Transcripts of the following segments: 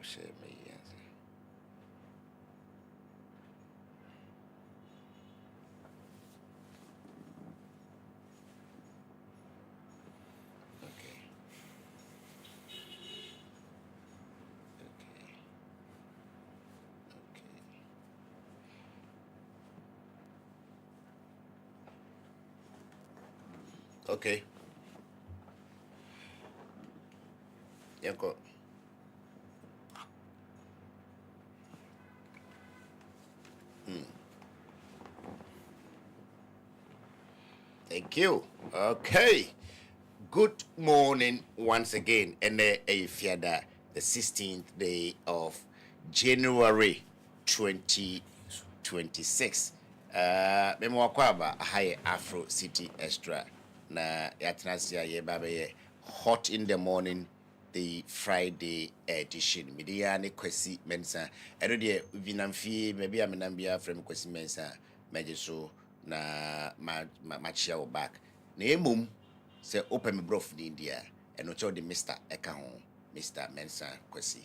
share me. Okay. Okay. Okay. Okay. Yanko. Thank you. Okay. Good morning once again. And a fiada the 16th day of January 2026. Memo kwaba high Afro City Extra. Na yatnasia ye babe hot in the morning, the Friday edition. Media ne Kwasi Mensah. Ero de vinamfi maybe amenambia from Kwasi Mensah. Mejeso na machia wo back. Na emum say open me brof in India and not the Mr. Ekahon, Mr. Mensah Kwasi.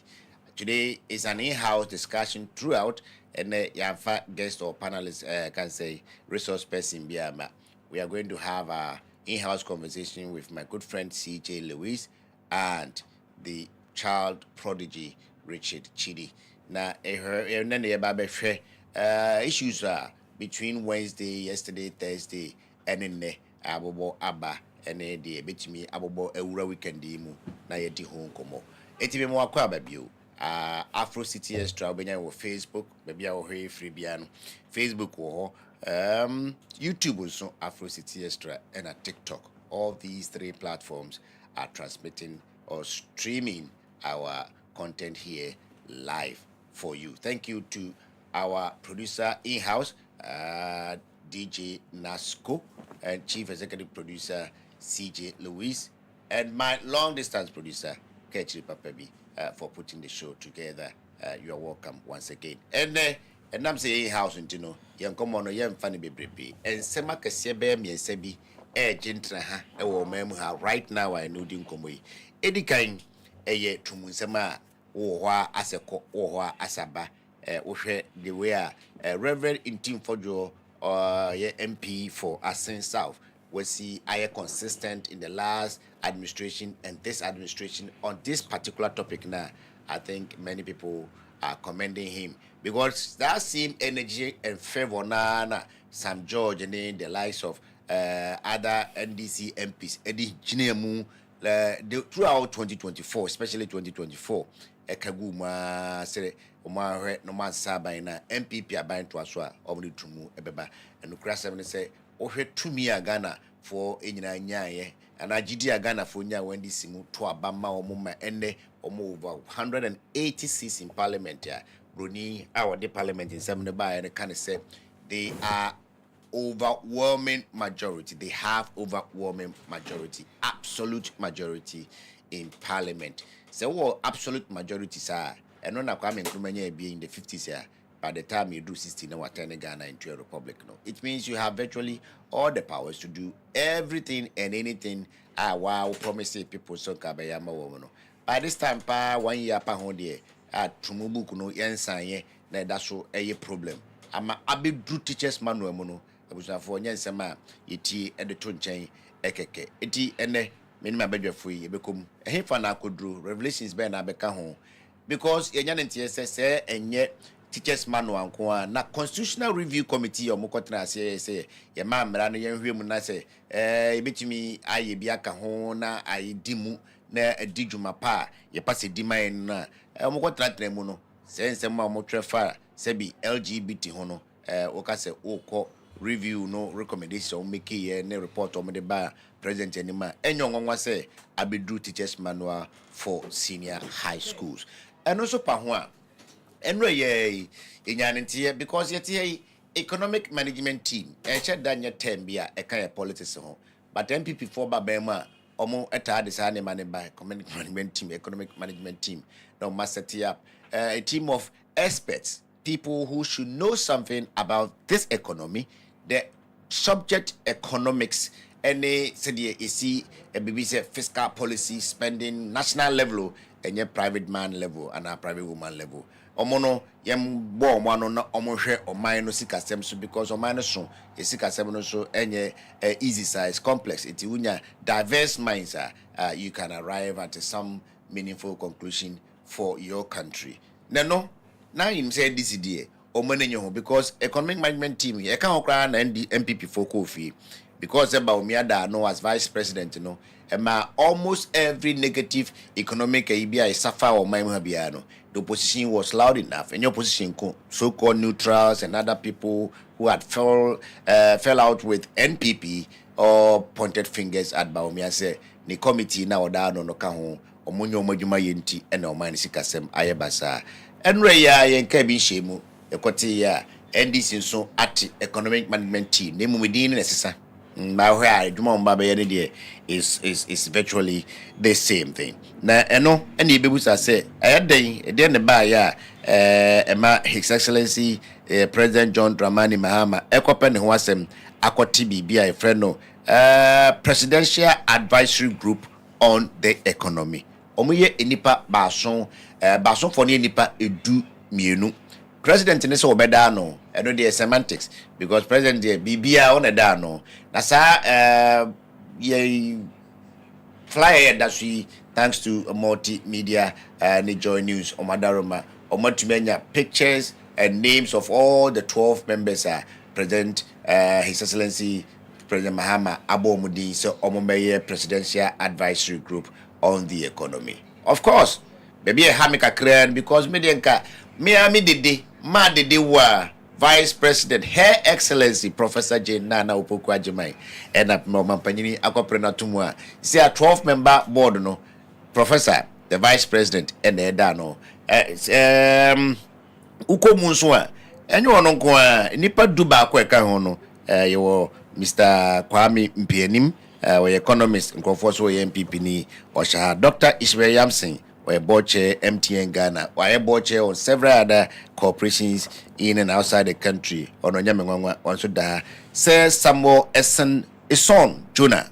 Today is an in-house discussion throughout, and you have guest or panelists can say resource person Biama. We are going to have a in-house conversation with my good friend CJ Lewis and the child prodigy Richard Chidi. Now, issues are between Wednesday, yesterday, Thursday, and in the abobo aba ene de betimi abobo ewura weekend mu na ye di ho nkomo etime mo akwa babio Afro City Extra obenya wo Facebook baby a wo hwe free bia no Facebook wo YouTube also Afro City Extra and a TikTok. All these three platforms are transmitting or streaming our content here live for you. Thank you to our producer in-house DJ Nasco and Chief Executive Producer CJ Lewis, and my long distance producer Ketchi Papebi for putting the show together. You are welcome once again. And I'm saying house in Tino, young common or young funny baby, and Semaka Sebe me and Sebi, gentle ha, right now I know Dinkomwe. Eddie kind a ye Tumunsema, or Asako or Asaba, the way Reverend Intim Fojo MP for Asen South was see I consistent in the last administration and this administration on this particular topic now. I think many people are commending him because that same energy and favor na Sam George and then the likes of other NDC MPs Eddie Jinemu throughout 2024, especially 2024. Ekaguma sere oma no man saba na MPP aban to aso a omni tumu ebeba enu kra 7 say ohwe tumi a Ghana for enyina nyaaye ana gidi a Ghana for nya wendi simu to abama omo ma ene omo over 186 in parliament ya broni our the parliament in 7 ba and can say they are overwhelming majority. They have overwhelming majority, absolute majority in parliament. So absolute majority sir, and no na kwame nkrumah be in the 50s here. By the time you do 60 now turn Ghana into a republic no. It means you have virtually all the powers to do everything and anything wow promise people so kabayama no. By this time pa 1 year pa ho de tumubu kuno yensan ye na da so problem. Ama abedu teachers manual mu no abusafo nyensema yeti edeto nchen ekeke eti ene minima bedwafo yi bekom ehefa na akodru revelations be na beka ho because yenya ntie se enye teachers manual nko na constitutional review committee yomokotra se ye mamra no yenhwe mu na se ebetimi aye bi aka ho na aye dimu na adijuma pa ye passe diman na yomokotra tremu no sense ma mo trefa sebi LGBT ho no woka se wokọ review no recommendation make here ne report on the ba president anima enyo nwanwa se abedu teachers manual for senior high schools and also pa ho a enro ye enyanentie because yete economic management team che danya term bia e kan politics ho but MPP for babema omo eta de sa ne mane ba economic management team no must set up a team of experts, people who should know something about this economy, the subject economics, and they said you see a BBC fiscal policy spending national level any private man level and a private woman level. Omono yem bo omo na omo hwe oman no sikasem so because oman no so e sikasem no so enye easy size complex it unya diverse minds you can arrive at some meaningful conclusion for your country. Now him say this idea omo because economic management team e kan okra na MPP for kofi because about me no as vice president almost every negative economic IBI suffer or my no. The opposition was loud enough, and your opposition, so-called neutrals and other people who had fell out with NPP or pointed fingers at Baumia say, the committee now down on Okaho, or Munyo Majuma Yenti, and Oman Sikasem Ayabasa. And Raya and Kevin Shemu, a Kotia, and this is so at economic management team, name within necessary. Is virtually the same thing. Now, any people say, then the buyer, His Excellency President John Dramani Mahama, Ekopen who was Akoti BBI friend, Presidential Advisory Group on the Economy. Omuye enipa bason for nipa edu mienu. President in this obedano, and no the semantics because President BBI on a dano. Nasa flyer that she thanks to a multimedia Joy News or Madaroma or multimedia pictures and names of all the 12 members present His Excellency President Mahama Abo Mudi so Omomeye Presidential Advisory Group on the Economy. Of course, maybe a hamika cran because medianka me didi ma didi wa Vice President Her Excellency Professor Jane Nana Opoku Ajimai and at Mampanyini Akoprena Tumwa. See a 12-member board no Professor the Vice President and Edano Uko Munswa and you on nipa duba kweka hono you Mr. Kwame Mpianim we economist nkrofo MPP ni or Dr. Ishmael Yamson or board chair MTN Ghana or a board chair on several other corporations in and outside the country on Onyamengwa also da say Samuel Essen Ison Jonah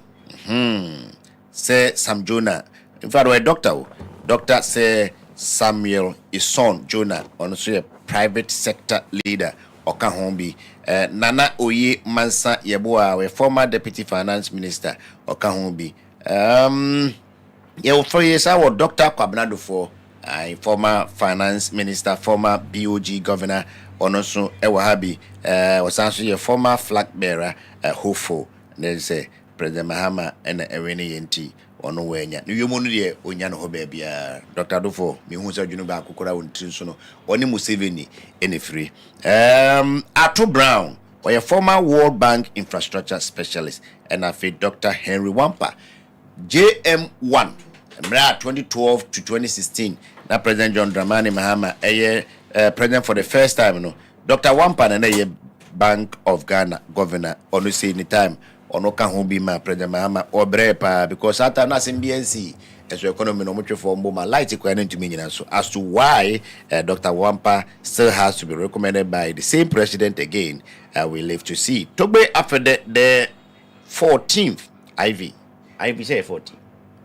say Sam Jonah in fact we doctor say Samuel Ison Jonah also a private sector leader Okahombi Nana Oye Mensah Yeboah we former deputy finance minister Okahombi for years our Dr. Kwabnado for former finance minister, former BOG governor, also Ewahabi was actually a former flag bearer, hopeful. There's a President Mahama and Ewene Yenti or no way. You money Onyano Hobebia, Dr. Dufo, Mihusa Junuba Kukura Untinsono, Oni Museveni, any free. Arthur Brown, or a former World Bank infrastructure specialist, and I feel Dr. Henry Wampa, JM1. 2012 to 2016, now President John Dramani Mahama, president for the first time, Dr. Wampan and a Bank of Ghana governor, only say any time, or no can be my President Mahama or Brepa, because after Nasim BNC, as your economy no much for Mboma, light equivalent to me, so as to why Dr. Wampa still has to be recommended by the same president again, we live to see. Tobe after the 14th, Ivy say 14.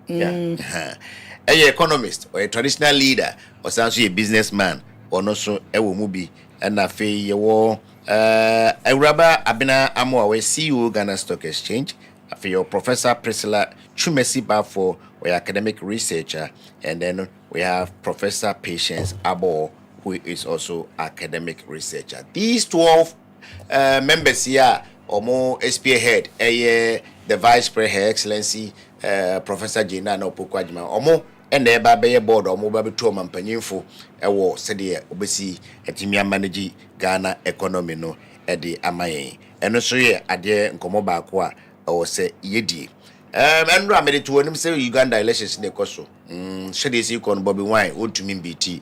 Yeah. A economist or a traditional leader or essentially a businessman or no so mubi and a fee your a rubber abina amo CEO Ghana Stock Exchange for your Professor Priscilla Chumesi Bafo or academic researcher, and then we have Professor Patience Abo who is also academic researcher. These 12 members here or more spearhead the Vice President Her Excellency Professor Jina no Pokwajima omo and the baby board or mobile to mampanyinfo ewo sede obesi etimi manage Ghana economy no e de amaye eno so ye ade nkomo ba ko a o se yedi enra me de to onim say Uganda elections ne koso shede si kon Bobby Wine otumi mbiti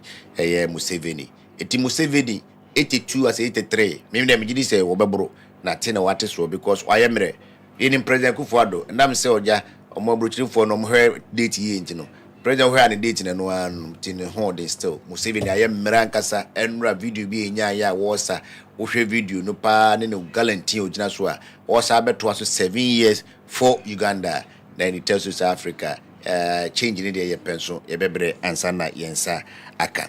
Museveni eti Museveni 82 as 83 me dem gidi say wo bebro na te na wate so because wayemre in President Kufuado ndam say oja omo brochiri for no mhwe date ye ntino president where and date no an tin ho dey still Museveni ayem merankasa enra video bi enya ya wosa wo hwe video no pa ne no galantin ogina so a wosa beto aso 7 years for Uganda then it tells South Africa change in the pencil, a bebre ansana yensa aka.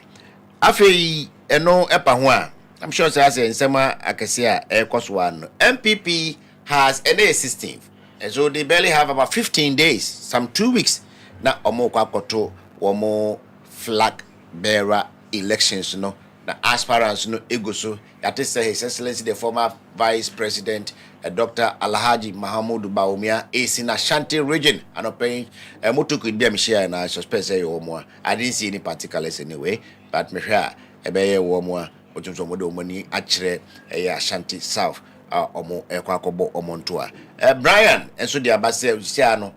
Afi eno epa ho a I'm sure say in sema akasia one MPP has an 16th, and so they barely have about 15 days, some 2 weeks. Na omo kwakoto omo flag bearer elections no na aspirants no egoso that is His Excellency the former Vice President Dr. Alhaji Mahamudu Bawumia is in Ashanti region and opaying motoku dem share na suspect say omo. I didn't see any particulars anyway, but me hwa ebeye omo otunso mo de omani akire Ashanti South omo ekwakobo omo ntoa Brian enso de abase sia no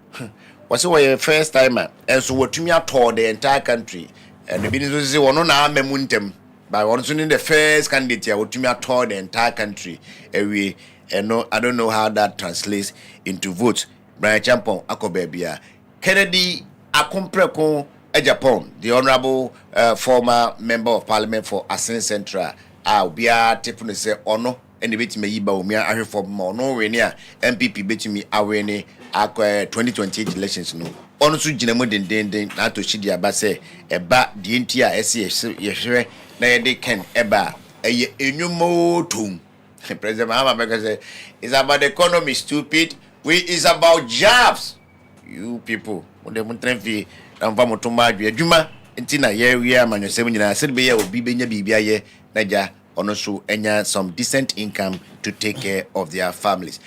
was your first timer and so what me told the entire country and the business is one on memuntem by one in the first candidate what me told the entire country every and no I don't know how that translates into votes. Brian Champon Akobebia Kennedy Akompreko Japan, the honorable former member of parliament for Asin Central Bia Tipuni say ono and the bit me yiba umia ahe for no wenia MPP bit me awene 2028 elections no ono so ginamo den na to shidi aba say eba die ntia ese yehwe na yede ken eba eye enyumo tum President Mahama say it's about the economy stupid we is about jobs you people when dem trenfi amfa motoma adwuma ntina ye wi amanyosem nyina se be ye obi benya bibia ye naja ono so enya some decent income to take care of their families.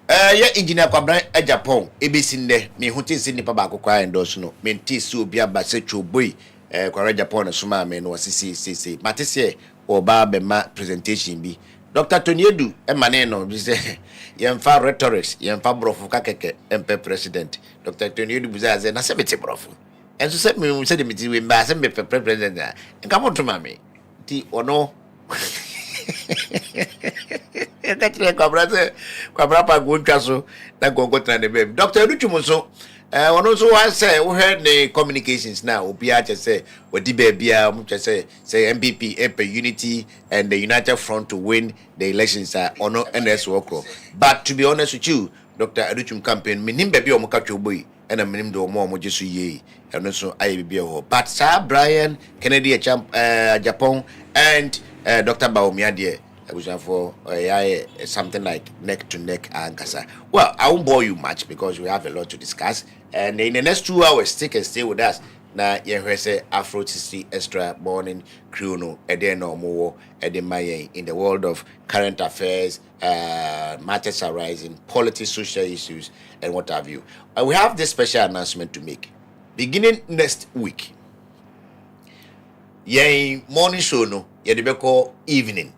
Yeah, engineer Kwabran Japan, ebisinde me hutin sin nipa ba kokwa endorse no me nti so obi aba se choboi Kwara Japan suma me no sisi matese oba be ma presentation bi Dr. Toniedu emane no bi se yemfa rhetorics yemfa brofu kakeke MP president Dr. Toniedu buza ze na se beti brofu enso se me se de meti we mba se me president nka motuma me ti ono Kwabra pa goncha so na gongo tran de baby Dr. Eruchum so one also was say we heard the communications now obi a say odi baby a mo say MPP EP unity and the United Front to win the elections are ono NS work. But to be honest with you Dr. Eruchum campaign minim baby o mo ka twoboi and a minim do mo jesu ye and so I be ho but Sir Brian Kennedy Japan and Dr. Bawumia dear was for something like neck to neck ankasa. Well, I won't bore you much because we have a lot to discuss. And in the next 2 hours, stick and stay with us. Now, you say Afro TC Extra Morning Crew no, and no more in the world of current affairs, matters arising, politics, social issues, and what have you. We have this special announcement to make. Beginning next week, morning show no, evening.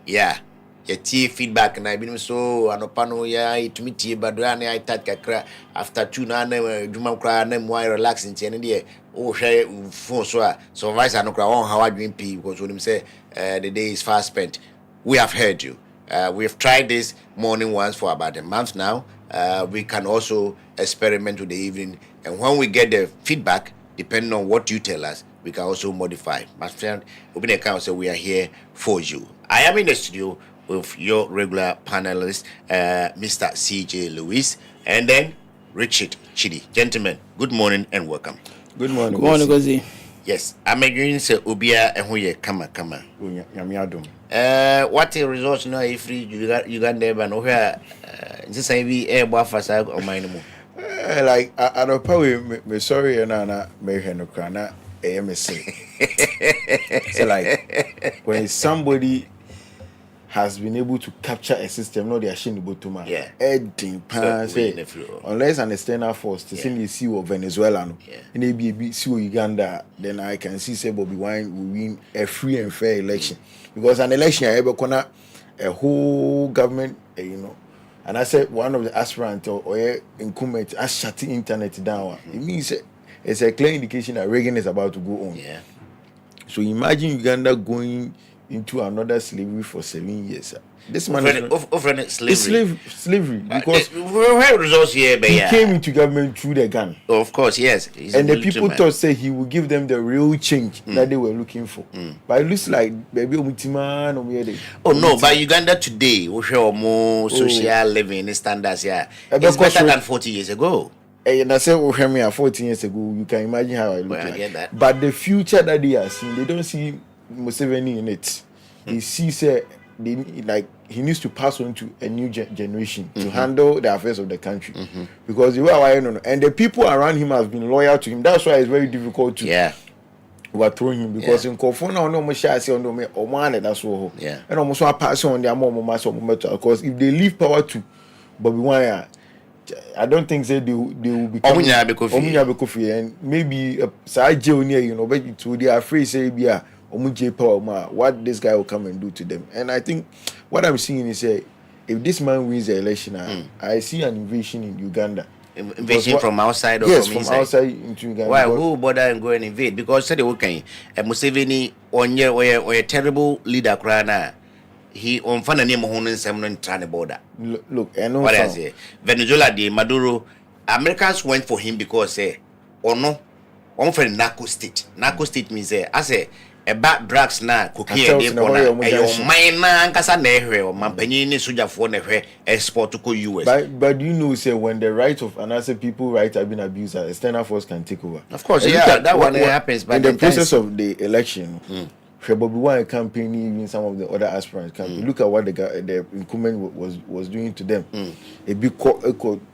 Yeah, feedback na been so anopano ya itumiti badwane I tat kakra after 2 na djuma kra na mo relax nti ne de o hwe phone so supervisor no kra on how adwin p because when him say the day is fast spent. We have heard you. We have tried this morning once for about a month now. We can also experiment with the evening, and when we get the feedback depending on what you tell us, we can also modify. My friend, open account, so we are here for you. I am in the studio with your regular panelist, Mr. CJ Lewis, and then Richard Chidi. Gentlemen, good morning and welcome. Good morning. Good morning, Kwasi. Yes, I'm agreeing to Ubia and Huye Kama. What the results now if Uganda but no here just be air buffers or mine. Like I don't probably me sorry and I may have no crana AMSC. So like when somebody has been able to capture a system, no, they are shiny to man. Yeah. Edding pass unless an external force to see the CEO of Venezuela, no. And maybe CEO Uganda, then I can see say Bobby Wine will win a free and fair election. Because an election I ever gonna a whole government, you know. And I said one of the aspirants or incumbent has shutting internet down. It means it's a clear indication that Reagan is about to go on. Yeah. So imagine Uganda going into another slavery for 7 years. This man is slavery because where results here, he came into government through the gun. Oh, of course, yes. And the people thought say he would give them the real change that they were looking for. But it looks like baby oh no, but Uganda today we show more social living standards here. It's better than 40 years ago. And I said, oh, me 14 years ago, you can imagine how I look Well, I like. get that. But the future that they are seeing, they don't see Museveni in it. They see, say, they like he needs to pass on to a new generation to handle the affairs of the country. Because the way I know, and the people around him have been loyal to him. That's why it's very difficult to overthrow him. Because in Kofona, no more shall say on the man, that's all. And almost one pass on their mom, because if they leave power to Bobby Wine, I don't think they will become Omunya, and maybe you know, but they are afraid say what this guy will come and do to them. And I think what I'm seeing is if this man wins the election, I see an invasion in Uganda. Invasion from outside or from inside? Outside into Uganda. Why? Who bother and go and invade? Because said okay, Museveni on a terrible leader crana. He on fana name hono nsem no ntra ne border. Look, I know what I say. Venezuela de Maduro, Americans went for him because ono on for narco state. Narco state means a bad drugs na cocaine dey for na e mine na ankasa na ehwe o mampanyin ni sojafo na ehwe export to US. But you know say when the rights of another people rights have been abused, external force can take over. Of course, that one happens but in the process of the election. Bobby Wine campaign, even some of the other aspirants campaign. Look at what the incumbent was doing to them. A big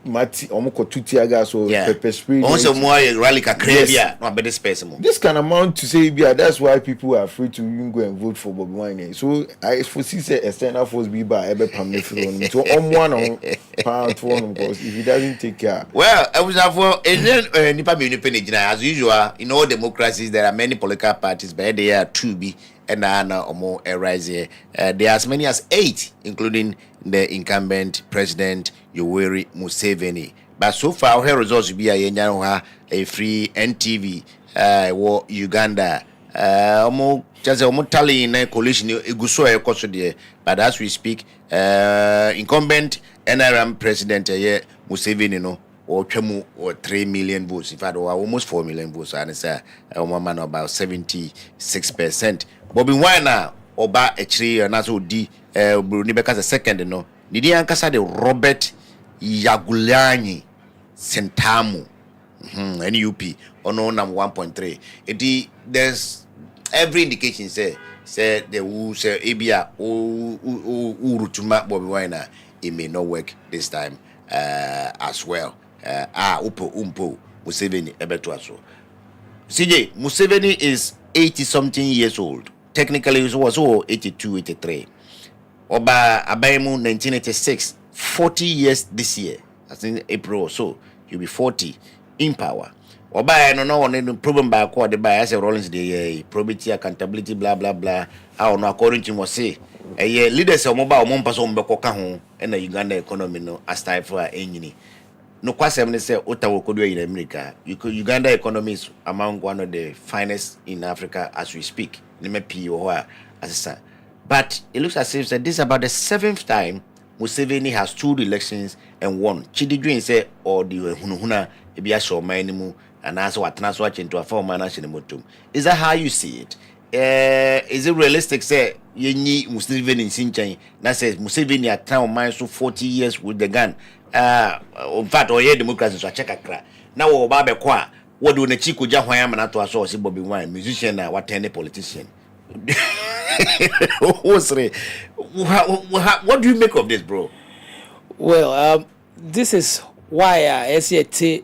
Mati, almost 2 tear gas or pepper spray. Also, more rally Caribbean, no better space. This can amount to say, that's why people are free to even go and vote for Bobby Wine. So I foresee say external force be by every permit for him. So on one pound for him because if he doesn't take care. Well, I was for as usual in all democracies there are many political parties, but there are 2 and or more rise here. There are as many as 8, including the incumbent president Yoweri Museveni. But so far, her results be a free NTV, Uganda. Just a tally in a coalition, but as we speak, incumbent NRM president Museveni, no. Or 3 million votes. In fact, almost 4 million votes. And it's a woman about 76%. Bobby Wine oba actually anaso di Bruni Becca's a second no. Didi ankasa de Robert Yagulanyi Sentamu NUP ono number 1.3. There's every indication say they will say Abia urutuma Bobby Wine it may not work this time as well. Umpo Museveni ebeto aso. CJ Museveni is 80-something years old. Technically, he was 82, 83. Oba Abaimu 1986, 40 years this year. I think April or so, he'll be 40 in power. Oba I don't know on problem by accord the by as a Rollins the probity, accountability, blah blah blah. I don't know according to what say. Leaders of mobile Mompaso Mbeko home and the Uganda economy no as time for engine. No Kwasi say Ottawa could in America. Uganda economy is among one of the finest in Africa as we speak. But it looks as if this is about the 7th time Museveni has 2 elections and won. Chidi Green say or the Hununa Ebia show manimu and answer what Naswatch into a former national motum. Is that how you see it? Is it realistic? Say you need Museveni in Sinchang that says Museveni at town minus 40 years with the gun. In fact, or democracy so check a crack. Now Obabe Kwa, what do the Chico Jahwayam and to us or Bobby Wine, musician, what any politician? What do you make of this, bro? Well, this is why I say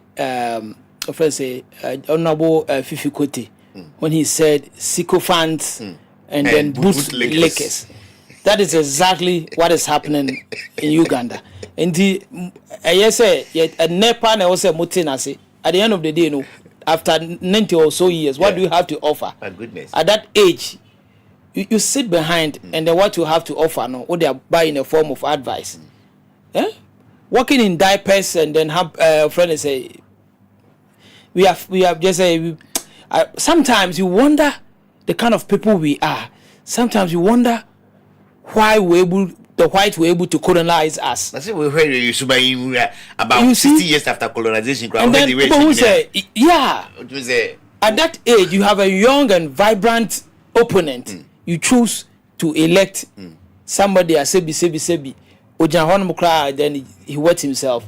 Honorable Fifi Kote when he said sycophants and then bootlickers. That is exactly what is happening in Uganda. And the say a Nepal and also Mutinasi. At the end of the day, after 90 or so years, what do you have to offer? My goodness. At that age, you sit behind and then what you have to offer, what they are buying in a form of advice. Working in diapers and then have friends say, we have just a. Sometimes you wonder the kind of people we are. Sometimes you wonder why the whites were able to colonize us. That's it. We heard about 60 years after colonization. And then people who say, at that age, you have a young and vibrant opponent. You choose to elect somebody as Sebi. Then he wet himself.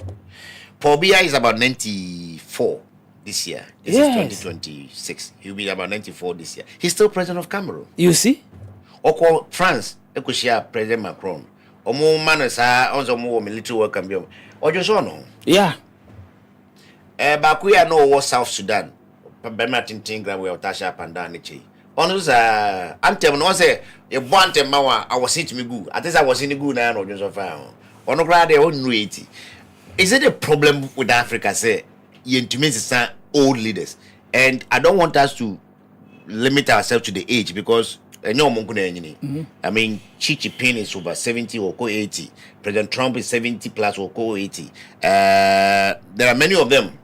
Paul Biya is about 95 94 this year. This Yes. is 2026. He'll be about 94 this year. He's still president of Cameroon. You see? Oko France, Ekushia President Macron. Omo manasa also more military work and be. Ojo so no. Yeah. Bakuya no war South Sudan. Bema tintin gram we otasha panda ne chi. Ono za antem no say e bo antem ma I was it me good. At least I was in the good na no Ojo so fa. Ono kra de onu 80. Is it a problem with Africa say yentumi sisa old leaders? And I don't want us to limit ourselves to the age because I mean, Xi Jinping is over 70 or 80. President Trump is 70 plus or 80. There are many of them.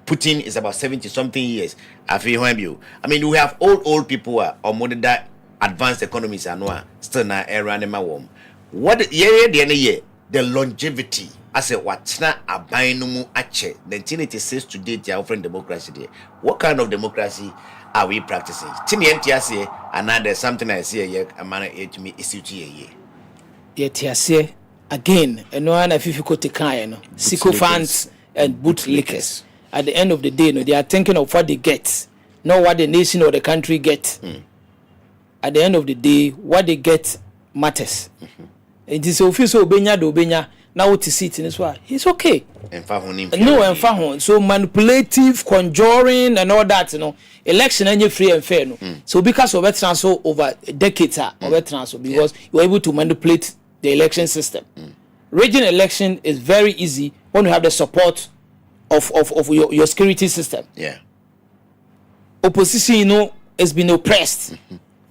Putin is about 70 something years. I mean, we have old people or more than that advanced economies are still not around them. What the longevity as a what's not a binomu ache 1986 to date your friend democracy there. What kind of democracy are we practicing? Tini NTS and now there's something I see a man to me is Yet, again, and no one if you go to Kayano, sycophants and bootlickers. At the end of the day, no, they are thinking of what they get, not what the nation or the country get. At the end of the day, what they get matters. It is official Benya do Benya. Now to sit in this one, it's okay. So manipulative, conjuring, and all that, election and free and fair. So because of transfer over decades, transfer because you're able to manipulate the election system. Regional election is very easy when you have the support of your security system. Yeah. Opposition, has been oppressed,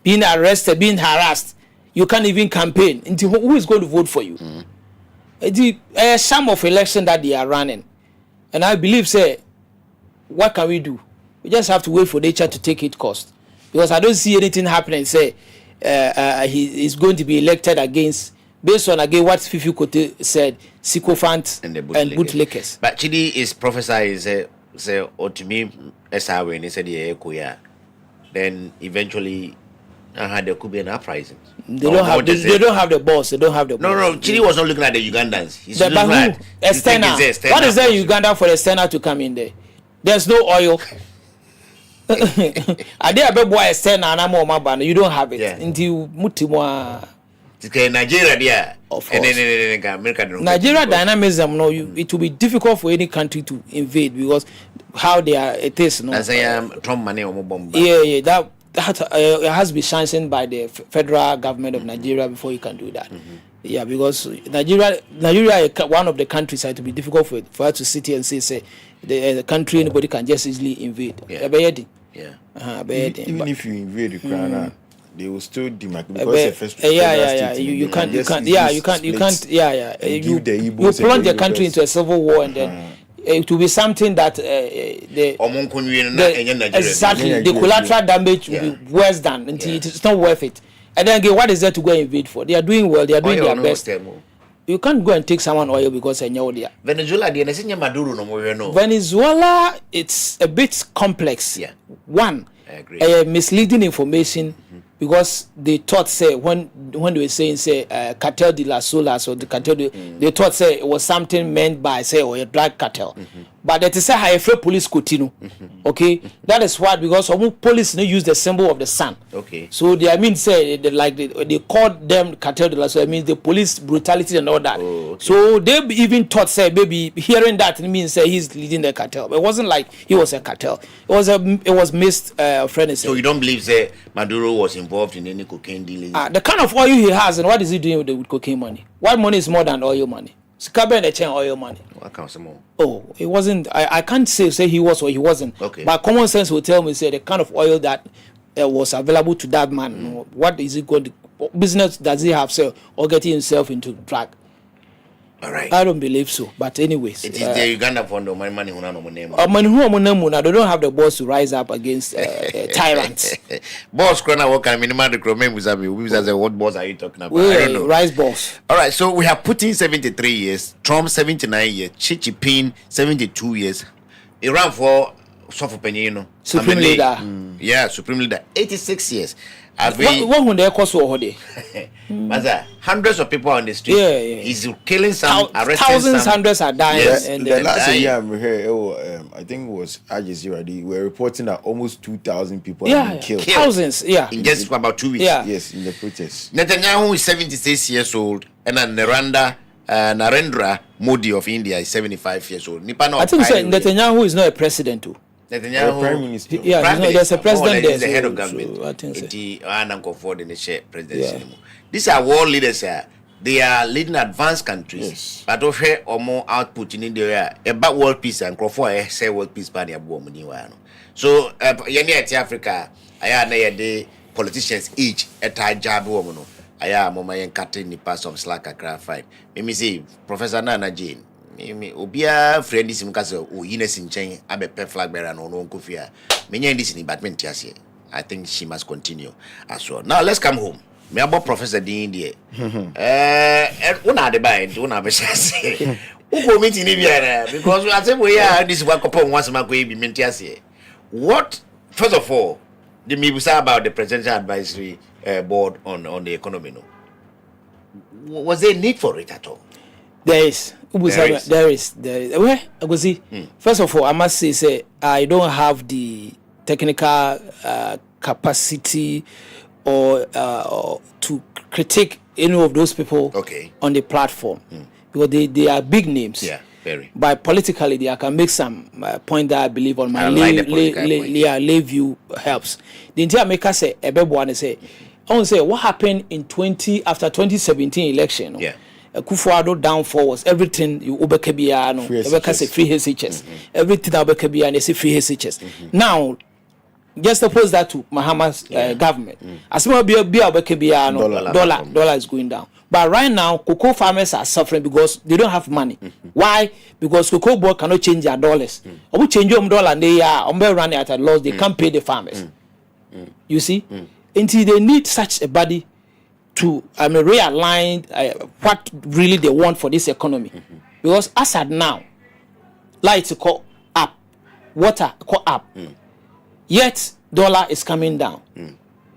being arrested, being harassed. You can't even campaign. Into who is going to vote for you? Some of election that they are running, and I believe say, what can we do? We just have to wait for nature to take its course, because I don't see anything happening. Say he is going to be elected against based on again what Fifi Kote said, sycophants and bootlickers. But Chidi is prophesizing say or to me as I when he said the then eventually there could be an uprising. They don't have the boss. They don't have the boss. No. Chile was not looking at the Ugandans. He's looking at Estena. What is there in Uganda for Estena to come in there? There's no oil. Are there a big boy Estena and I'm on my band? You don't have it. Yeah. Until Mutimwa. Nigeria there. Of course. Nigeria dynamism, no, it will be difficult for any country to invade because how they are it is. No. As I am Trump money or bomb. Yeah, that it has to be sanctioned by the federal government of Nigeria before you can do that. Yeah, because Nigeria is one of the countries that will be difficult for her to sit here and say the country anybody can just easily invade. Yeah. Even if you invade Ukraine, they will still demarcate because the first you can't you plunge the country into a civil war and then it will be something that the collateral damage will be worse than until it's not worth it. And then again, what is there to go invade for? They are doing well. They are doing their best. You can't go and take someone oil because Venezuela, it's a bit complex. Yeah. One, misleading information. Because they thought say when they were saying cartel de las solas or the cartel they thought say it was something meant by say or a drug cartel. But that is say how police continue. Okay, that is what because some police they use the symbol of the sun. Okay, so they say they called them cartel de las solas. It means the police brutality and all that. Oh, okay. So they even thought say maybe hearing that it means say he's leading the cartel. But it wasn't like he was a cartel. It was missed friend. So you don't believe say Maduro was involved in any cocaine dealing? The kind of oil he has and what is he doing with cocaine money? What money is more than oil money? Scabbard and oil money. What counts more? Oh, it wasn't. I can't say he was or he wasn't. Okay. But common sense will tell me say the kind of oil that was available to that man. What is he going to business does he have sell or getting himself into drug? All right. I don't believe so. But anyways, it is the Uganda fund or money who no name. They don't have the balls to rise up against tyrants. Boss, Krona, what can minimal the Chrome with me? What boss are you talking about? I don't know. Rise boss. All right, so we have Putin 73 years, Trump 79 years, Xi Jinping 72 years, Iran for Supreme leader. Yeah, Supreme leader 86 years. What when they cost over there? But hundreds of people on the street. Yeah. He's killing some, arresting thousands, some. hundreds are dying. Yes. And The last year I'm here, I think it was Al Jazeera. They were reporting that almost 2,000 people have been killed. Thousands, in just about 2 weeks. Yeah. Yes, in the protests. Netanyahu is 76 years old, and then Narendra Modi of India is 75 years old. I think so. Netanyahu is not a president too. Netanyahu, Prime Minister. There's a president there. He's the head of government. So I think so. Presidency. These are world leaders. They are leading advanced countries. Yes. But over or more output in India about world peace and Crawford say world peace by the So Africa, the politicians each a tight job woman. I am my cutting the pass of slack a craft fight. Let me see, Professor Nana Jane. Obia friend is mukase o yines nchen abepe flag bearer no no nkofia menya this in but mentiase. I think she must continue as well. Now let's come home. Me about Professor Dean there. Una de buy una be say. Who meeting here because we are saying we are this work upon once ma go be mentiase. What first of all the mibusa about the presidential advisory board on the economy no. Was there a need for it at all? There is. Where I go see. First of all, I must say I don't have the technical capacity or to critique any of those people on the platform because they are big names. Yeah, very. But politically, I can make some point that I believe on my lay view helps. The entire maker say everyone say, I want to say what happened in after 2017 election. Yeah. Kufuado downfall was everything you ubekebia no ebeka say free HHS everything ubekebia and say free HHS now just oppose that to Mahama's government as well be ubekebia no dollar is going down but right now cocoa farmers are suffering because they don't have money why because cocoa board cannot change their dollars obu change your dollar and they are run at a loss they can't pay the farmers you see until they need such a body to realign what really they want for this economy. Because as at now, lights go up, water go up, yet dollar is coming down.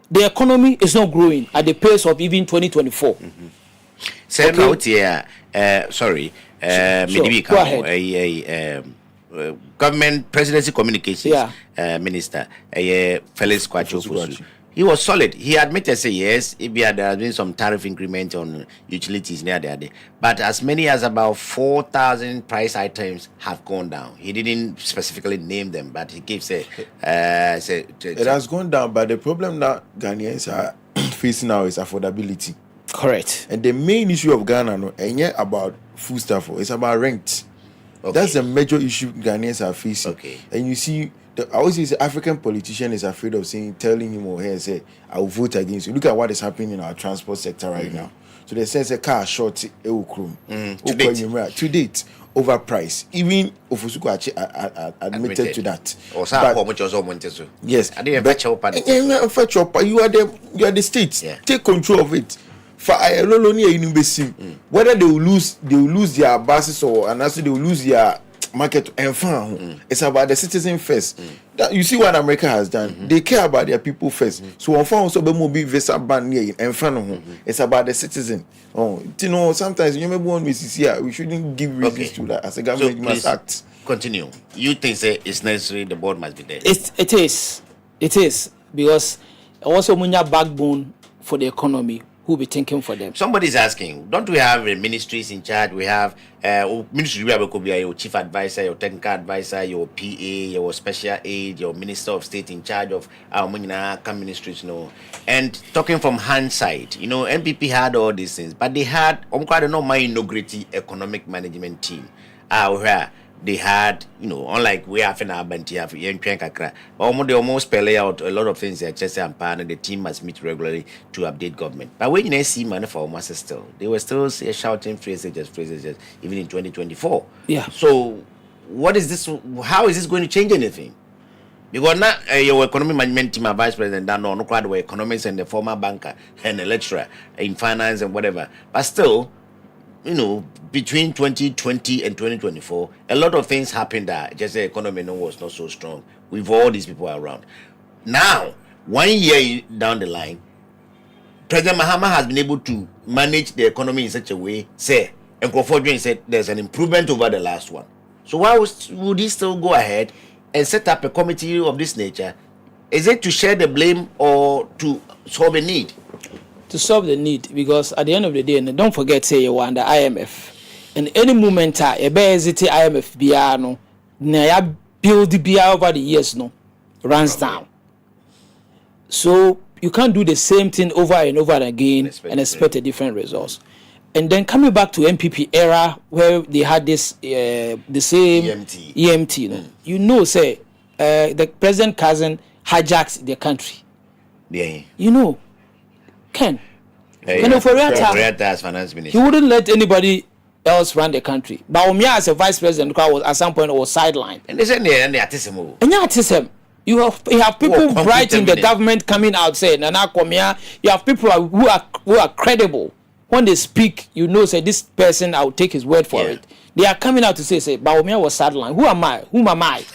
The economy is not growing at the pace of even 2024. Sorry, go ahead. Government presidency communications minister, Felix Kwachu. He was solid. He admitted, say yes, there has been some tariff increment on utilities near there. But as many as about 4,000 price items have gone down. He didn't specifically name them, but he keeps saying... it has gone down, but the problem that Ghanaians are facing now is affordability. Correct. And the main issue of Ghana, and yet about food stuff, it's about rent. That's the major issue Ghanaians are facing. And you see... I always say African politician is afraid of telling him or her, say, I will vote against you. Look at what is happening in our transport sector right now. So they say a car short to date over price. Even Ofusuku admitted to that. Yes. You are the state. Take control of it. For whether they will lose their basis or and also they will lose their market and it's about the citizen first. That, you see what America has done. They care about their people first. So on also be visa ban near in front of home. It's about the citizen. Sometimes you remember when we shouldn't give reasons to that as a government must act. Continue. You think it's necessary the board must be there? It is because also munya backbone for the economy. Who will be thinking for them? Somebody's asking, don't we have ministries in charge? We have ministry, your chief advisor, your technical advisor, your PA, your special aide, your minister of state in charge of our ministries, And talking from hindsight, NPP had all these things, but they had my inaugurated economic management team. Where they had, unlike we have in our Bantia, they almost spell out a lot of things that just and the team must meet regularly to update government. But when you see money for almost still, they were still shouting phrases, even in 2024. Yeah. So, what is this? How is this going to change anything? Because now your economic management team, vice president, no crowd were economists and the former banker and the lecturer in finance and whatever. But still, between 2020 and 2024, a lot of things happened that just the economy was not so strong with all these people around. Now, 1 year down the line, President Mahama has been able to manage the economy in such a way, say, and Crawford said there's an improvement over the last one. So why would he still go ahead and set up a committee of this nature? Is it to share the blame or to solve a need? To solve the need, because at the end of the day, and don't forget, say you are under IMF, and any moment a visit IMF biano, na build the BIA over the years no runs down. So you can't do the same thing over and over again and expect a different results. And then coming back to MPP era where they had this the same EMT no? You know, say the president cousin hijacked the country. Yeah. You know, Ken Oforiatta as finance minister. He wouldn't let anybody else run the country. But Omia as a vice president was at some point was sidelined. And they said they artism. And artism. You have people bright in the government coming out saying, Nana Komia, you have people who are credible. When they speak, you know, say this person, I'll take his word for it. They are coming out to say, Baumia was sidelined. Who am I? Whom am I?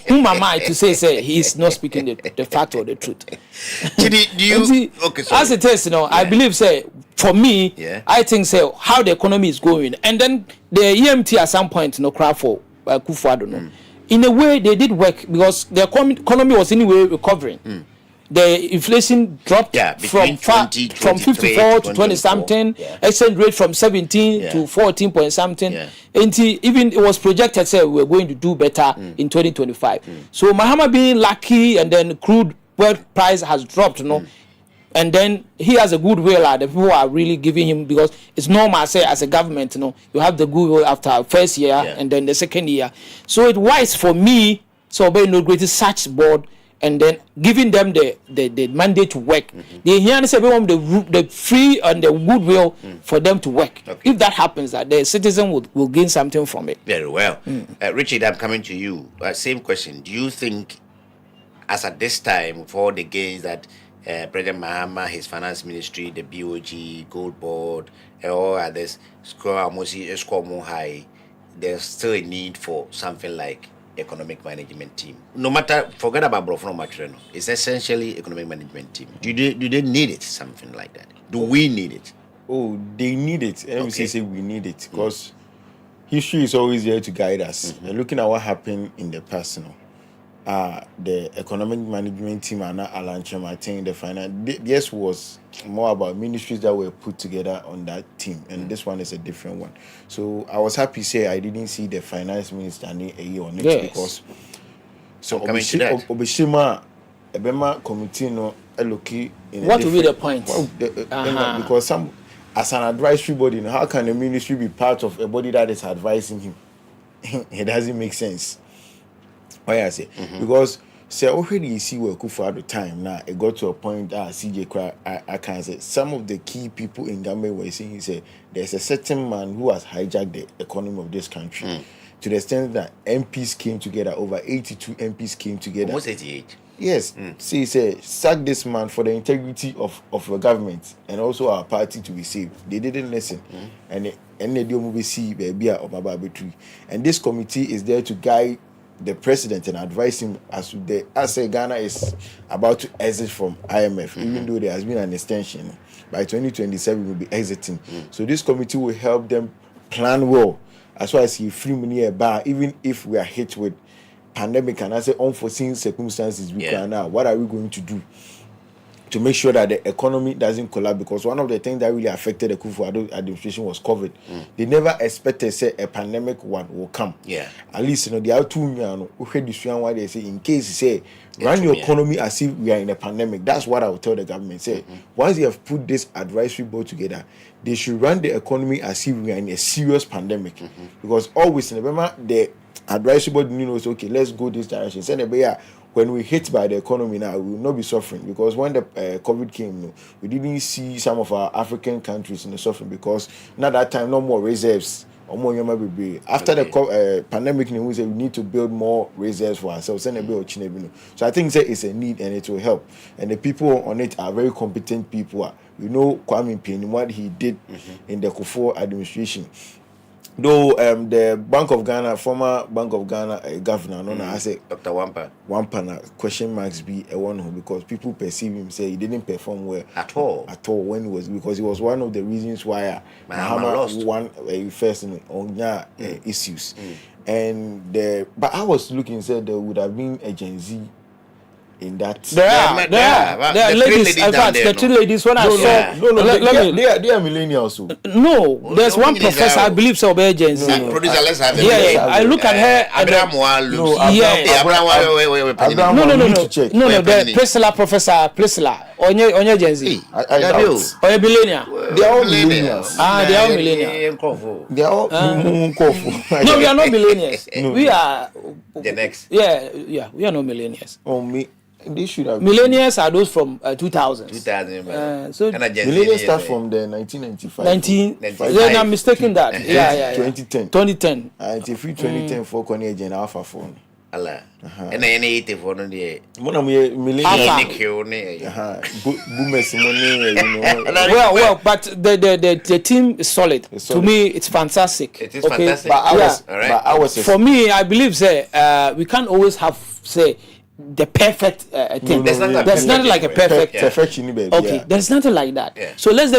Whom am I to say he is not speaking the fact or the truth? Do you see, okay, sorry. As it is, you know, I believe, say, for me, I think, say, how the economy is going. And then the EMT at some point, you know, cry for Kufu, I don't know. In a way, they did work because the economy was anyway recovering. The inflation dropped from 54 to 20 something, exchange rate from 17 to 14 point something. And even it was projected, say, we were going to do better in 2025. So Mahama being lucky, and then crude world price has dropped, you know. And then he has a goodwill. The people are really giving him, because it's normal, say, as a government, you know, you have the goodwill after first year and then the second year. So it's wise for me, so by inaugurating such board and then giving them the mandate to work. They hear say the free and the goodwill for them to work. If that happens, that the citizen will gain something from it. Very well. Richard, I'm coming to you. Same question. Do you think, as at this time, for the gains that President Mahama, his finance ministry, the BOG, Gold Board, and all others score more high, there's still a need for something like economic management team? No matter, forget about Brofno Matreno, it's essentially economic management team. Do they need it, something like that? Do we need it? Oh, they need it. Let me say we need it, because history is always there to guide us. And looking at what happened in the past, you know, the economic management team are not Alancham. I think the finance, this was more about ministries that were put together on that team, and this one is a different one. So I was happy to say I didn't see the finance minister a year on it, because so Obishima Ebema committee no allocate. What will be the point? Because some, as an advisory body, how can the ministry be part of a body that is advising him? It doesn't make sense. Why I say because say already you see where Kufu at the time now it got to a point that CJ cry I can say some of the key people in Gambia were saying he said there's a certain man who has hijacked the economy of this country to the extent that MPs came together, over 82 MPs came together. Almost 88. Yes. See, he said sack this man for the integrity of the government and also our party to be saved. They didn't listen. And they don't see baby of Bababetri. And this committee is there to guide the president and advise him as Ghana is about to exit from IMF, even though there has been an extension. By 2027, we'll be exiting. So this committee will help them plan well. As well as free money bar, even if we are hit with pandemic and I say unforeseen circumstances, we can now. What are we going to do to make sure that the economy doesn't collapse? Because one of the things that really affected the Kufu administration was COVID. They never expected say a pandemic one will come. At least they are too why they say in case say run your economy as if we are in a pandemic. That's what I will tell the government. Say once they have put this advisory board together, they should run the economy as if we are in a serious pandemic. Because always remember the advisory board knows okay, let's go this direction. Say when we hit by the economy now, we will not be suffering, because when the COVID came, we didn't see some of our African countries in the suffering, because at that time no more reserves. After the pandemic, we say we need to build more reserves for ourselves. So I think it's a need and it will help. And the people on it are very competent people. We know Kwame Mensah, what he did in the Kufu administration. Though the Bank of Ghana, former Bank of Ghana governor, no, I say Dr. Wampa question marks be a one who, because people perceive him say he didn't perform well at all when he was, because he was one of the reasons why Mahama lost won first on issues. And but I was looking, said there would have been a Gen Z in that. There are ladies. In fact, the two ladies when I saw. They are millennials. So. No, there's one professor I believe so. Gen Z. Producer, let's have I look at her. Abraham No. The Priscilla professor, Priscilla. Onye Gen Z. I doubt. Onye millennial. They are all millennials. They are all millennials. They are all No, we are not millennials. We are the next. Yeah, we are not millennials. Oh me. They should have. Millennials are those from 2000. 2000. So millennials start from the 1995. 1995. Then I'm mistaken that. Yeah. 2010. 2010. It's a free 2010 for Konya Gen Alpha phone. Allah. And then 80 for no day. One of millennials. Boomers money, Well, but the team is solid. To me, it's fantastic. It is fantastic. But I was for me, I believe we can't always have the perfect thing. There's nothing like a perfect perfection, baby. Okay, there's nothing like that. Yeah. So let's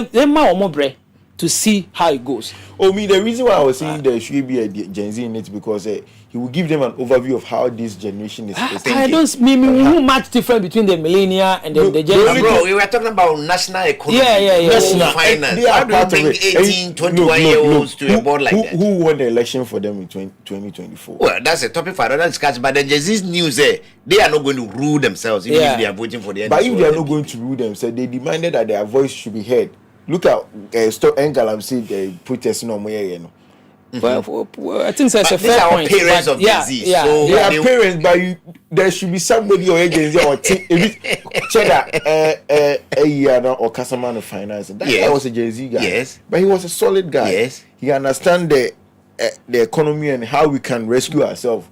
to see how it goes. The reason why I was saying there should be a Gen Z in it, because he will give them an overview of how this generation is thinking. I don't mean much different between the millennial and the Gen Z. Bro, we were talking about national economy. National finance. How do you bring 18, 21-year-olds to a board like that? Who won the election for them in 2024? Well, that's a topic for another discussion. But the Gen Z news, they are not going to rule themselves even if they are voting for the NDC. But if they are not going to rule themselves, they demanded that their voice should be heard. Look at Engalam said they protesting on my Well, I think that's a fair point. These are parents of Gen Z. Yeah. So they are parents, but there should be somebody or agency or check that or customer of finance. That guy was a Gen Z guy. Yes. But he was a solid guy. Yes. He understands the economy and how we can rescue ourselves.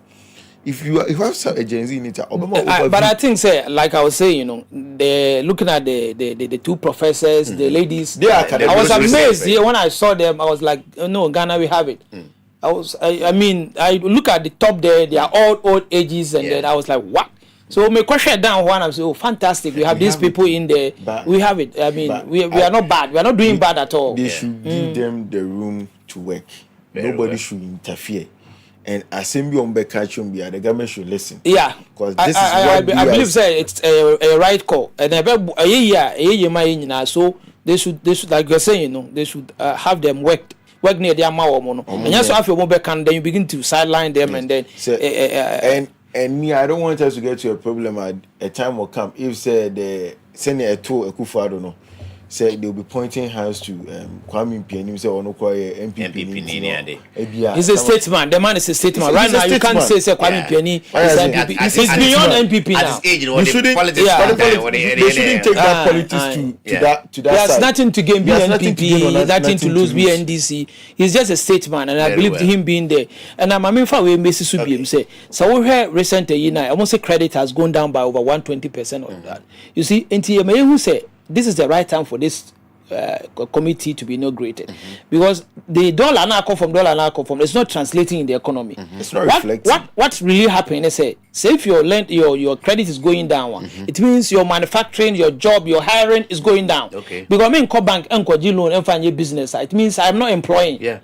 If you have a Gen Z in it, but I think, like I was saying, they're looking at the two professors, the ladies. I was amazed when I saw them. I was like, no, Ghana, we have it. I mean, I look at the top there. They are all old ages, and then I was like, what? So my question down one, I'm saying, oh, fantastic. We have these people in there. We have it. I mean, we are not bad. We are not doing bad at all. They should give them the room to work. Nobody should interfere. And assembly on Bekachum, the government should listen. Yeah, because this I believe it's a right call. And so they should, like you're saying, they should have them work near their mouth. And just after your mobile can, then you begin to sideline them, and then and me, I don't want us to get to a problem at a time will come if the Senator Akufo, I don't know. Say they'll be pointing hands to Kwasi Mensah, say, "Oh no, MPP." He's a statesman. The man is a statesman. Right now, you can't say Kwasi Mensah. He's beyond MPP now. They shouldn't take that politics to that side. There's nothing to gain being MPP, nothing to lose being NDC. He's just a statesman, and I believe him being there. And I'm for we Messi Subi say. So we heard recently, I must say credit has gone down by over 120% on that. You see, NTMA who say. This is the right time for this committee to be inaugurated, because the dollar now come from. It's not translating in the economy. It's not reflecting. What's really happening? They say if your credit is going down, it means your manufacturing, your job, your hiring is going down. Okay. Because I mean, bank and loan and find your business. It means I'm not employing. Yeah.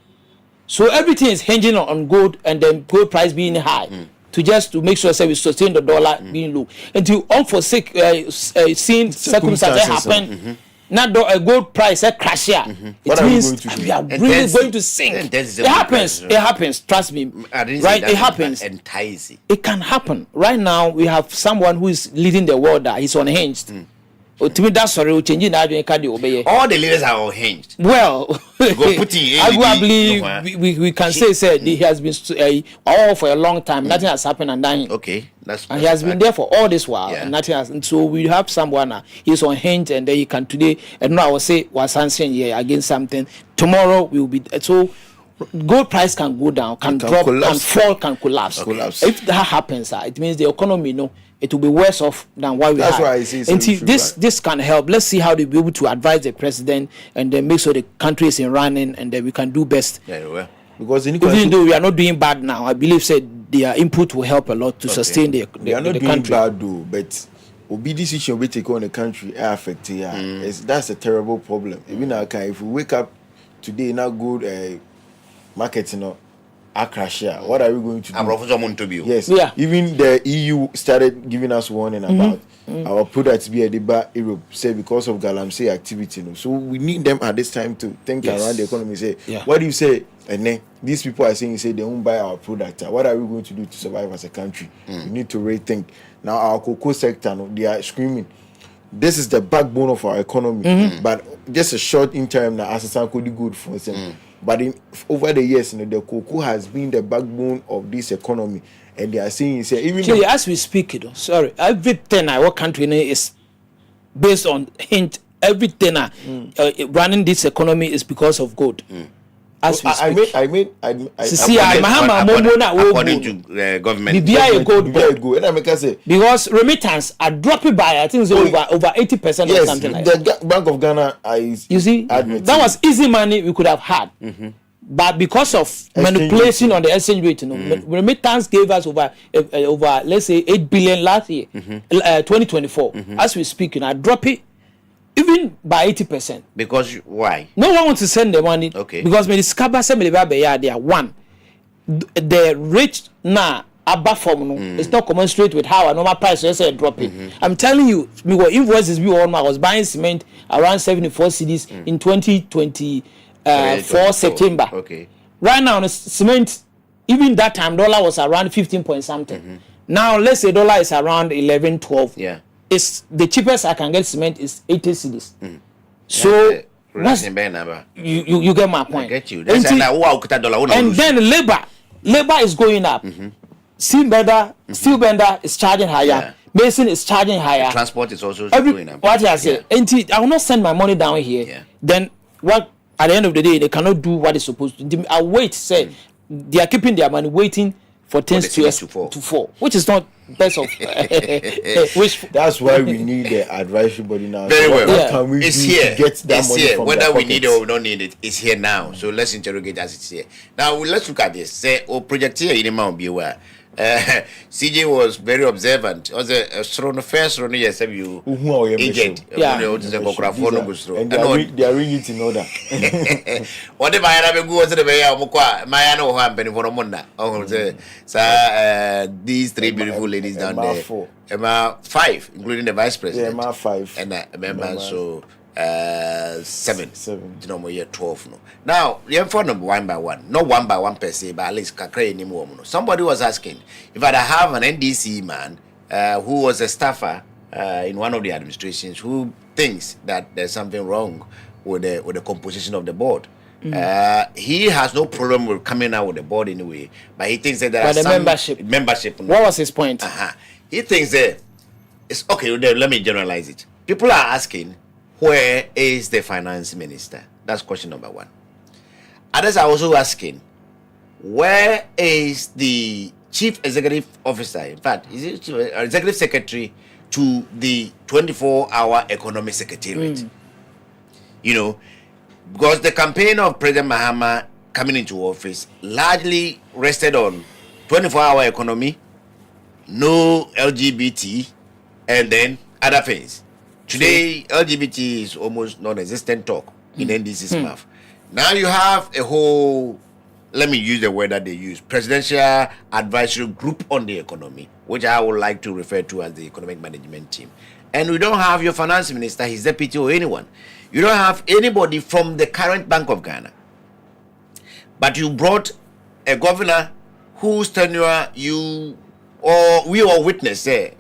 So everything is hinging on gold, and then gold price being high. To make sure that we sustain the dollar being low, and to unforeseen circumstances happen. Not a gold price crash here. It means we are really going to sink. It happens. It happens. Trust me. Right? It happens. It can happen. Right now, we have someone who is leading the world that is unhinged. To me, that's sorry. All the leaders are unhinged. Well, arguably, we can say he has been all for a long time. Nothing has happened and dying. Okay, and he has been there for all this while, and nothing has. And so we have someone he's unhinged, and then he can today. And now I will say was answering against something. Tomorrow we will be so. Gold price can go down, can drop, collapse. Can fall, can collapse. If that happens, it means the economy, it will be worse off than what we have. That's why I see. And this can help. Let's see how they be able to advise the president and then make sure the country is in running, and then we can do best. Very well. Because even though we are not doing bad now, I believe their input will help a lot to sustain the they are not doing country. bad though, but obi decision we take on the country affect that's a terrible problem. Even if we wake up today now good market, Accra share. What are we going to do? Yes. Yeah. Even the EU started giving us warning about our products be at Europe, say because of Galamsey activity. So we need them at this time to think around the economy. Say, what do you say? And then these people are saying, say they won't buy our product. What are we going to do to survive as a country? We need to rethink. Now our cocoa sector, they are screaming. This is the backbone of our economy, but just a short interim now as a could be good for them. But over the years, the cocoa has been the backbone of this economy, and they are saying, say, even as we speak, everything our country is based on hint. Everything running this economy is because of gold. As we speak, according to government, because remittance are dropping by I think over 80% or something like that. The Bank of Ghana you see that was easy money we could have had, but because of manipulation on the exchange rate, remittance gave us over let's say 8 billion last year, 2024. As we speak, drop it. Even by 80%. Because why? No one wants to send the money. Okay. Because when the scabba send they are one. The rate now above form it's not commensurate with how a normal price just drop it. I'm telling you, because invoices I was buying cement around 74 cedis in 2024 September. Okay. Right now, the cement, even that time, dollar was around 15 point something. Now let's say dollar is around 11, 12. Yeah. It's the cheapest I can get cement is 80 cedis. So you get my point. I get you. That's and then labor is going up. Steel bender is charging higher. Yeah. Mason is charging higher. The transport is also going up. What I say, I will not send my money down here. Yeah. Then what? At the end of the day, they cannot do what they're supposed to. I wait. Say they are keeping their money waiting for things to fall, which is not best of which. That's why we need the advisory body now. Very well. What can we do to get that money from whether their we need it pockets? or we don't need it, it's here now. So let's interrogate as it's here. Now let's look at this. Say, project here in the be aware. CJ was very observant. Was a first run yes have you agent. Yeah. And they are ringing it in order. What if I have a good my no happening for a month? Oh, these three beautiful ladies down there. Emma 5, including the vice president. Yeah, Emma 5. And a member so 7. You know, year 12 no. Now, you're for number one by one, not one by one per se, but at least kakra anymore. Somebody was asking if I have an NDC man who was a staffer in one of the administrations who thinks that there's something wrong with the composition of the board. He has no problem with coming out with the board anyway, but he thinks that there are some membership. What was his point? He thinks that it's okay. Let me generalize it. People are asking, where is the finance minister? That's question number one. Others are also asking, where is the chief executive officer? In fact, is it executive secretary to the 24-hour economic secretariat? You know, because the campaign of President Mahama coming into office largely rested on 24-hour economy, no LGBT, and then other things. Today, LGBT is almost non-existent talk in NDC's mouth. Now you have a whole, let me use the word that they use, presidential advisory group on the economy, which I would like to refer to as the economic management team. And we don't have your finance minister, his deputy, or anyone. You don't have anybody from the current Bank of Ghana. But you brought a governor whose tenure we all witnessed there.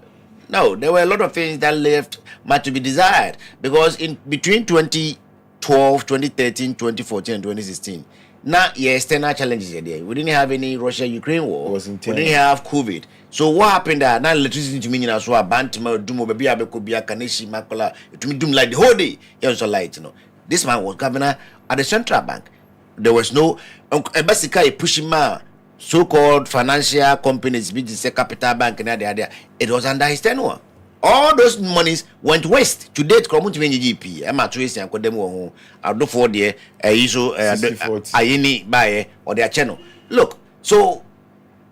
No, there were a lot of things that left much to be desired. Because in between 2012, 2013, 2014, and 2016, now external challenges are there. We didn't have any Russia-Ukraine war. We didn't have COVID. So what happened there? Now electricity to me so a bantima dumo baby abekobia kaneshi makola to me doom like the whole day. He was light, This man was governor at the central bank. There was no basically pushing so-called financial companies, which is a capital bank and it was under his tenure. all those monies went waste. To date, come to GP. I'm at trace and condemn one. I'll do for the issue. I buy or their channel. Look, so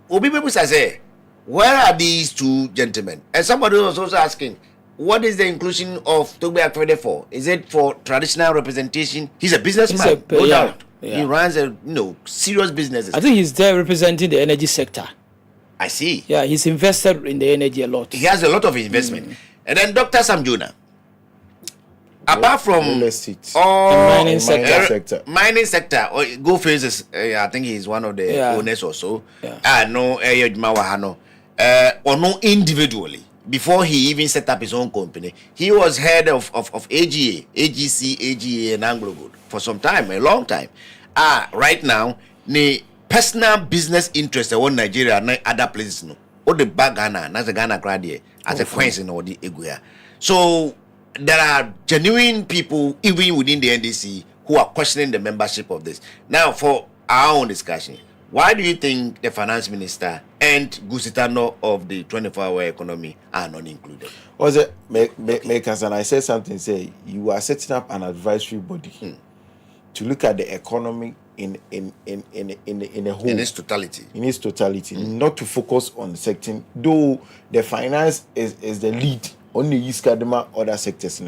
Obi people say, where are these two gentlemen? And somebody was also asking, what is the inclusion of Togbe Akwede for? Is it for traditional representation? He's a businessman, no doubt. Yeah. He runs serious businesses. I think he's there representing the energy sector. I see. Yeah, he's invested in the energy a lot. He has a lot of investment. And then Dr. Sam Jonah, apart from real estate, mining sector, mining sector, Go Phases, I think he's one of the owners or so. No, or no individually. Before he even set up his own company, he was head of AGA, and Anglo Gold for some time, a long time. Right now, the personal business interest in Nigeria and other places, no. Or the back Ghana, that's the Ghana crowd here, as a Queens or the Eguia. So there are genuine people, even within the NDC, who are questioning the membership of this. Now, for our own discussion, why do you think the finance minister and Gusitano of the 24-hour economy are not included? Was it makers? And I said something. Say you are setting up an advisory body to look at the economy in a whole, in its totality. In its totality, not to focus on sector. Though the finance is the lead on the East Kadima other sectors,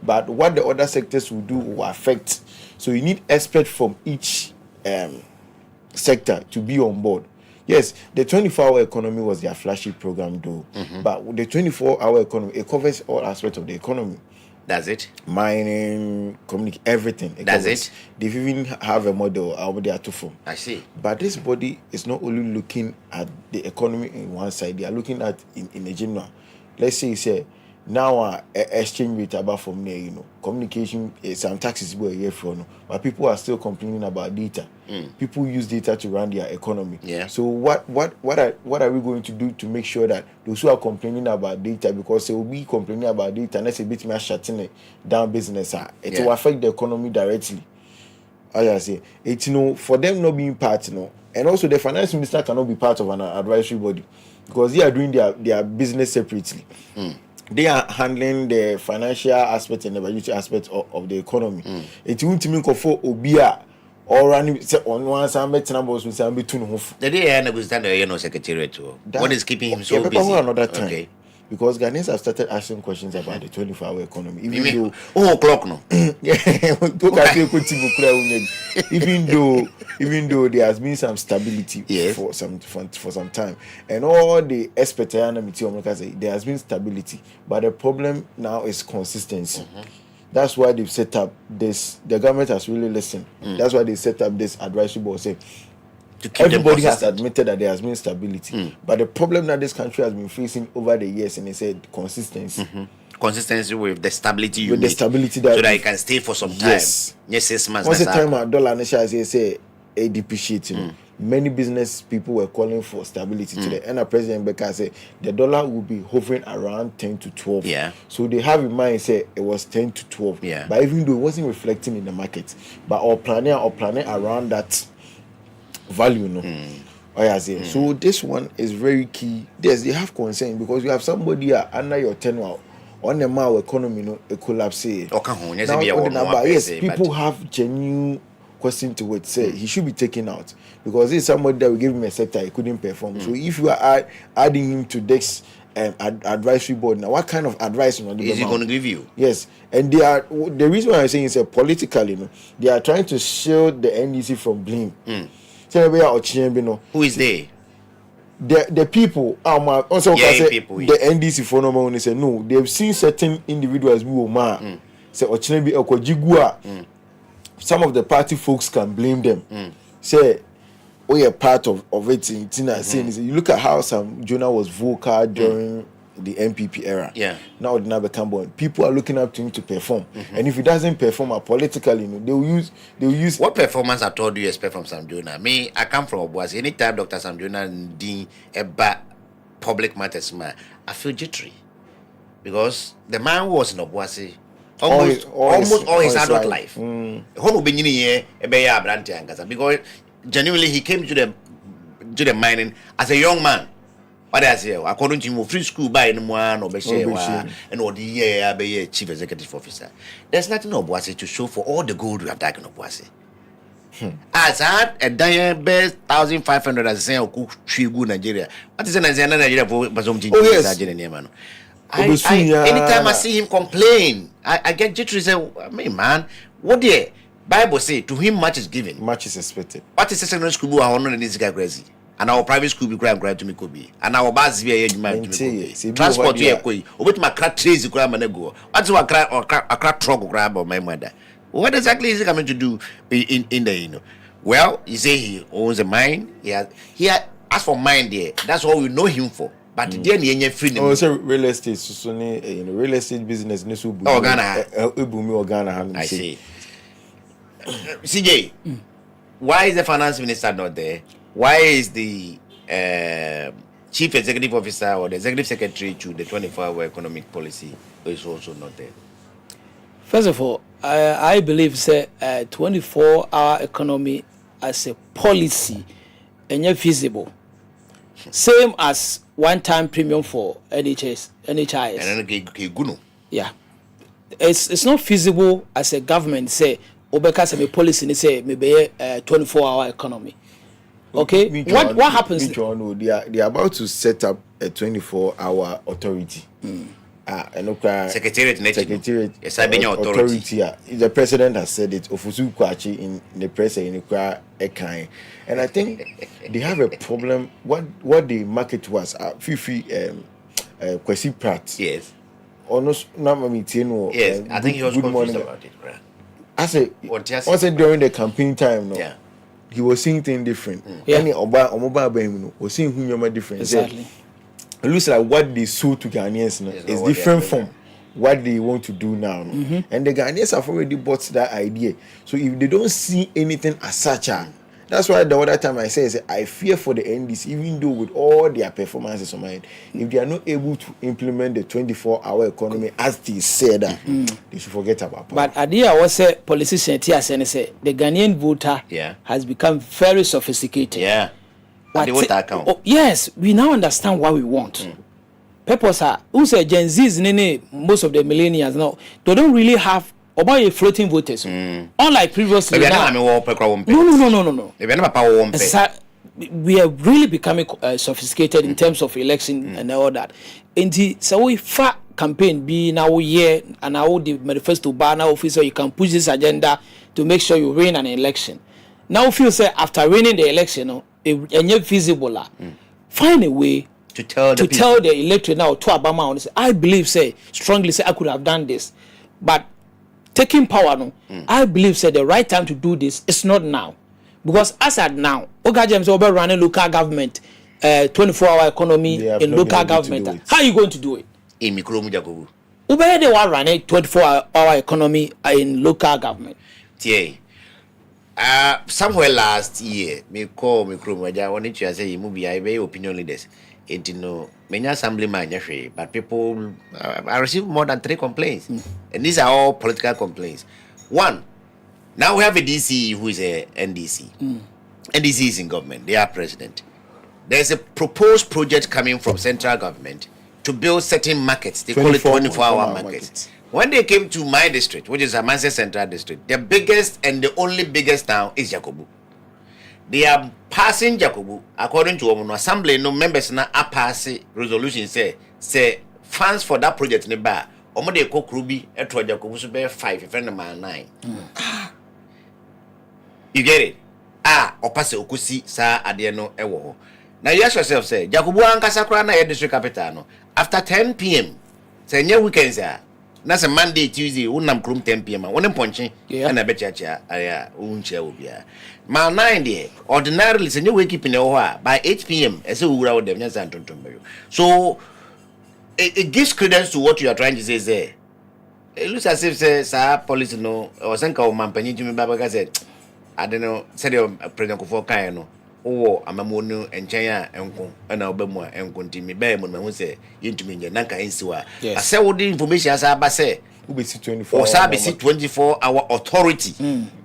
but what the other sectors will do will affect. So you need experts from each sector to be on board. Yes, the 24-hour economy was their flagship program, though. But the 24-hour economy, it covers all aspects of the economy. That's it. Mining, everything. That's it. They even have a model how they are to form. I see. But this body is not only looking at the economy in one side; they are looking at in a general. Let's say now exchange rate about from there, communication, some taxes were here for, but people are still complaining about data. People use data to run their economy. Yeah. So what are we going to do to make sure that those who are complaining about data, because they will be complaining about data, and that's a bit more shutting down business, it will affect the economy directly. As I say, it's for them not being part, and also the finance minister cannot be part of an advisory body because they are doing their business separately. They are handling the financial aspect and the budgetary aspect of the economy. It won't mean for Obia or running on one side, numbers with some between. The day I understand the secretariat. What is keeping him so busy? Another time. Okay. Because Ghanaians have started asking questions about the 24-hour economy. Even though there has been some stability for some time, and all the experts say there has been stability, but the problem now is consistency. That's why they've set up this. The government has really listened. That's why they set up this advisory board. Say everybody has admitted that there has been stability, but the problem that this country has been facing over the years, and they said consistency. Consistency with the stability with the stability that so that you can stay for some time. Yes, 6 months. Once the time our dollar say depreciating, many business people were calling for stability today. And the President Becker said the dollar will be hovering around 10 to 12. Yeah. So they have in mind say it was 10 to 12. Yeah. But even though it wasn't reflecting in the market, but our planning around that value, So this one is very key. Yes, they have concern because you have somebody under your tenure on the mile economy, a collapse. Yes, people have genuine question to it. Say he should be taken out because this is somebody that will give him a sector he couldn't perform. So if you are adding him to this advisory board, now what kind of advice is he going to give you? Yes, and the reason why I'm saying is politically, they are trying to shield the NDC from blame. Who is they? The people, also people, the NDC for no one say no. They've seen certain individuals who say some of the party folks can blame them. Say, you're part of it. Saying you look at how Sam Jonah was vocal during the MPP era. Yeah. Now the become born. People are looking up to him to perform, and if he doesn't perform politically, they will use. What performance at all do you expect from Sam Jonah? Me, I come from Obuasi. Anytime Dr. Sam Jonah Dean about public matters, I feel jittery because the man was in Obuasi almost all his adult life. Because genuinely he came to the mining as a young man. What I say, according to free school by any one or and what the year be chief executive officer. There's nothing of Kwasi to show for all the gold we have taken of Kwasi. As had a diamond best 1,500 as say cook tree good Nigeria. What is an Nigeria for Bazum? Oh yes, anytime I see him complain, I get jittery. Say, man, what the Bible say? To him much is given, much is expected. What is secondary school? I honor this guy crazy. And our private school be grand to me could be. And our bus be a transport here. Obit my crack trace grab and go. What's what crack or crack truck grab of my mother? What exactly is he coming to do in the Well, you say he owns a mine. He as for mine there, that's all we know him for. But then he free. Oh, so real estate, so real estate business. Oh, Ghana. I see. CJ, why is the finance minister not there? Why is the chief executive officer or the executive secretary to the 24-hour economic policy is also not there? First of all, I believe say 24-hour economy as a policy and feasible. Same as one-time premium for NHIS. Yeah, it's not feasible as a government say. Obeka say me policy say maybe 24-hour economy. Okay, what happens? They are about to set up a 24-hour authority. Secretariat. Yes, I mean authority. The president has said it. Ofusu Kwachi in the press in the and I think they have a problem. What the market was Fifi Kwasi Pratt. Yes. Almost not meeting. Yes, I think he was confused about it. I said during the campaign time, no. Yeah. He was seeing things different. Any was seeing who different. Exactly. It looks like what they sold to Ghanaians now is different from what they want to do now. And the Ghanaians have already bought that idea. So if they don't see anything as such, that's why the other time I say I fear for the NDC, even though with all their performances on mine, if they are not able to implement the 24-hour economy as they said, they should forget about power. But idea was a politician here saying the Ghanaian voter has become very sophisticated. Yeah. But yes, we now understand what we want. Purpose are who say Gen Zs, most of the millennials now, they don't really have about a floating voters. Unlike previously. No. We are really becoming sophisticated in terms of election and all that. And so we fat campaign be now year and now the manifesto banner officer you can push this agenda to make sure you win an election. Now if you say after winning the election, it's feasible. Find a way to tell the electorate now to Obama. I believe strongly I could have done this, but taking power I believe the right time to do this is not now, because as at now Oga James over running local government 24-hour economy in local government. How are you going to do it? In Mikromu Jacobu. Ube they want running 24-hour economy in local government. Somewhere last year, me call Mikromu Jacobu. I wanted to say you movie I very opinion leaders. It many assemblyman, but people I received more than 3 complaints, and these are all political complaints. One, now we have a DC who is a NDC. NDC is in government; they are president. There's a proposed project coming from central government to build certain markets. They call it 24-hour markets. When they came to my district, which is Amanse Central District, the biggest and the only biggest town is Jakobu. They are passing Jakobu according to Omono Assembly. No members now are passing resolution say funds for that project in bar. Omo de ko Krubi etro Jakobu so be 5 if friend man 9. You get it? Opase okusi sa ade no ewo ho. Now you ask yourself say Jakobu ankasa kra na district capital no after 10 p.m. say nye weekends na say Monday Tuesday unam krum 10 p.m. Wonem ponche na be chacha aya unche obia. Ma 9 there ordinarily say nye wake up in the by 8 p.m. say wura wo dem nya san tontombeyo. So it gives credence to what you are trying to say there. It looks as if say sa police no or sanka o mampanyi tumi baba say I don't know say the president Kufo kan no o amamonu enchen a enko na obemu a enko ntimi be mo me hu say yentumi nje nanka ensiwa ase wo the information asa ba say who be see 24 or sabi see 24-hour authority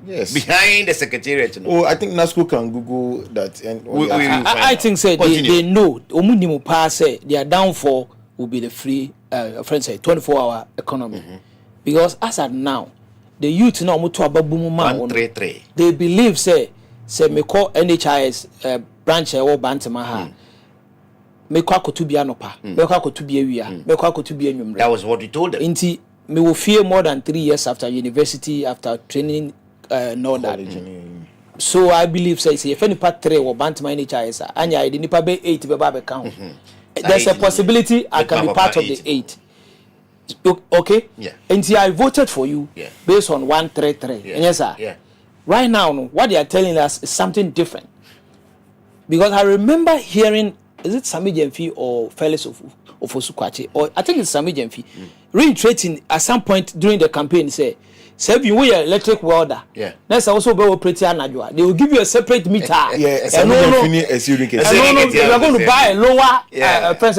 yes behind the secretariat. Oh, I think NASCO can Google that. And I think say they know Omunimu pass say their downfall will be the free friends say 24-hour economy. Because as at now, the youth now mutu ababumu ma 133. They believe say me call NHIS branch or Bantama ha. Me kwa kotubi anopa, me kwa kotubi ewia, me kwa kotubi enwumre. That was what you told them. Inti me will fear more than 3 years after university, after training, know that. So I believe say if any part 3 or Bantama NHIS, anya I nipa be 8 be ba count. There's a possibility I can be part of the 8. Okay? Yeah. Until I voted for you based on 133. Yeah. Yes, sir. Yeah. Right now, what they are telling us is something different. Because I remember hearing, is it Sami Jemfi or Felix of Osukwache? Or I think it's Sami Jemfi. Reiterating at some point during the campaign, say, if you were electric welder, that's also be operating anajua. They will give you a separate meter. Yeah, and no, you are going to buy a lower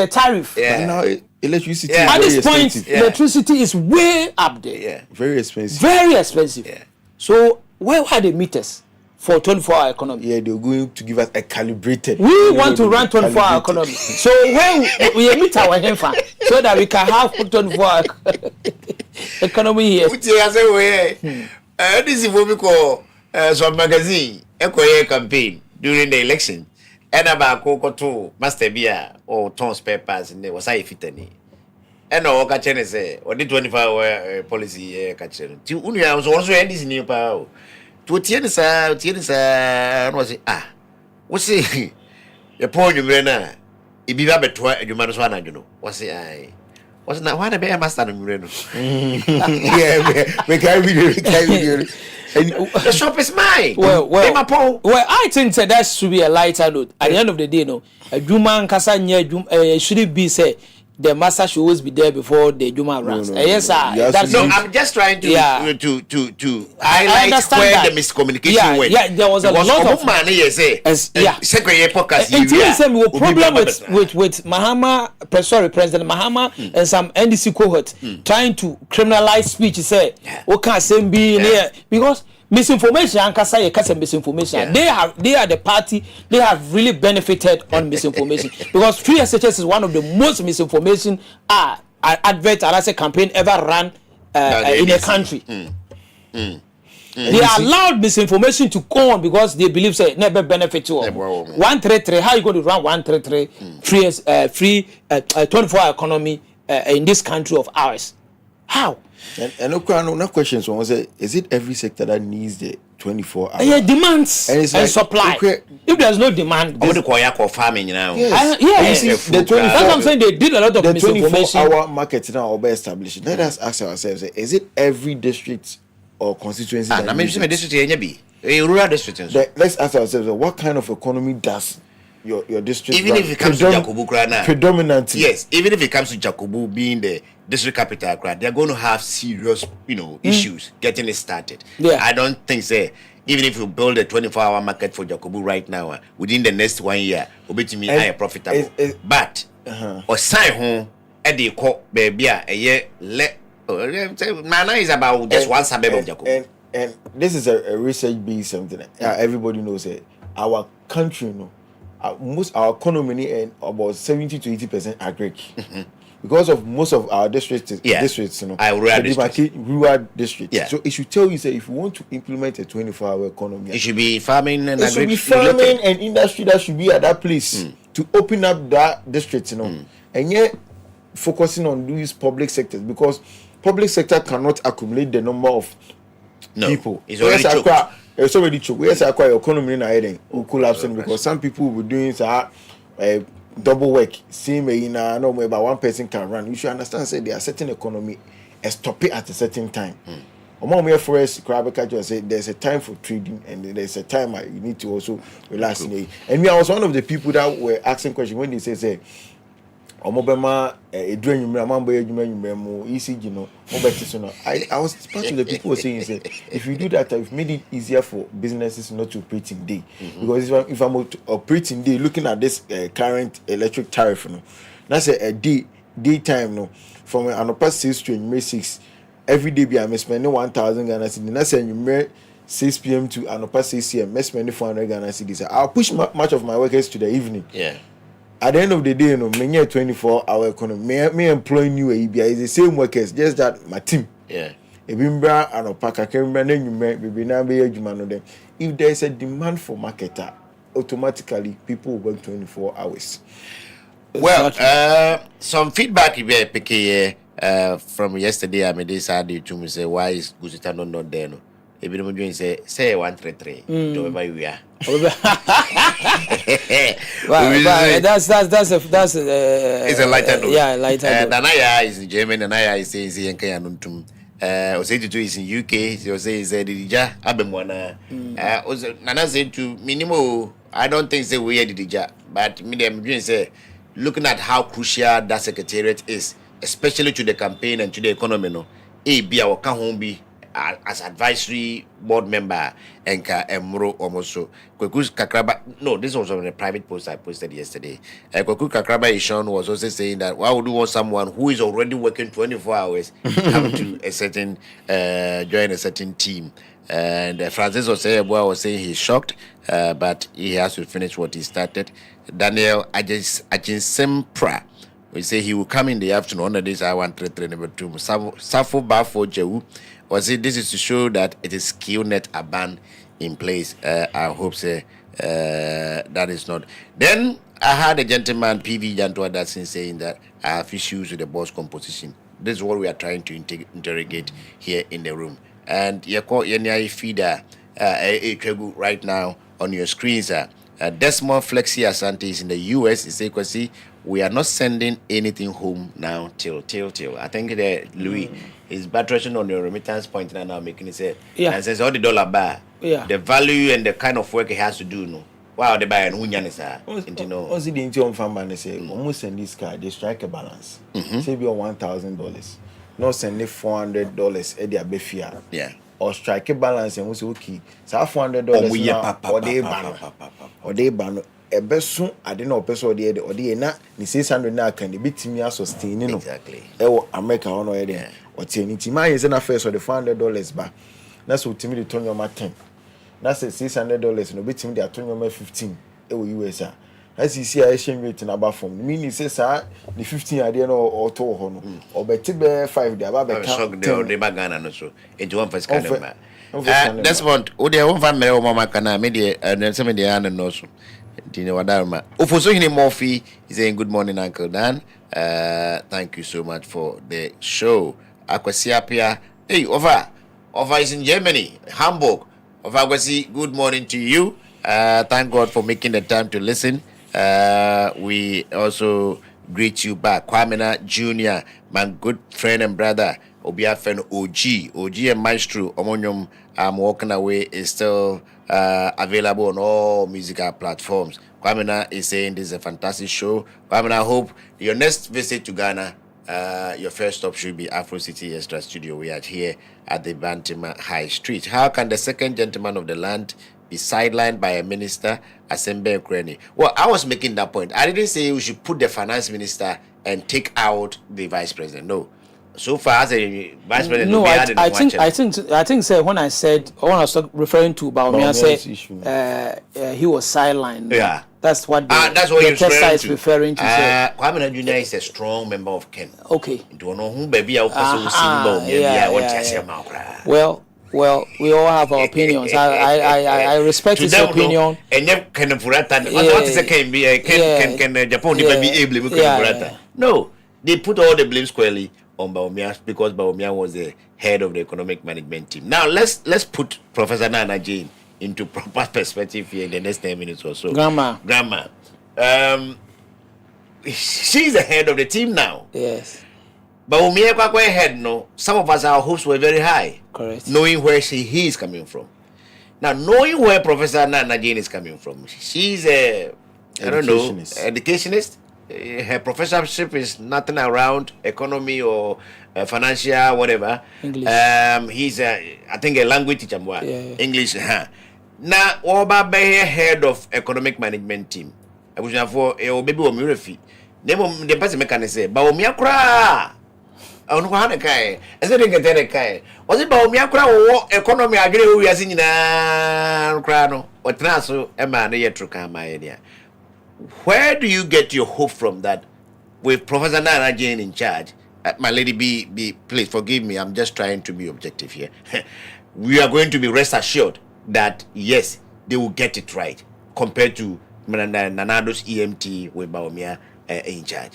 tariff. Yeah. Now, electricity at this point, expensive. electricity is way up there. Yeah. Very expensive. Very expensive. Yeah. So where are the meters for 24-hour economy? Yeah, they're going to give us a calibrated. We want to run 24-hour economy. So when we meet our infant, so that we can have 24-hour economy here. This is what we call some magazine campaign during the election. And about to Master Beer or Tom's papers and there was I fitani. And all catching say or the 24-hour policy catching. To Unia was also ending in new power. To Tienisa was it what's it? The point you brenna. If you have a toy, you might as well, you know. What's it? I was not one a bear master. Yeah, we can't be The shop is mine. Well, I think that should be a lighter note. At the end of the day, no, a Juma Kasa should it be say the master should always be there before the Juma runs. Yes, sir. I'm just trying to highlight where the miscommunication went. Yeah, there was a lot of money. Secretary podcast. We were problem with Mahama, President Mahama and some NDC cohort trying to criminalize speech. Say, what can't say be here because misinformation and Kasa misinformation. Yeah. They are the party. They have really benefited on misinformation because free SHS is one of the most misinformation advert and as a campaign ever run in a country. They allowed misinformation to go on because they believe say never benefit to all. 133. How you going to run 133 free 24-hour economy in this country of ours? How? And no questions. One say, is it every sector that needs the 24 hours? Yeah, demands and supply. Okay. If there's no demand, farming now. Yes. The 24, that's what I'm saying. They did a lot of misinformation. The 24-hour market now will be established. Let us ask ourselves: is it every district or constituency? I mean, district, rural district. Let's ask ourselves: what kind of economy does your district? Even if it comes to Jakobu, predominantly. Yes, even if it comes to Jakobu being the district capital, they're going to have serious, issues getting it started. Yeah. I don't think even if you build a 24-hour market for Jakobu right now, within the next 1 year, will be to me higher profitable. But or sign home at the court, baby, a year Nana is about just one suburb of Jakobu. And this is a research-based something. Everybody knows it. Our country, most our economy and about 70 to 80% agric. Because of most of our districts, rural districts. Yeah. So it should tell you, say, if you want to implement a 24-hour economy, it should be farming and it should be farming and industry that should be at that place to open up that district, and yet focusing on these public sectors because public sector cannot accumulate the number of people. It's already choked. It's already choked. Yes, acquire economy in heading collapsing because some people will be doing double work. Same no more about one person can run. You should understand say there are certain economy stop it at a certain time. For us, say there's a time for trading and there's a time you need to also relax. And me, I was one of the people that were asking questions when they say I was part of the people saying if you do that, you've made it easier for businesses not to operate in day. Because if I'm operating day, looking at this current electric tariff, that's a daytime from an upper 6 to May 6. every day be I'm spending 1,000 Ghana cedis. Na say you 6 p.m. to anopa 6 a.m. I'm spending 400 Ghana cedis. I'll push much of my workers to the evening. Yeah. At the end of the day, you know, me 24-hour economy. Me employing new ABI is the same workers, just that my team. Yeah. Ebimbra anopa kakembra na nyume bibi na be adwuma no dem. If there is a demand for marketer, automatically people will work 24 hours. Well, some feedback you be picking from yesterday. I made this idea to me say why is Gusitano not there? No, if you don't say 133. Do where we are. That's it's a lighter note. Yeah, lighter note. Nanaya is in German. Nanaya is saying Zienke Anuntum. Osei is in UK. Osei is Didija Abemwana. Nana said to minimo. I don't think say we are Didija, but me them say looking at how crucial that secretariat is, especially to the campaign and to the economy. No, be our Kahombi as advisory board member and Emro almost Kweku Kakraba. No, this was on a private post I posted yesterday. Kweku Kakraba Ishon was also saying that why would you want someone who is already working 24 hours come to a certain join a certain team? And Francis Oseyeboa was saying he's shocked, but he has to finish what he started. Daniel Ajinsempra we say he will come in the afternoon. Under this I 133 number 2. Safo Bafo Jewu was it this is to show that it is skill net a ban in place. I hope say that is not. Then I had a gentleman PV Jantua that's saying that I have issues with the boss composition. This is what we are trying to interrogate here in the room. And you call your feeder right now on your screens. Desmond Flexi Asante is in the US. He says, Kwasi, we are not sending anything home now till. I think that Louis is buttressing on your remittance point now making it say, and says all the dollar bar, the value and the kind of work he has to do. No, wow, they buy and who is also the interim farmer say almost send this car, they strike a balance. Say be $1,000. No send $400 at their befia. Yeah. Or strike a balance and we say okay. So $400 or they ban a best soon I didn't know person or the na ni 600 na can be me sustain you know. Exactly. America on there. Or TNT my is na first or the $400 back. That's what Timmy turn your 10. That's $600 no bit me they turn your 15 US. As you see, I exchange rate in about from meaning says the 15 idea or 2 or better 5 there about the bagana no so into one first kind of that's what Odia one family or mama can media and then some of the other no so Dino Wadarma. Ufoso Hini Murphy is saying good morning, Uncle Dan. Thank you so much for the show. Akwasiapia, hey, Ova is in Germany, Hamburg. Ova Akwasi, good morning to you. Thank God for making the time to listen. We also greet you back. Kwamina Jr., my good friend and brother, Obia friend OG and Maestro, Omonium, I'm walking away is still available on all musical platforms. Kwamina is saying this is a fantastic show. Kwamina, I hope your next visit to Ghana, your first stop should be Afro City Extra Studio. We are here at the Bantima High Street. How can the second gentleman of the land be sidelined by a minister, Asembe Ukraine? Well, I was making that point. I didn't say we should put the finance minister and take out the vice president. No. So far as a vice president, no, I think. Say when I was referring to Baumia, said he was sidelined. Yeah, that's what that's what the test is referring to. Kwame Junior is a strong member of Ken. Okay. Do know who baby I Well, we all have our opinions. I respect his opinion. And you can what is a can be can Japan be able to No, they put all the blame squarely on Baumia because Baumia was the head of the economic management team. Now let's put Professor Nana Jane into proper perspective here in the next 10 minutes or so. Grandma. She's the head of the team now. Yes. Baumia Kwakwe head no. Some of us our hopes were very high. Correct. Knowing where he is coming from. Now knowing where Professor Nana Jane is coming from, she's a educationist. Her professorship is nothing around economy or financial whatever. English. He's I think a language teacher. English. Now, Oba be head of economic management team. I was for a baby or Murafi. The person can say, Baumia cra. On one kai. As I think a kai. Was it about me? I cry economy agree we are singing crano or traso a man yet to come my idea. Where do you get your hope from that with Professor Nana Jane in charge? My lady be please forgive me, I'm just trying to be objective here. We are going to be rest assured that yes, they will get it right compared to Nanado's EMT with Baumia in charge.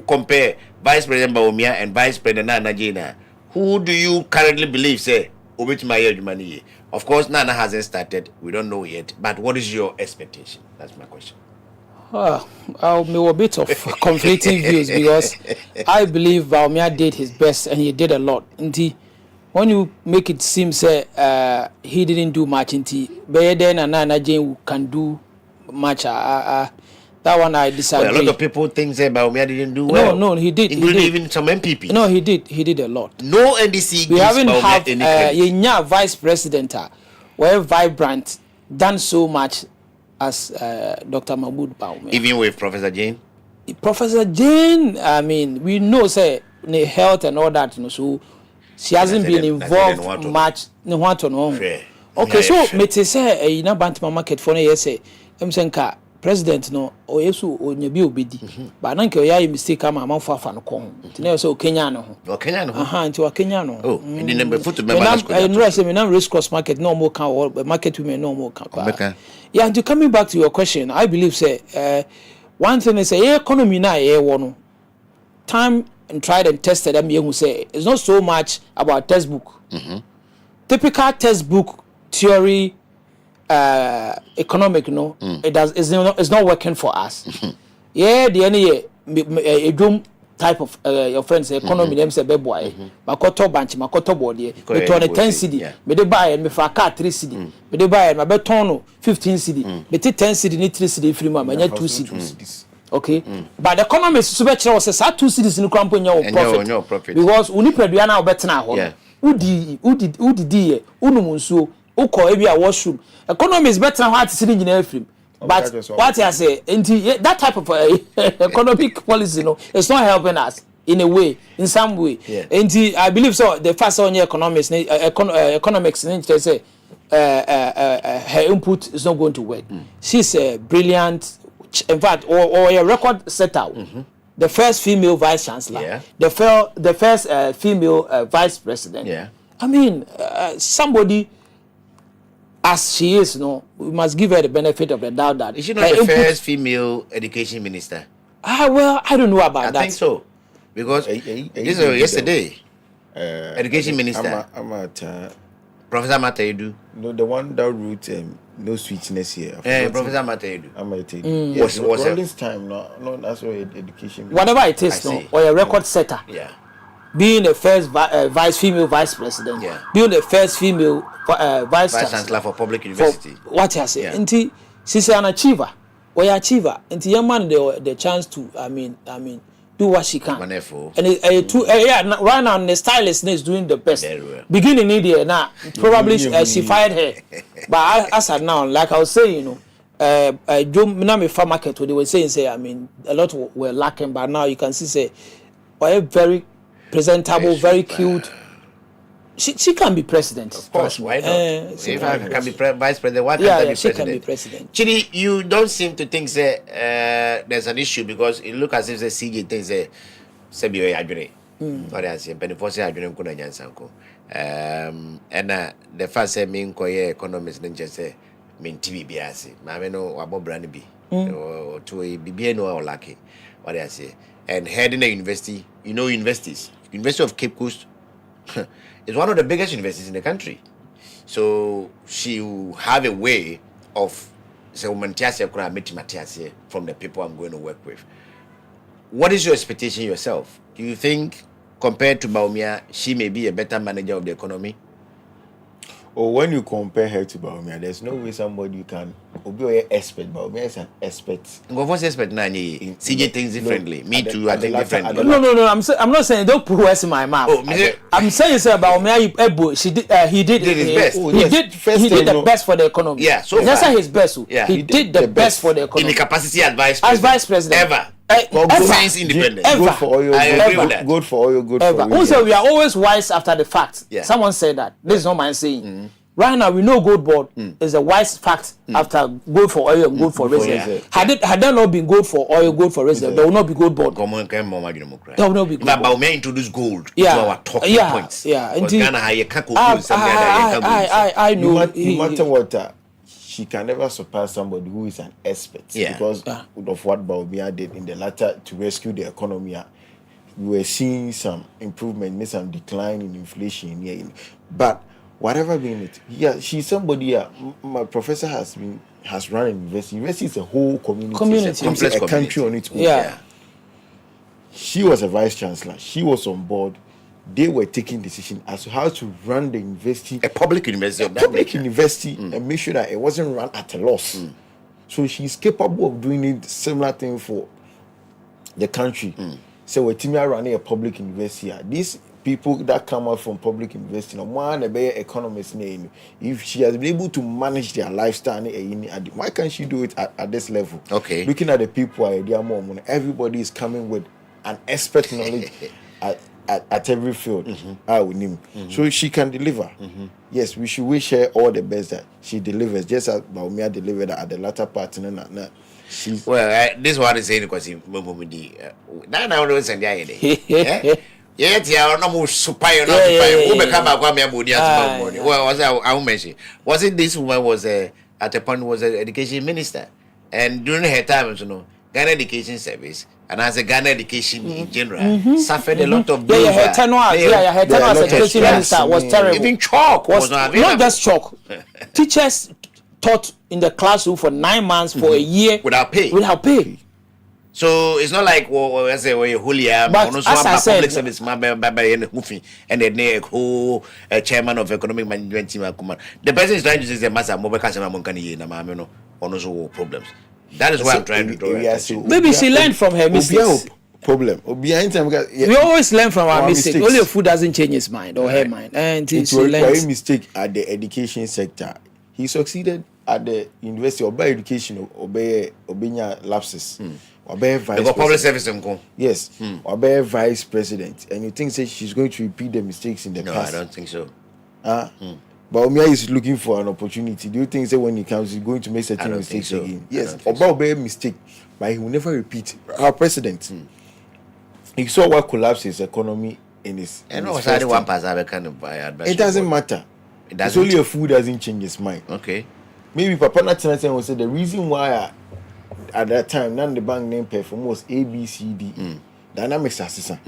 Compare Vice President Baumia and Vice President Nana Jane. Who do you currently believe say Obit my money? Of course, Nana hasn't started. We don't know yet. But what is your expectation? That's my question. I'll make a bit of conflicting views because I believe Baumia did his best and he did a lot. And when you make it seem say he didn't do much, then and Nana Jane can do much. That one I disagree. Well, a lot of people think say Baumia didn't do well. No, he did. Including even some MPP. No, he did. He did a lot. No NDC. We haven't had any credit. vice president where vibrant done so much as Dr. Mahmoud Baumia. Even with Professor Jane? Professor Jane, I mean, we know, say, health and all that, so she hasn't been involved much. Okay, so, me say, in a Bantama market for a say, Msenka, president, no, or yesu, or nyabi obedi. But nanke, ya mistake, I'm a fan of Kong. Tino, so Kenyano. Kenyano? Into a Kenyano. Oh, in the number foot to member. I know, race cross market, no more can, or market women, no more can. Yeah, and to coming back to your question, I believe say one thing is say economy na one time and tried and tested them who say it's not so much about textbook. Typical textbook theory economic it's not working for us. Yeah, the any a type of your friends economy them say beboy makoto bank makoto board me turn 10 cedi me dey buy me for car 3 cedi me dey buy me be turn 15 cedi me take 10 cedi ni 3 cedi free ma nya 2 cedi okay but the economy so be kire say 2 cedis ni krampo nya profit because uni pedua na obetena ho udi unum nsuo ukọ ebi a washroom economy is better than what cedi nyina free. But what I say, that type of economic policy, it's not helping us in a way, in some way. Yeah. And I believe so. The first on economics, they say her input is not going to work. She's a brilliant, in fact, or a record setter. The first female vice chancellor, the first female vice president. Yeah. I mean, somebody. As she is, we must give her the benefit of the doubt that is she not the first female education minister? Well, I don't know about that. I think so, because this was yesterday. Education minister. I'm at Professor Mataidu. No, the one that wrote no sweetness here. Professor Mataidu. I'm at it. Was this time? No, that's why education. Whatever it is, or a record setter. Yeah. Being the first female vice president, being the first female vice chancellor for public university. What I say, and she's an achiever, or an achiever, and the young man the chance to, I mean, do what she can. Wonderful. And right now the stylist is doing the best. Well. Beginning India now, probably she fired her, but as of now, like I was saying, Joe farm market, they were saying, I mean, a lot were lacking, but now you can see, say, very presentable, very cute. She can be president. Of course, why not? If I can be vice president, why can't I be president? She can be president. Chidi, you don't seem to think that there's an issue because it looks as if the CJ thinks that Sebi Adjune. What I say, Benefose Adjune Kuna Nyansanko. And the first mean Koye economists didn't just say, mean TV Biasi. Mameno Wabo Brandy or to a BBNO or Lucky. What I say. And heading a university, universities. University of Cape Coast is one of the biggest universities in the country. So she will have a way of from the people I'm going to work with. What is your expectation yourself? Do you think, compared to Baumia, she may be a better manager of the economy? Or when you compare her to Baumia, there's no way somebody you can be an expert. Baumia is an expert. What's expert? CJ thinks differently. Me too. I think differently. No. I'm not saying don't put words in my mouth. I'm saying it's about Baumia. He did his best. He did the best for the economy. Yeah. So that's not his best. Yeah. He did the best for the economy. In the capacity as vice president. Ever. Since independence. Good for oil. I agree with that. Good for oil. Good Ever. for oil. Also, we are always wise after the fact. Yeah. Someone said that. This is not my saying. Right now, we know gold board is a wise fact after gold for oil and gold for reserve. Had there not been gold for oil, gold for reserve, there will not be gold board. There will not be gold board. But we introduce gold to Yeah. our talking points. Yeah. Because Indeed. Ghana had a caco gold, some Ghana had I know. No matter what, she can never surpass somebody who is an expert. Yeah. Because of what Baumia did in the latter to rescue the economy. We were seeing some improvement, some decline in inflation. Yeah. But whatever being it, she's somebody. My professor has run an university. University is a whole community. It's a complex a country on its own. Yeah. She was a vice chancellor. She was on board. They were taking decisions as to how to run the university, a public university, and make sure that it wasn't run at a loss. So she's capable of doing it similar thing for the country. So we're teaming running a public university. These people that come out from public university, no one a better economist name. If she has been able to manage their lifestyle, why can't she do it at this level? Okay. Looking at the people, everybody is coming with an expert knowledge at every field. So she can deliver. Yes, we should wish her all the best that she delivers, just as Baumia delivered at the latter part. Well, this one is saying because now don't send the yeah, no more super. Was it this woman was at a point was an education minister, and during her time, Ghana Education Service and as a Ghana education in general suffered a lot of blows. Her tenure as education minister was terrible. Even chalk was not just chalk. Teachers taught in the classroom for 9 months, for a year without pay. So it's not like I say Julia, but as I said, public service and the whole chairman of economic management team. The person is trying to say the master mobile customer problems. That is why I'm trying to do. Maybe she learned from her mistakes. Problem. We always learn from our mistakes. Only a food doesn't change his mind or her mind. And it was a mistake at the education sector. He succeeded at the university or by education or by lapses. Or by vice public service. Yes. Or by vice president. And you think she's going to repeat the mistakes in the past? No, I don't think so. But Omia is looking for an opportunity. Do you think that when he comes, he's going to make certain mistakes again? Yes. Or by a mistake, but he will never repeat. Our president, he saw what collapsed his economy in his. And it doesn't matter. It's only a fool doesn't change his mind. Okay. Maybe Papa Nathan will say the reason why at that time none the bank name perform was ABCD. Dynamics assistant.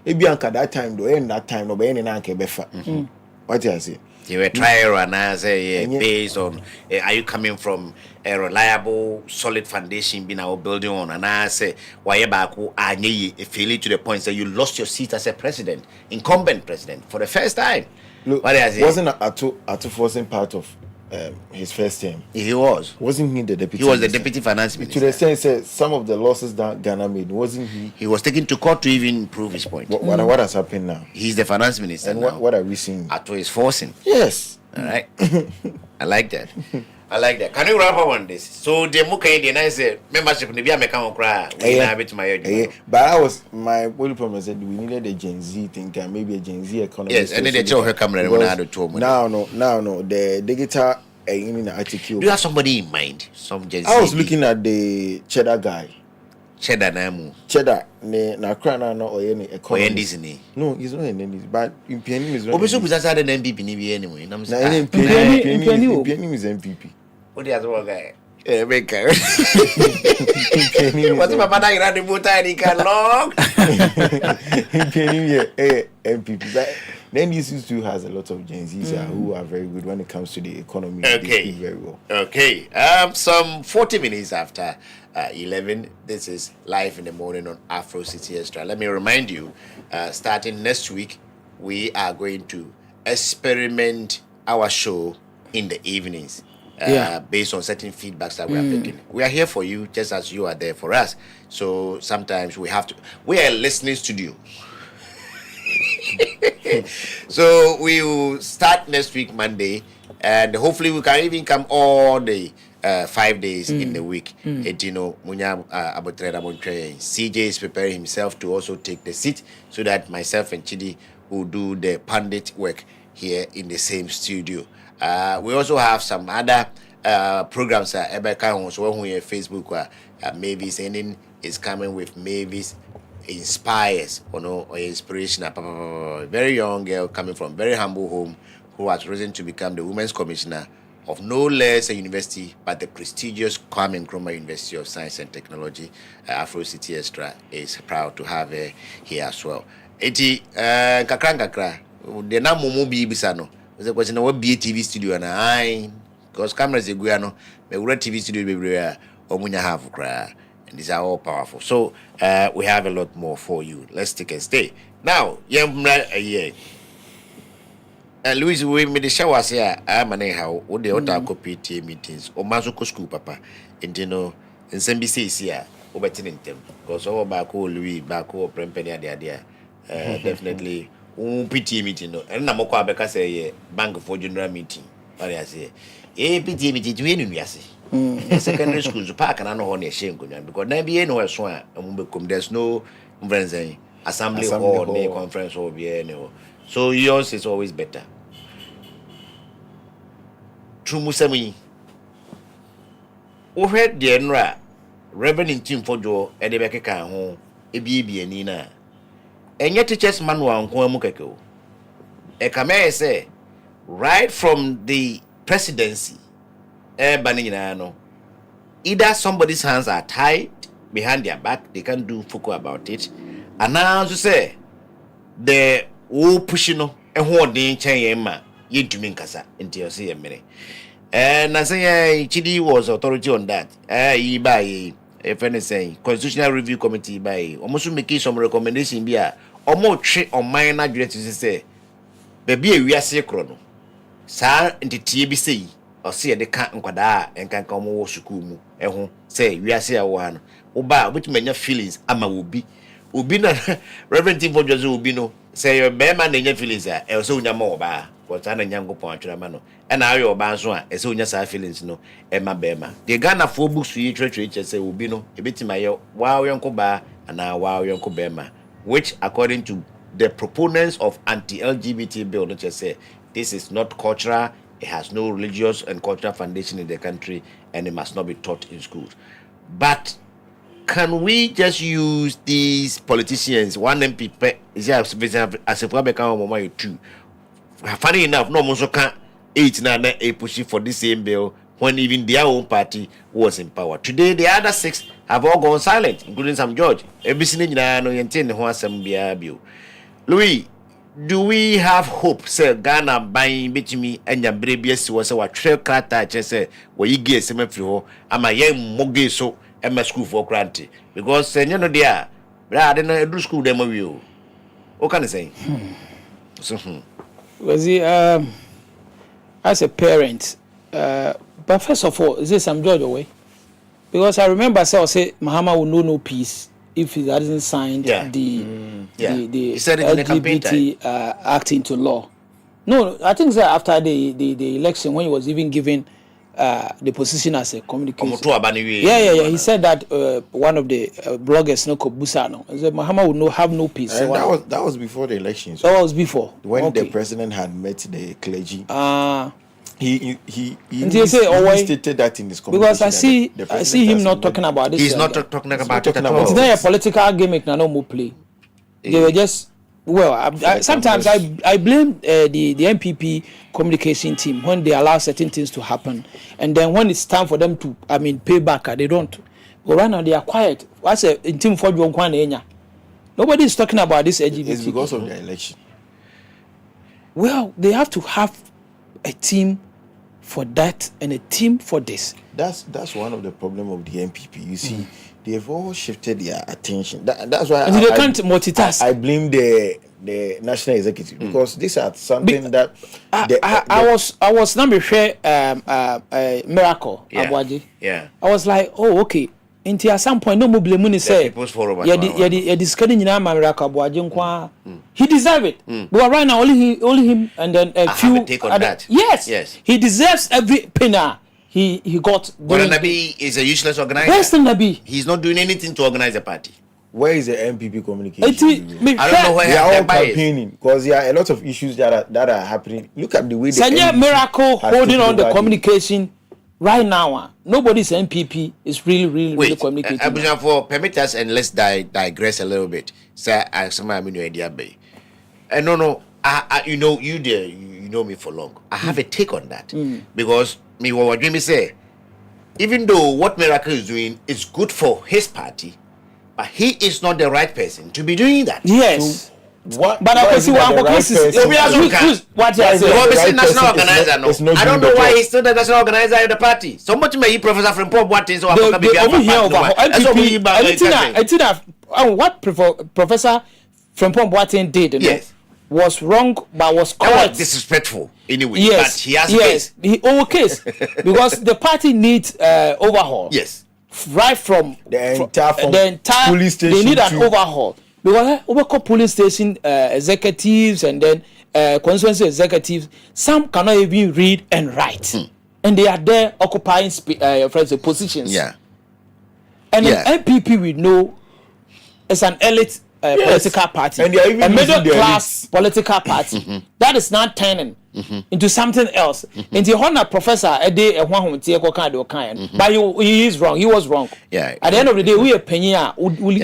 Maybe at that time though, in that time no be any nanke befa. What do I say? You were trying and I say based on are you coming from a reliable, solid foundation being our building on, and I say why back failing to the point that you lost your seat as a president, incumbent president, for the first time. Look, wasn't Atu Forcing part of his first term? He was. Wasn't he the deputy? He was the deputy finance minister. To the sense, some of the losses that Ghana made, wasn't he? He was taken to court to even prove his point. What has happened now? He's the finance minister. And now. What are we seeing? Atu is forcing. Yes. All right. I like that. Can you wrap up on this? So the Muka Indian I said membership in the Bia Mekano cry. But that was my only problem. Said we needed a Gen Z thinker, maybe a Gen Z economist. Yes, and then they show her camera when I had to now the digital in the article. Do you have somebody in mind? Some Gen Z. I was looking at the Cheddar guy. Cheddar Namu. Cheddar na krana no or any economist. No, he's not an NDC, but in PNM is not. Obiso bisa the MPP ni anyway. In PNM is MPP. What the other guy? Make what's my father ran the motor and he can long? In PNM MPP. But then this too has a lot of Gen Zs who are very good when it comes to the economy. Okay. They speak very well. Okay. Some 40 minutes after 11. This is Live in the Morning on Afro City Extra. Let me remind you, starting next week, we are going to experiment our show in the evenings. Based on certain feedbacks that we are taking. We are here for you just as you are there for us. So sometimes we are a listening studio. So we will start next week Monday, and hopefully we can even come all day 5 days in the week. CJ is preparing himself to also take the seat so that myself and Chidi will do the pundit work here in the same studio. We also have some other programs so when we Facebook Mavis ending is coming with Mavis Inspires or inspirational. Very young girl coming from very humble home who has risen to become the Women's Commissioner of no less a university but the prestigious Kwasi Mensah University of Science and Technology. Afro City Extra is proud to have her here as well. Eti kakra the na momo bi bisa no. Was a question what be TV studio and I because cameras are going me we TV studio bebre omunya have cry and these are all powerful. So we have a lot more for you. Let's take a stay. Now, Louis, we made the shower say I'm an how would the other PTA meetings or Mazuko school papa and Sembi says here over them because all back Louis back Prempenia the idea definitely PTA meeting and Namoko Abeka say bank for general meeting. What I say PTA meeting to any secondary schools park and I know on a shame because there be no swan and there's no assembly hall conference or so yours is always better. True Musami. O head the enra Reverend Tim Fojo Edebeka home, a baby and Nina. And yet teachers manual on Kwamukako. A Kame say, right from the presidency, Banino, either somebody's hands are tied behind their back, they can't do fuku about it. And now to say, the pushing and what they change you to mean Kasa into your CMA. And I say, Chidi was authority on that. He by a friend saying, Constitutional Review Committee by almost making some recommendation be or more trick on minor duties to say, baby, we are chrono. Sir, into TBC or see the can't and can come over Sukumu. And say, we are say one. Oba, which many feelings, Ama will be. Ubina, Reverend Tim for Josu Ubino, say your bear man in your feelings are also more bar. What an young point to mano. And I your banswa, as soon as I feelings no, Emma Bema. The Ghana 4 books for each church say Ubino, a bit in my wow Uncle Bar and now wow Uncle Bema, which according to the proponents of anti-LGBT bill, not just say this is not cultural, it has no religious and cultural foundation in the country, and it must not be taught in schools. But can we just use these politicians, one MP, as if we become 2? Funny enough, no one can 8 a pushing for the same bill when even their own party was in power. Today, the other 6 have all gone silent, including some George. Louis, do we have hope? Say Ghana buying between me and your babies was our trail car touch. Say, where you get some floor, I'm a young moggy so and my school for granted. Because, you know, dear, but I didn't do school demo you. What can I say? Was he, as a parent, but first of all, is this some George away? Because I remember I say Muhammad will know no peace if he hasn't signed the LGBT act into law. No, I think that after the election, when he was even given the position as a communication. He said that one of the bloggers, no Kobusano, said Muhammad would have no peace. And that was before the elections. That was before when the president had met the clergy. He stated that in his communication. Because I see him not talking about this. He's not talking about it at all. It's not a political gimmick. No more play. They were just sometimes I blame the MPP communication team when they allow certain things to happen, and then when it's time for them to pay back, they don't. But right now they are quiet. What's a team for John Kwan? Nobody is talking about this LGBT. It's because of the election. Well, they have to have a team for that and a team for this. That's one of the problem of the MPP. You see, they've all shifted their attention. That's why they can't multitask. I blame the national executive because these are something that I was not share Miracle Abuaji. Yeah. I was like, oh okay. Until at some point, no more blame say. Yeah, discarding in Miracle Abuaji nkwa. He deserves it. But right now, only him, and then a few. Take on that. Yes. He deserves every penny. he got. But Nabi is a useless organizer. Where's the Nabi? He's not doing anything to organize the party. Where is the MPP communication? I don't know where they are all campaigning because there are a lot of issues that are happening. Look at the way the Miracle holding on the communication right now. Nobody's MPP is really communicating. For permit us and let's digress a little bit. Sir, idea. No. You know you know me for long. I have a take on that because what Jimmy say, even though what Miracle is doing is good for his party. But he is not the right person to be doing that. Yes. So, what? But I can see what what you say. National organizer. No, I don't know why he's still the national organizer of the party. Somebody may Professor from Pop what is or over what Professor from Pop Boateng did. Yes. Was wrong, but was correct. Disrespectful anyway. Yes. But he has case because the party needs overhaul. Yes. Right from the entire police station, they need an overhaul because overcall police station executives and then constituency executives, some cannot even read and write, and they are there occupying positions. Yeah, and an MPP we know is an elite political party, and they are even a middle class political party that is not turning into something else. Into Honor Professor Ede but he is wrong. He was wrong. Yeah. At the end of the day, we are penya. We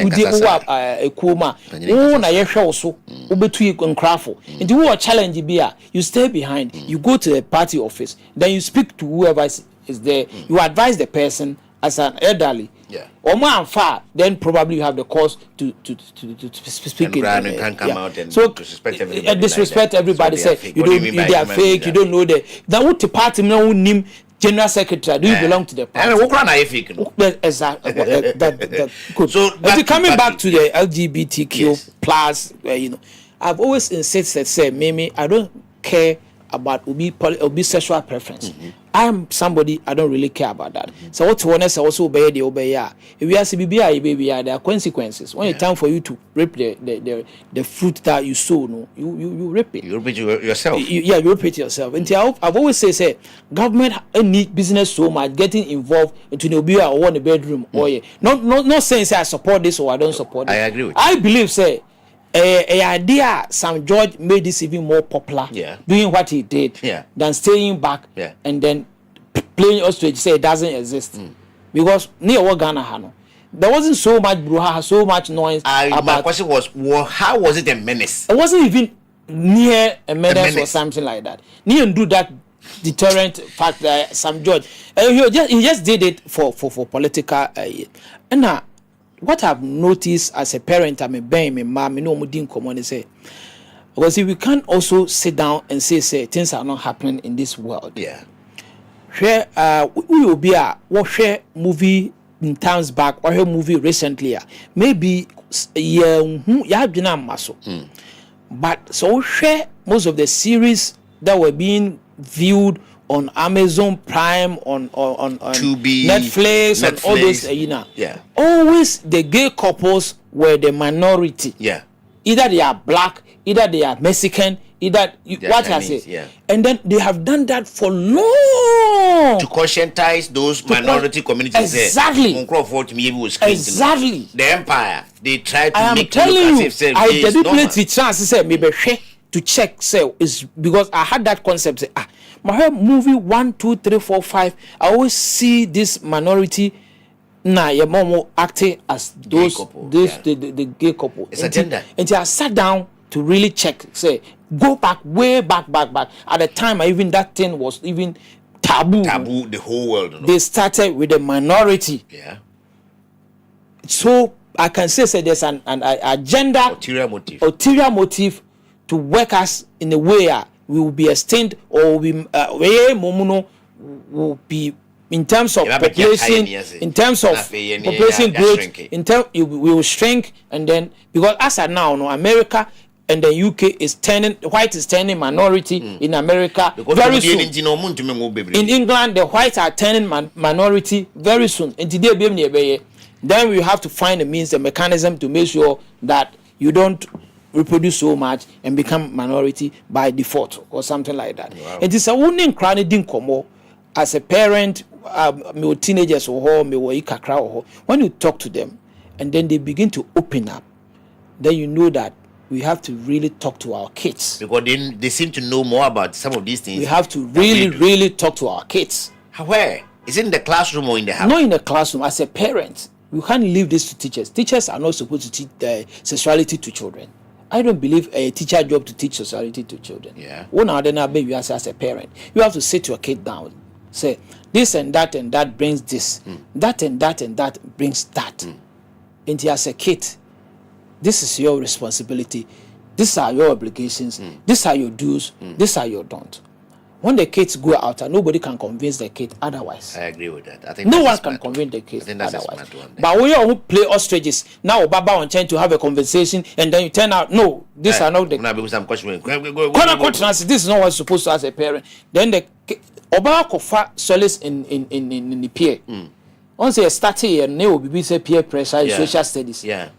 kuma. Oh, na yesha so. Ubetu nkrafo. Into who are challenge beer. You stay behind. You go to the party office. Then you speak to whoever is there. You advise the person as an elderly. Yeah. Or more far, then probably you have the cause to speak it. And can come out and so disrespect everybody. Disrespect everybody. So say you don't. They are fake. You don't know that. That what the party no name general secretary. Do you belong to the party? I mean, what are fake? Exactly. That good. So coming back to the LGBTQ plus, I've always insisted say, Mimi, I don't care about obi sexual preference. I am somebody, I don't really care about that. So what one is also obey. If we are CBBI, there are consequences. When it's time for you to reap the fruit that you sow, no, you reap it. You reap it yourself. You reap it yourself. And I've always say government need business so much, getting involved into the obi or one bedroom or not saying say I support this or I don't support this. I agree with you. I believe say a idea Sam George made this even more popular doing what he did than staying back and then playing ostrich say it doesn't exist because near what Ghana Hano there wasn't so much brouhaha, so much noise. My question was, how was it a menace? It wasn't even near a menace or something like that. Near do that deterrent fact that Sam George he just did it for political and now what I've noticed as a parent, I'm a baby, my mom, no more didn't come on and say, because if we can't also sit down and say things are not happening in this world. Yeah. Share we will be share movie in times back or a movie recently. Maybe but so share most of the series that were being viewed on Amazon Prime, on Netflix, and all those, always the gay couples were the minority. Yeah. Either they are black, either they are Mexican, either what I say. Yeah. And then they have done that for long. To conscientize those minority communities. Exactly. Exactly. The empire, they tried to I am make telling you, I deliberately the chance to say maybe to check say is because I had that concept say my movie 1, 2, 3, 4, 5. I always see this minority your mom acting as those the gay couple. It's agenda. And I sat down to really check. Say go back way back. At the time, even that thing was even taboo. Taboo the whole world. They started with the minority. Yeah. So I can say there's an agenda, ulterior motive to work us in a way. We will be extinct or will be in terms of population, in terms of population growth, we will shrink, and then because as of now, America and the UK is white is turning minority in America very soon. In England, the whites are turning minority very soon. And today, then we have to find a means, a mechanism to make sure that you don't reproduce so much and become minority by default or something like that. Wow. It is a winning chronic dinkomo as a parent me teenagers or me wo ikakra or when you talk to them and then they begin to open up, then you know that we have to really talk to our kids. Because they seem to know more about some of these things. We have to really talk to our kids. Where? Is it in the classroom or in the house? Not in the classroom. As a parent, you can't leave this to teachers. Teachers are not supposed to teach sexuality to children. I don't believe a teacher job to teach sexuality to children. Yeah. When baby as a parent, you have to sit your kid down. Say this and that brings this. That and that brings that. And as a kid, this is your responsibility. These are your obligations. These are your dues. These are your don't. When the kids go out, and nobody can convince the kid otherwise. I agree with that. I think no one can convince the kids otherwise. But when you play ostriches, now Baba on trying to have a conversation, and then you turn out, no, these are not the. This is not what's supposed to as a parent. Then the Oba kofa solace in the peer. Once they start here, now we say peer pressure in social studies. Yeah.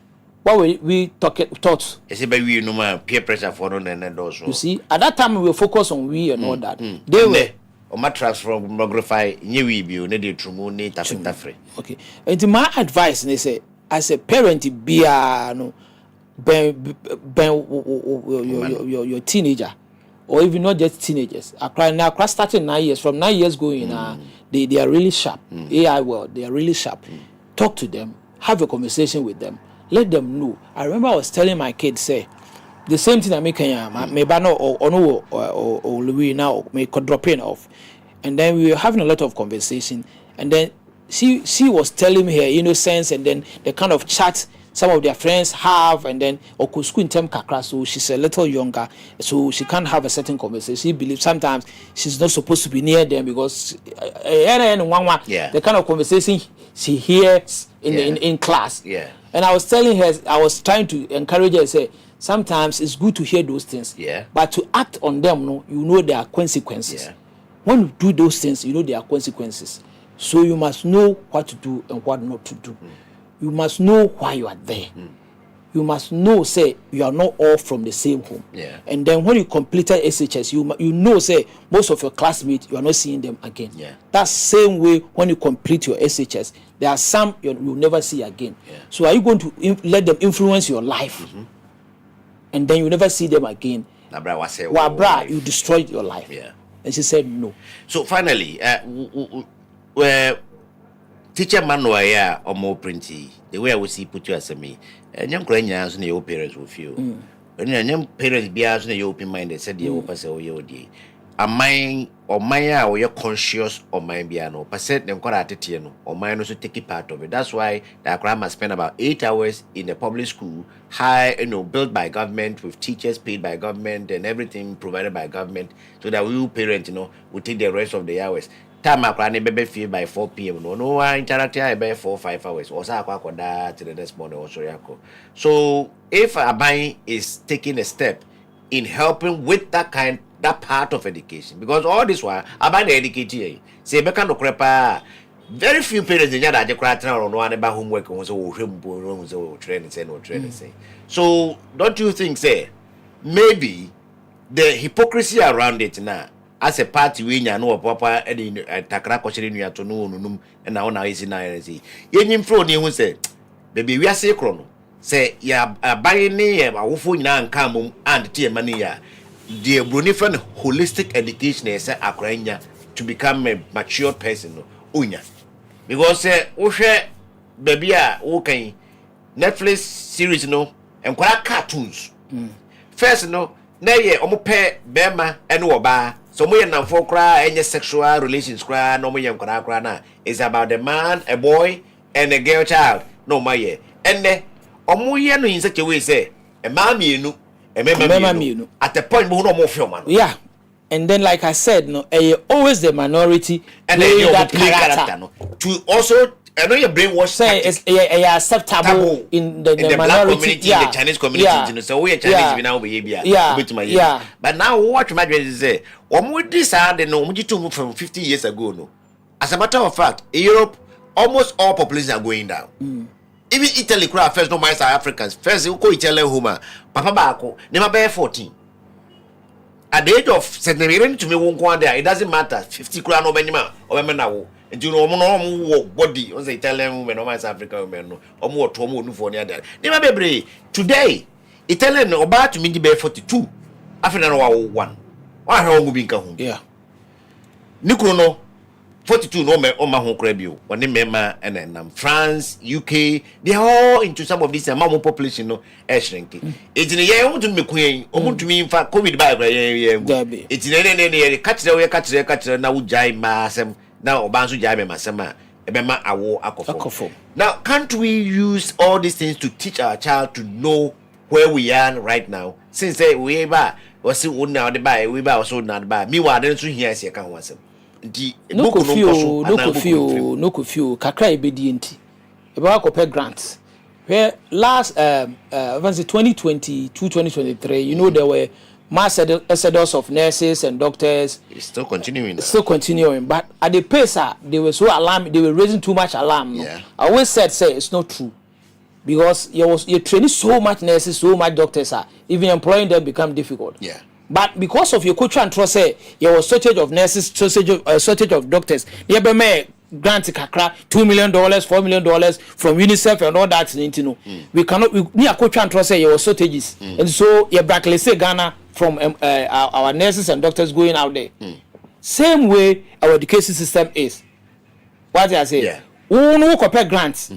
What we thought. It's about we no peer pressure for no and also. You see, at that time we were focused on we and all that. They were on my transform pornography, new we be need to move need free. Okay. And my advice, they say, as a parent, be no your teenager, or even not just teenagers. Now starting 9 years, from 9 years going, they are really sharp. AI world, they are really sharp. Talk to them, have a conversation with them. Let them know. I remember I was telling my kids, say, the same thing I make may bano or Louis now may drop in off. And then we were having a lot of conversation. And then she was telling me her innocence and then the kind of chat some of their friends have, and then Okusku in term kakra, so she's a little younger, so she can't have a certain conversation. She believes sometimes she's not supposed to be near them because the kind of conversation she hears in class. Yeah. And I was telling her, I was trying to encourage her, say, sometimes it's good to hear those things. Yeah. But to act on them, no, you know there are consequences. Yeah. When you do those things, you know there are consequences. So you must know what to do and what not to do. You must know why you are there. You must know, say, you are not all from the same home. Yeah. And then when you completed SHS, you know, say, most of your classmates, you are not seeing them again. Yeah. That same way, when you complete your SHS, there are some you'll never see again. Yeah. So are you going to let them influence your life? And then you never see them again? You destroyed your life. Yeah. And she said no. So finally, teacher manual ya or more printy. The way I would see put you as a me. And young grandmas and your parents will feel. And young parents be as an open minded said the open say, oh, ye. A mind or my or you're conscious or mind piano, per cent them quite at or mine also take a part of it. That's why the grandma spend about 8 hours in the public school, built by government with teachers paid by government and everything provided by government, so that we parents, will take the rest of the hours. Time I can be feel by 4 p.m. No, I interact by 4 or 5 hours. Or that to the next morning or so. So if a buying is taking a step in helping with that part of education, because all this while about the educated, say become no crepa. Very few parents in that they cry on one about homework and so training. So don't you think, say, maybe the hypocrisy around it now? As a party, we know papa and takra question you to know and now is in INC. Yen from you say, baby, we are sacred. Say, ya buying near a woeful nan come and tea money. The Brunifan holistic education is a Ukraine to become a mature person. Unya. Because say, Ushe, baby, okay, Netflix series, and quite cartoons. First, nay, omope, Bema, and Waba. So we are for cry any sexual relations cry no more cry na is about the man, a boy, and a girl child. No my ye. And the omuye no in such a way say a mammy no a member at the point we no more film. Yeah. And then like I said, always the minority and then you that character to also I know your brainwash say it's acceptable in the minority, black community, in the Chinese community. So we are Chinese now behavior. Yeah. But now what my is say, with this they know from 50 years ago. No, as a matter of fact, in Europe, almost all populations are going down. Even Italy, first no minds are Africans. First, you go Italy, Huma, Papa Bako, never bear 14. At the age of 7 to me won't go there. It doesn't matter. 50 crown or minimum or now. And you know, no body, once they tell them women, no South African women, or more to more for near that. Never be today. Italian about to mean the 42. After an hour one. Why home being home? Yeah. Nikrono 42 no me on my home crabio. One member and then France, UK, they are all into some of this amount population no shrinking. It's in a year to me queen, or to me in fact COVID by it's in any catch now jai massam now bansu jai masama. Ebema awo akofo. Now can't we use all these things to teach our child to know where we are right now? Since we ba was now the buy, we ba also not buy. Meanwhile, then so here see can once. No curfew, kakra ebedienti. Eba ko grants. Where last 2022, 2023, you know there were mass exodus of nurses and doctors. It's still continuing. But at the pace, they were so alarmed. They were raising too much alarm. Yeah. I always say it's not true, because you're training so much nurses, so much doctors. Even employing them become difficult. Yeah. But because of your culture and trust, there was shortage of nurses, shortage of doctors. You have grant kakra $2 million, $4 million from UNICEF and all that. We cannot. We are culture and trust. There was shortages, and so you blacklist Ghana from our nurses and doctors going out there. Same way our education system is. What I say? Yeah. Who compare grants?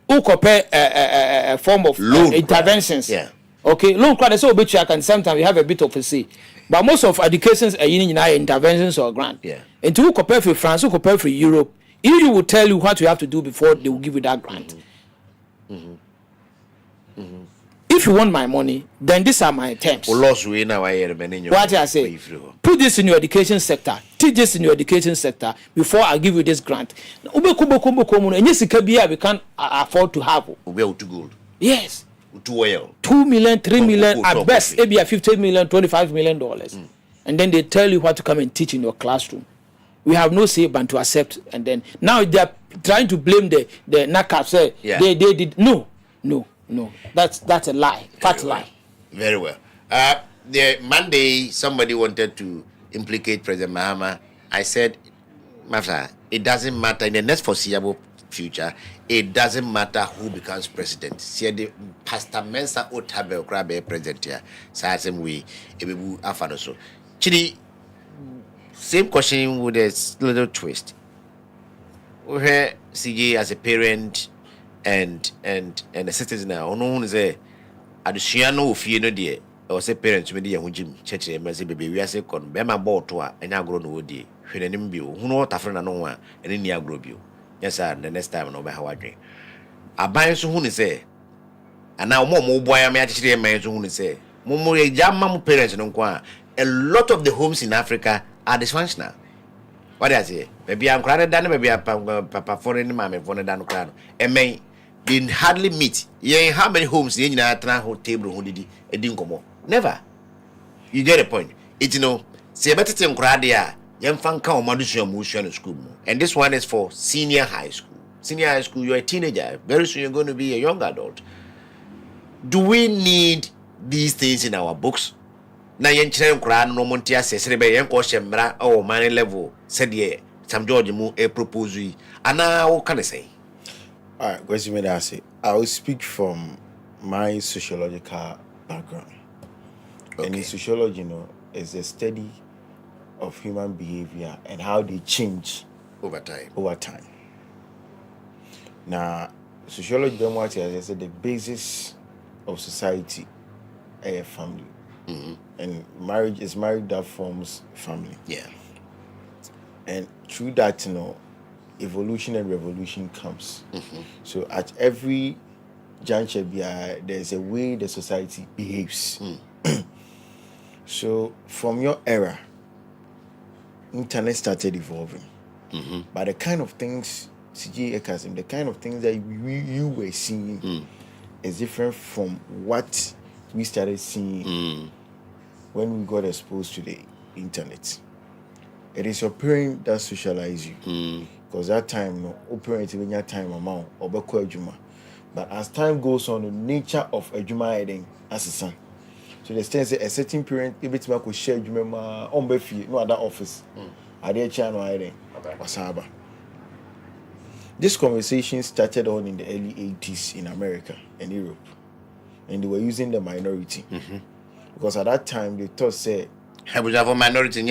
Who compare a form of interventions? Yeah. Okay, loan credit so bit check, and sometimes we have a bit of a say. But most of educations are in interventions or grant. Yeah. And to compare for France, who compare for Europe, EU will tell you what you have to do before they will give you that grant. If you want my money, then these are my terms. What I say, put this in your education sector, teach this in your education sector before I give you this grant. We can't afford to have. Yes. 2 million, 3 million, at best, maybe $50 million, $25 million. And then they tell you what to come and teach in your classroom. We have no say but to accept. And then now they are trying to blame the NACAP. Say they did. No. That's a lie. Fat lie. Very well. The Monday, somebody wanted to implicate President Mahama. I said, Mafsa, it doesn't matter in the next foreseeable future. It doesn't matter who becomes president. See the Pastor Mensah Otabe Okrabe president here. So same way, Ebebu Afano so. Chidi, same question with a little twist. We hear CJ as a parent and a citizen now. Ono say adushiano ofie no de or say parents me de yahujim church e message baby we say kon be ma ball to a enya agro no de hwenanim bio hunu otafre na no a ene ni agro bio. Yes sir, the next time no be how adwen. Aban so hunu say ana mo boy am ya chire man so hunu say mo ye jama mo parents no kwa a lot of the homes in Africa are dysfunctional. What do I say? Maybe I'm crying down, maybe I'm papa for any mammy for the down crown. And may they hardly meet. Yeah, how many homes in a table who did a dinkomo? Never. You get a point. It's say better thing cradia, young fanka or Madusha motion school. And this one is for senior high school. Senior high school, you're a teenager. Very soon you're going to be a young adult. Do we need these things in our books? Na yen chere nkra no montia sesere be yen ko shemra o man level said ye Sam George mu e propose yi ana wo can say. All right, question me that say I will speak from my sociological background. Okay. And in sociology, is a study of human behavior and how they change over time. Now, sociology don't want to say the basis of society a family. And marriage is marriage that forms family. Yeah. And through that, evolution and revolution comes. So at every juncture, there's a way the society behaves. So from your era, internet started evolving. But the kind of things, CJ Ekazim, the kind of things that you were seeing is different from what we started seeing when we got exposed to the internet. It is your parent that socialize you. Because that time, parents when your time amount or ejuma. But as time goes on, the nature of ejuma heading as a son. So the sense a certain parent if it's could share ejuma on befi no other office. Are there channel heading? Wasaba. This conversation started on in the early 80s in America and Europe, and they were using the minority because at that time they thought say minority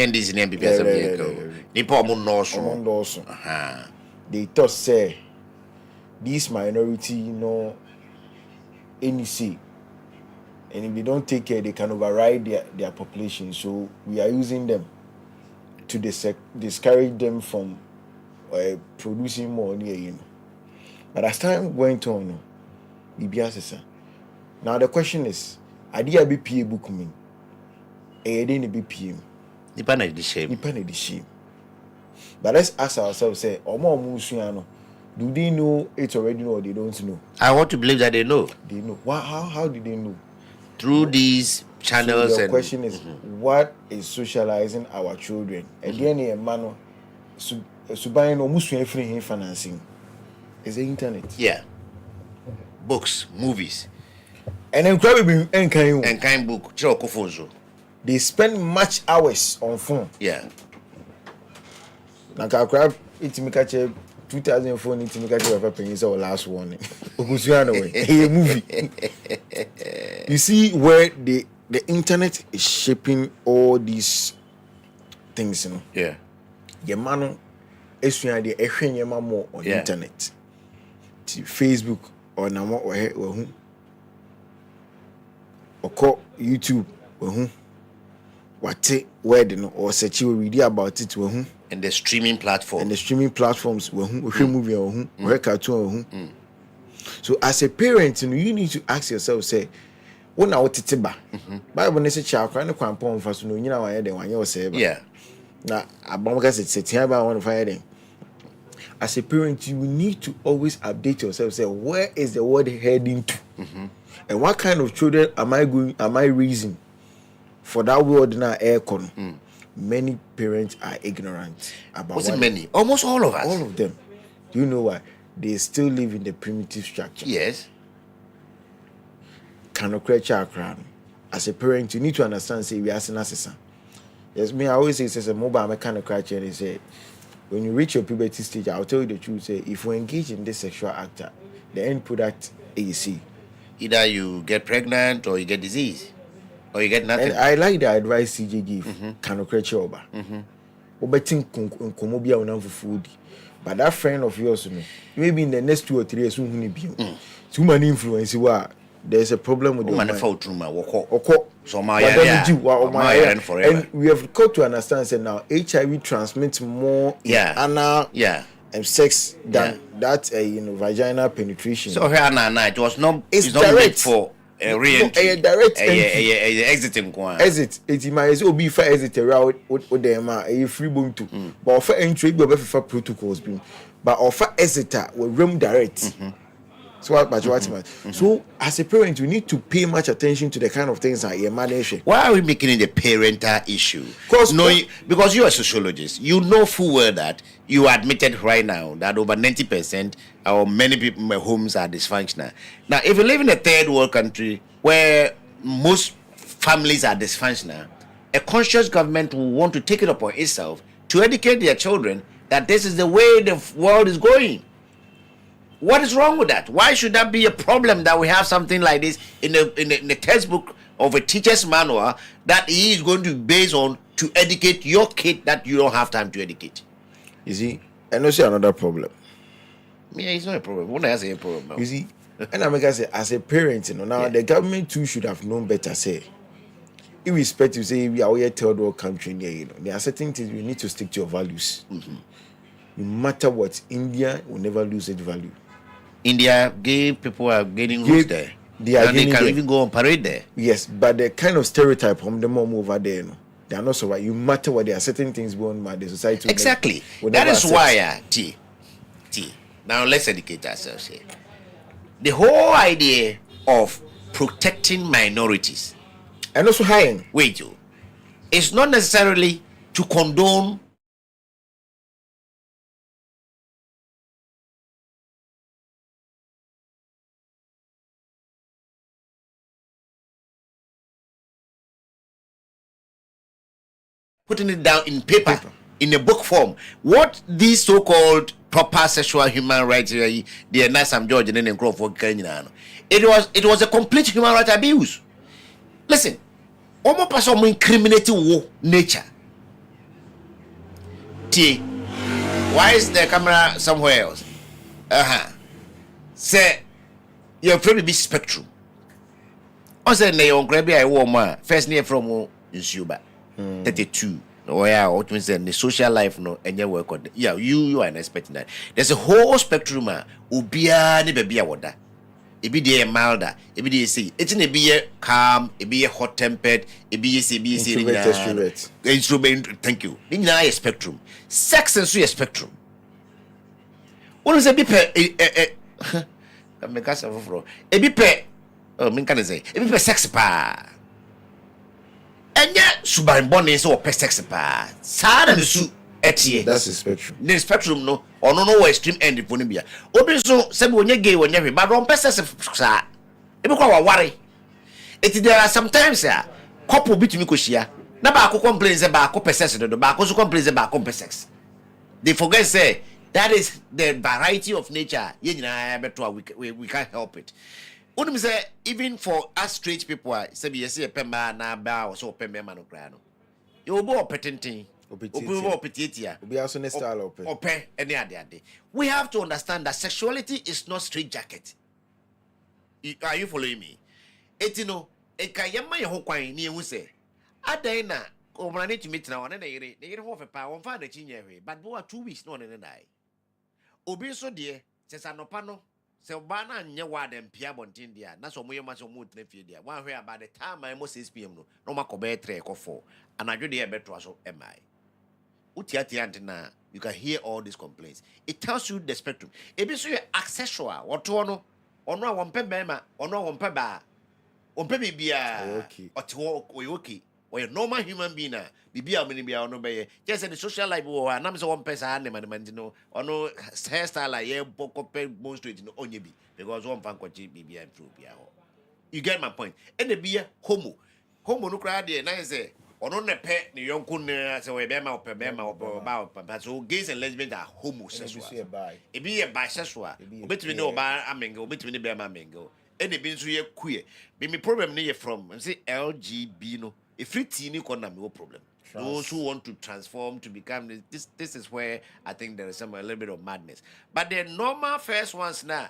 they thought say this minority, any say, and if they don't take care, they can override their population. So we are using them to discourage them from producing more near. But as time went on, now the question is, idea BPA book mean? A didn't BPM. Depend the shame. But let's ask ourselves, say, do they know it already or they don't know? I want to believe that they know. They know. How did they know? Through these channels. So the question is, what is socializing our children? Again, a man, buying almost free financing is the internet. Yeah. Books, movies. And then probably kind book. They spend much hours on phone. Yeah. Like I grab it to make a 2004 need to make a weapon is our last one. A movie. You see where the internet is shaping all these things, Yeah. Your man is the more on the internet. To Facebook or now or YouTube what wedding or search you read about it and the streaming platform. And the streaming platforms movie or cartoon. So as a parent, you need to ask yourself, say, when I want to tiba, Bible is a child crying a first no, you know, I had one year say. Yeah. Now, I it's here about one fire. As a parent, you need to always update yourself, say, where is the world heading to? And what kind of children am I raising for that world now aircon? Many parents are ignorant about what's it many? Almost all of us. All of them. Do you know why? They still live in the primitive structure. Yes. As a parent, you need to understand, say, we are assassin. Yes, me, I always say, it's a mobile mechanic crash, and they say, when you reach your puberty stage, I'll tell you the truth, say, if we engage in this sexual act, the end product is either you get pregnant or you get disease. Or you get nothing. And I like the advice CJ give. Kanokrachi oba. Obetin komobia unam for food. But that friend of yours, maybe in the next 2 or 3 years, too many influence. There's a problem with the mind. So and we have got to understand that now HIV transmits more in anal and sex than that vaginal penetration. So here it was not. It's direct for. A direct exiting exit. It might be for exit around with them a free bone to. But for entry, we have protocols being. But offer exit with room direct. So what? So as a parent, you need to pay much attention to the kind of things that you're managing. Why are we making it a parental issue? Because you're a sociologist, you know full well that you admitted right now that over 90% or many people homes are dysfunctional. Now, if you live in a third world country where most families are dysfunctional, a conscious government will want to take it upon itself to educate their children that this is the way the world is going. What is wrong with that? Why should that be a problem that we have something like this in the textbook of a teacher's manual that he is going to base on to educate your kid that you don't have time to educate? You see, and also another problem. Yeah, it's not a problem. What has a problem? You see, and I'm gonna say as a parent, now the government too should have known better. Say, irrespective, say we are a third world country, there are certain things we need to stick to your values. No matter what, India will never lose its value. India, gay people are getting roots there. They can even go on parade there. Yes, but the kind of stereotype from the mom over there, they are not so right. You matter what, there are certain things going by the society. Exactly. That is why, now let's educate ourselves here. The whole idea of protecting minorities and also hiring. Wait, it's not necessarily to condone putting it down in paper. in a book form. What these so-called proper sexual human rights, the Nasam George and then Crawford Kenya, it was a complete human rights abuse. Listen, almost person incriminating nature. T. Why is the camera somewhere else? Say, you're afraid to be spectrum. I said, "Na your grabby I warm first near from Insuba 32." Oh yeah, what means the social life no and your work on. Yeah, you are expecting that. There's a whole spectrum. Ubia ni baby water. It be there milder. It be there say. It's in a be calm. It be hot tempered. It be introvert. Thank you. In a spectrum. Sex and so a spectrum. What is a be I'm a cast of a be pe. Oh, me can say. A be sex pa. And yet, Suban Bonnie is or sex pa. Sad and su. Etie. That's the spectrum. The spectrum no or no extreme end the ponibia. Obi so say when you gay when you but on person sa. E be kwa worry. There are sometimes couple between koshia. Na ba ko complain say ba ko sex do ba ko so complain say ba ko sex. They forget say that is the variety of nature. We can't help it. What say even for us straight people say be say pemba na ba or so pemba man no kra no. You bo opetenti. We have to understand that sexuality is not straight jacket. Are you following me? Etino, ekayama yeho kwan ni ehu se. Adan na omrane to meet na one na yere. Na yere ho fe pa won fa na chinyehwe. But bo 2 weeks no ne dai. Obi so de se sanopa no se oba na anye wa dem pia bontin dia. Na so moye ma so mo trefie dia. Wan hwe about the time I mo 6 pm no. No makobe 3 ko 4. Anadwo de e beto so emai. You can hear all these complaints. It tells you the spectrum. If you accessory, what ono one pebema, ono one peba, on pebia, or a normal human being, bibia minibia no be just in the social life or an amso one person and or no hairstyle like boko most straight no onyebi because one fan kwachi bibia and through bia. You get my point. And the beer homo no cry there, nice say. Or on a pet, the young kun so a bema or pebema or about so gays and lesbians are homosexual. It be a bisexual. Between no bar amengo, between the bema mango. And it means we are queer. Be me problem near from and say LGB no. A free teeny corner no problem. Those who want to transform to become this is where I think there is a little bit of madness. But the normal first ones now.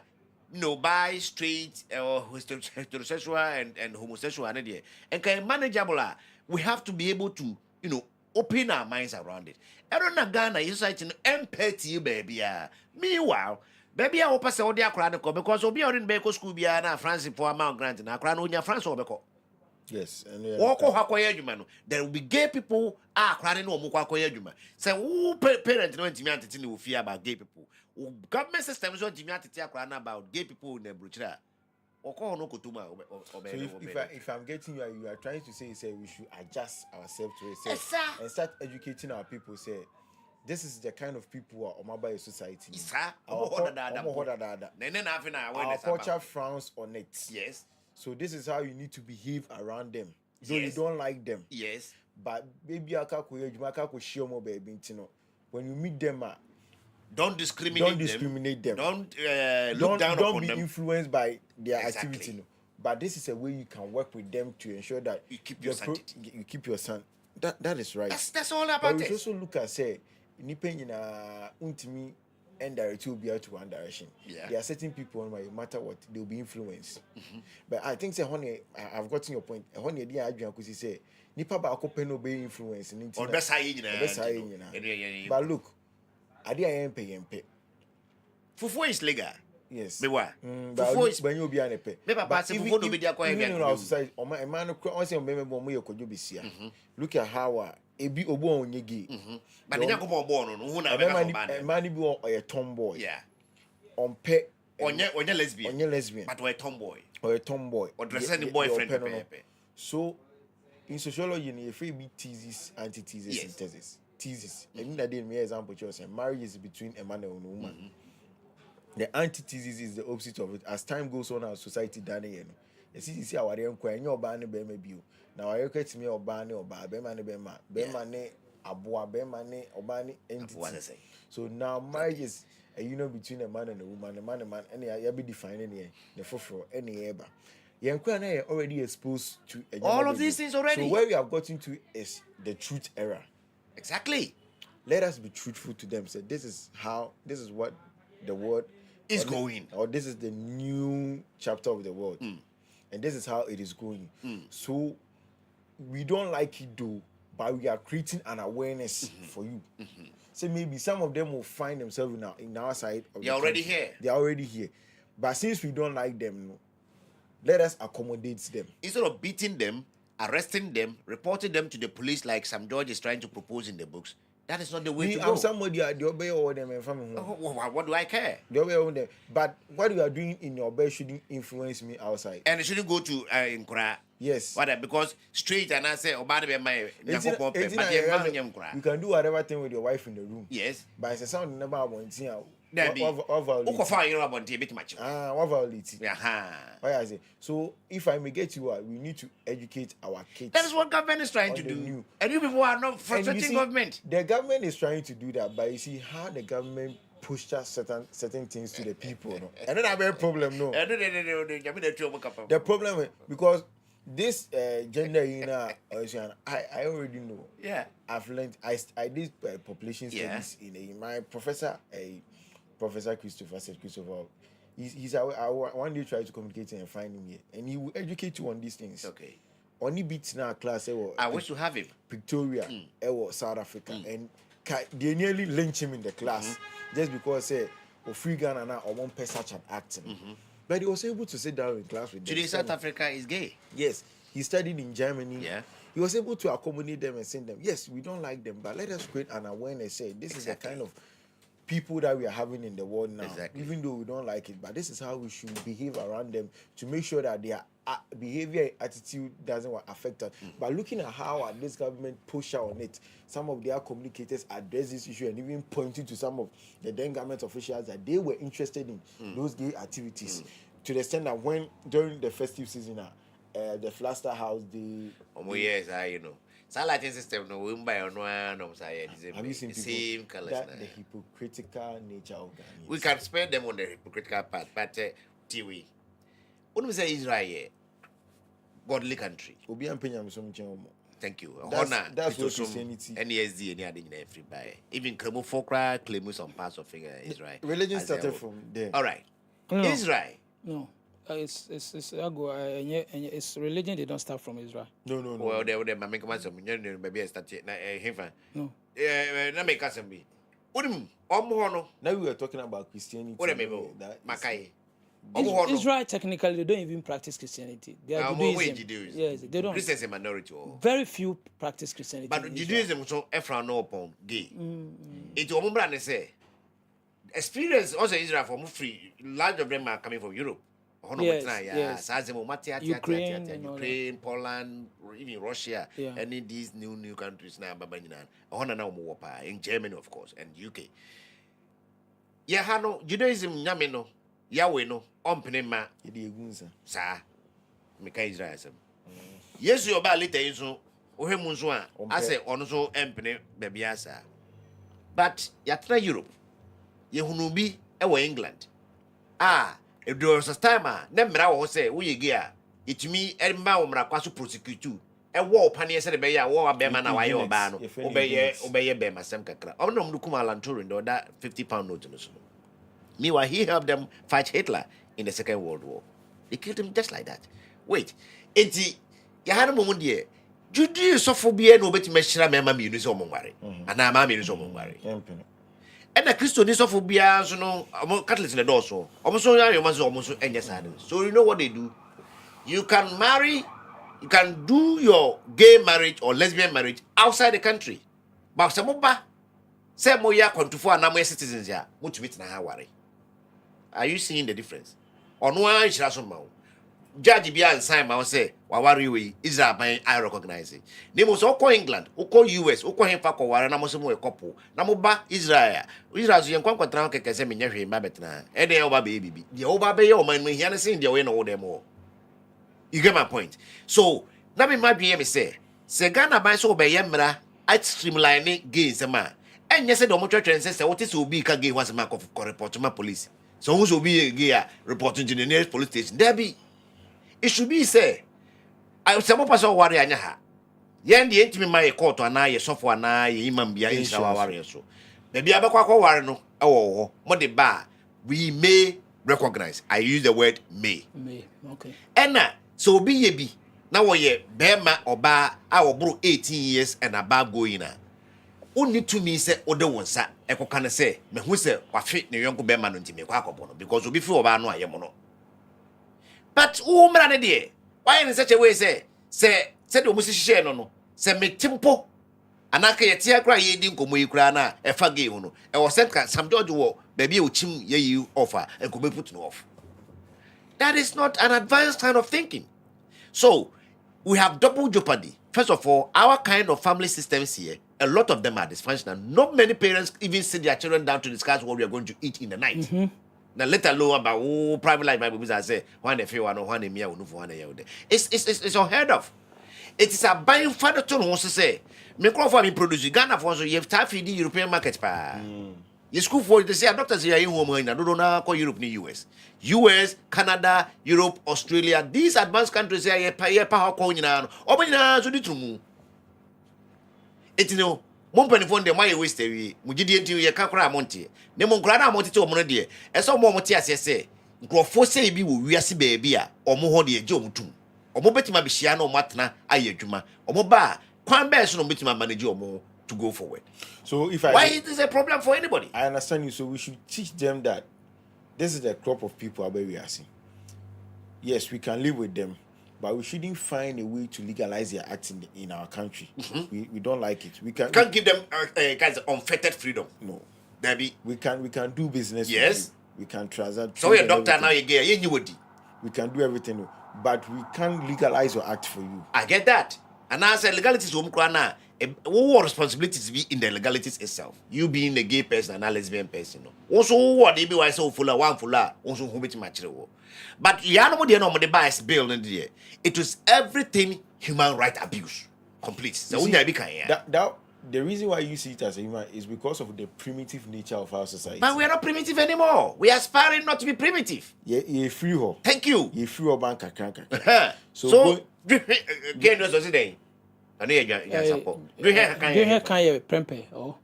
No, bi, straight, or heterosexual and homosexual, and can manageable. We have to be able to, open our minds around it. I don't know Ghana, you say empathy, baby. Meanwhile, baby, I hope I say all the Akranako because we'll be on in Beko school, be na France for amount granted. Akran, France or Beko. Yes, and there will be gay people crying no more. So, who parents know intimate will fear about gay people? Government systems want to crying about gay people in the Bruchra. So if I'm getting you are trying to say we should adjust ourselves to it and start educating our people. Say this is the kind of people who are mobile society. Our culture frowns on it. Yes. So this is how you need to behave around them. Though you don't like them. Yes. But maybe when you meet them, don't discriminate them. Don't look down upon them. Don't be influenced by their activity. No. But this is a way you can work with them to ensure that you keep your sanity. You keep your sanity. That is right. That's all about but it. We also look at say, untimi and direct will be out to one direction. Yeah. There are certain people, no matter what, they'll be influenced. But I think say, honey, I've gotten your point. Honey, dear Adrian, because he say, nipa ba ako no be influence. But look. Adi ayempe. Fufu is legal. Yes. Mewa. Fufu is when you be an epe. But fufu no be dia kwa even in our society, a man on say mbeme bo mo yekojo besia. Look at how ebi obo onyegi. But nya ko bo no hu na be ka ba. Man bi o a tomboy. Yeah. Onpe onye lesbian. Onye lesbian. But we tomboy. Or a tomboy. Or dress any boyfriend pepe. So in sociology you free be thesis, antithesis, and thesis. Thesis. And that day, my example, marriage is between a man and a woman. The antithesis is the opposite of it. As time goes on, our society done it. You see, our young queen, your banner be maybe. Now I look at me or banner or bema ne Abuabe mane obani entity. So now marriage is a union between a man and a woman, and you be defining here the for any ever. You're already exposed to all of these things already. So where we have gotten to is the truth era. Exactly. Let us be truthful to them. Say this is what the world is going, or this is the new chapter of the world, and this is how it is going. So we don't like it though, but we are creating an awareness for you. So maybe some of them will find themselves in our side of They're already here. They're already here. But since we don't like them, let us accommodate them. Instead of beating them, arresting them, reporting them to the police like some George is trying to propose in the books, that is not the way to go. I'm somebody the obey all them and family. What do I care? The obey all them. But what you are doing in your bed shouldn't influence me outside. And it shouldn't go to Nkura. Yes. What? Because straight and I say, oh, by the way, you can do whatever thing with your wife in the room. Yes. But it's a sound never want to what violate? Why I say so? If I may get you, we need to educate our kids. That is what government is trying to do. And you people are not frustrating government. The government is trying to do that, but you see how the government pushed certain things to the people. No? And then I have a problem. No. The problem is because this gender I already know. Yeah. I've learned. I did population studies in my professor. Professor Christopher said, he's one day try to communicate and find him here, and he will educate you on these things. Okay. Only beats now class. I wish to have him. Victoria, South Africa, and they nearly lynch him in the class just because free Ghana now or one person such an act. But he was able to sit down in class with them. Today South Africa is gay. Yes, he studied in Germany. Yeah. He was able to accommodate them and send them. Yes, we don't like them, but let us create an awareness. Say this is the kind of people that we are having in the world now, even though we don't like it, but this is how we should behave around them to make sure that their behavior and attitude doesn't affect us. By looking at how this government push out on it, some of their communicators address this issue and even pointing to some of the then government officials that they were interested in those gay activities to the extent that when during the festive season, the Flaster House, So lighting system no we buy on one of same colors. That the hypocritical nature of Ghanaians. We can spend them on the hypocritical part, but Tiwi. When we say Israel, godly country. Thank you. That's what Christianity. NESD and every buy. Even Kremo Fokra claim some parts of Israel. Religion started from there. All right. No. Israel. No. It's religion. They don't start from Israel. No. Well, they make some maybe I started. No. Na make us be. Now we are talking about Christianity. Makai. Israel technically they don't even practice Christianity. They are Judaism. Yes, they don't. Christians a minority. Very few practice Christianity. But Judaism so Ephraim no upon gay. It ombrane say experience also Israel for free. Large of them are coming from Europe. Yes. Ukraine, Poland, even Russia, any these new countries now, in Germany, of course, and UK. Judaism, Yamino, Yahweh, no, Ompenema, Sa, Mika Israel. Yes, you about later in so, Ohemunzua, I say, Onzo, Empene, Babiasa. But Yatra Europe, Yehunubi, Ewa England. If there was a time, Nemra will say, we gear, it me, and Maumra Quasu prosecute you. A war panier said, Obey, war Beman, away or ban, obey Bema Semka. Oh, no, Lukuma Lanturin, or that 50-pound note. Meanwhile, he helped them fight Hitler in the Second World War. They killed him just like that. Wait, you had a moment here. Judy sophobia no bet meshra mema mi nuso monware. Ana ma mi nuso monware. And the Christian sophobia so no Catholics in the door so. Almost any side. So you know what they do? You can marry, you can do your gay marriage or lesbian marriage outside the country. But samoba say moya kontufo anamoya citizens ya mutumi na ha ware. Are you seeing the difference? Ono an hira so ma wo. Judge bia nsan ma wo say wa ware we Israel ban I recognize it. Nemo so ko England, ko US, ko hemfa ko ware na mo so mo e couple. Na mo ba Israel. Israel so yen kwankwatra keke se menya hwe ma betena. E de oba be bibi. De oba be ye o man mo hia na sin de we no wo dem o. You get my point? So, na me madwe me say Ghana ban so be ye mra I streamline gay sama. And yes, the motor train says what is will be gay was a mark of report to my police. So who will be a gay reporting to the nearest police station? There be. It should be say. I was some person worry anyaha. Yen the entity my court and I software and I imam be in our warrior so. Maybe abakwa warrior no. Oh, what the bar we may recognize. I use the word may. May, okay. And so be ye be. Now we bema or bar our bro 18 years and above going na. Only to me say other one sa eko can say me who say wa fit ne yonko bema no ntimi kwa akobo because obi fi oba no ayemono. But who mra ne de why in such a way say the omusi share no say me tempo anaka ye tia kra ye di nkomo yi kra na e fa ge hu no e wo set some judge wo baby e ochim ye yi offer e ko be put no off. That is not an advanced kind of thinking. So we have double jeopardy. First of all, our kind of family systems here, a lot of them are dysfunctional. Not many parents even sit their children down to discuss what we are going to eat in the night. Now, let alone about private life. My babies, I say, one they feel one me, one it's unheard of. It is a buying father to wants to say, me crop for me produce Ghana for so you have time feed the European market pa. You school for they say doctors here in home in don't know call Europe ni US, Canada, Europe, Australia. These advanced countries here power call you now. Open na so ditrumu. It no mon penifon de my waste we mugidi enti ye kakra monte. Ne mon kra na monte to omo de. E so mo monte ase se. Nkrofo sei bi wo wiase ba bi a omo ho de eje omutum. Omo betima be hia na omo atena aye adwuma. Omo ba kwan be so no betima manage omo to go forward. So if why is this a problem for anybody? I understand you. So we should teach them that this is the crop of people where we are seeing. Yes, we can live with them, but we shouldn't find a way to legalize their acts in our country. We don't like it. We can't give them guys unfettered freedom. No, Debbie. We can do business. Yes, we can transact. So you're a doctor now. You get anybody. We can do everything, but we can't legalize your act for you. I get that, and I said legalities now. What responsibility to be in the legalities itself? You being a gay person and a lesbian person. Also, what they be why so fuller, one fuller, also who bit much. But Yano de no the bias bill in the it was everything human right abuse. Complete. So the reason why you see it as a human is because of the primitive nature of our society. But we are not primitive anymore. We are aspiring not to be primitive. Yeah, free ho. Thank you. You free ho bank So again, was today. I know you support. Green hair can you prempe? Oh,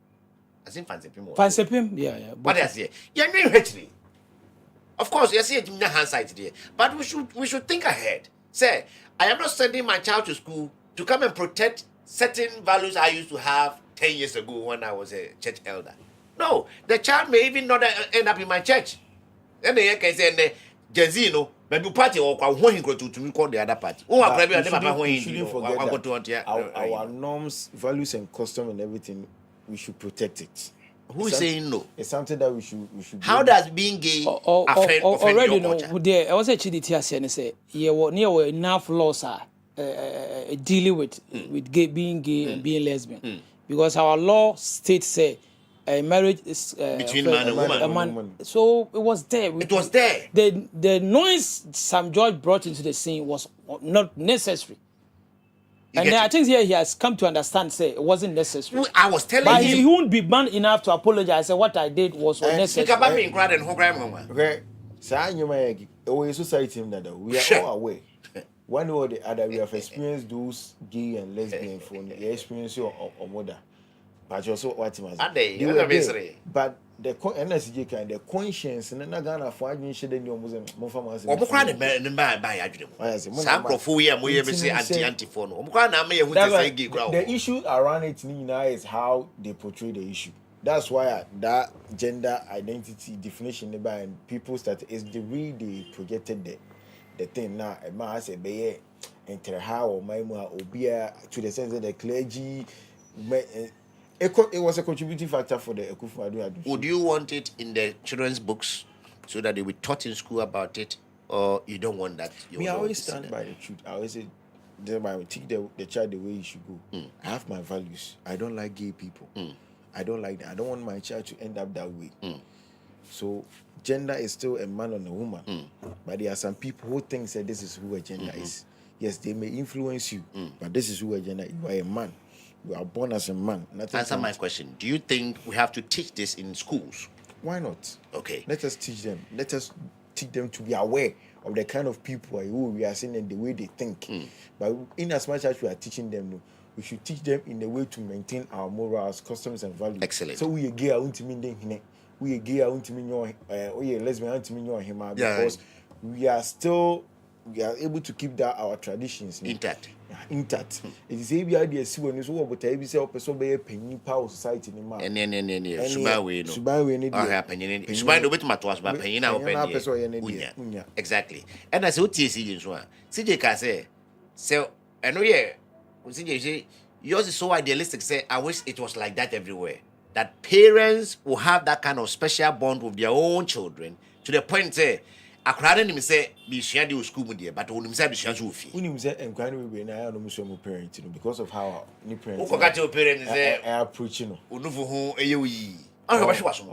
I think fancy pim. Fancy pim, yeah. What I say? Yeah, me actually. Of course, you see it in the hindsight today, but we should think ahead. Say, I am not sending my child to school to come and protect certain values I used to have 10 years ago when I was a church elder. No, the child may even not end up in my church. And the can say, Gen Z, maybe party or when he go to call the other party. We shouldn't forget our norms, values, and custom and everything. We should protect it. Who is saying no? It's something that we should. How does being gay affect already your culture? There, I was actually here say, near enough laws are dealing with being gay and being lesbian, because our law states say. Marriage is between man and woman. So it was there. It was there. The noise Sam George brought into the scene was not necessary. And then I think here he has come to understand, say it wasn't necessary. I was telling but him. He won't be man enough to apologize. Say what I did was unnecessary. Speak about me, and who grandma. Okay, so we society we are all aware. One or the other, we have experienced those gay and lesbian for the experience or mother. But also what was but the NSG kind the conscience and not gonna find me shade in your Muslim Mofama. The issue around it now is how they portray the issue. That's why that gender identity definition and people is the way they projected the thing now. A man has a baye enter how or my obia to the sense that the clergy. It was a contributing factor for the Ekufu. Would you want it in the children's books so that they will taught in school about it, or you don't want that? I always stand by the truth. I always say, I will teach the child the way he should go. I have my values. I don't like gay people. I don't like that. I don't want my child to end up that way. So gender is still a man and a woman. But there are some people who think that this is who a gender is. Yes, they may influence you, but this is who a gender is. You are a man. We are born as a man. Answer my question. Do you think we have to teach this in schools? Why not? Okay. Let us teach them. Let us teach them to be aware of the kind of people who we are seeing and the way they think. But in as much as we are teaching them, we should teach them in a way to maintain our morals, customs, and values. Excellent. So we are gay, we are gay, lesbian, because we are able to keep that our traditions intact. It is a idea see when you so but I be say person be penny power society ni ma. Exactly. And as what you see so CJ can say so I know CJ yours is so idealistic say I wish it was like that everywhere, that parents will have that kind of special bond with their own children to the point say akrade nim say be share the school with there but onim say be share so fi unim say enkwani we na no so mo parent because of how ni parents o ka parents say approach no onufu ho eyewi an go behwa so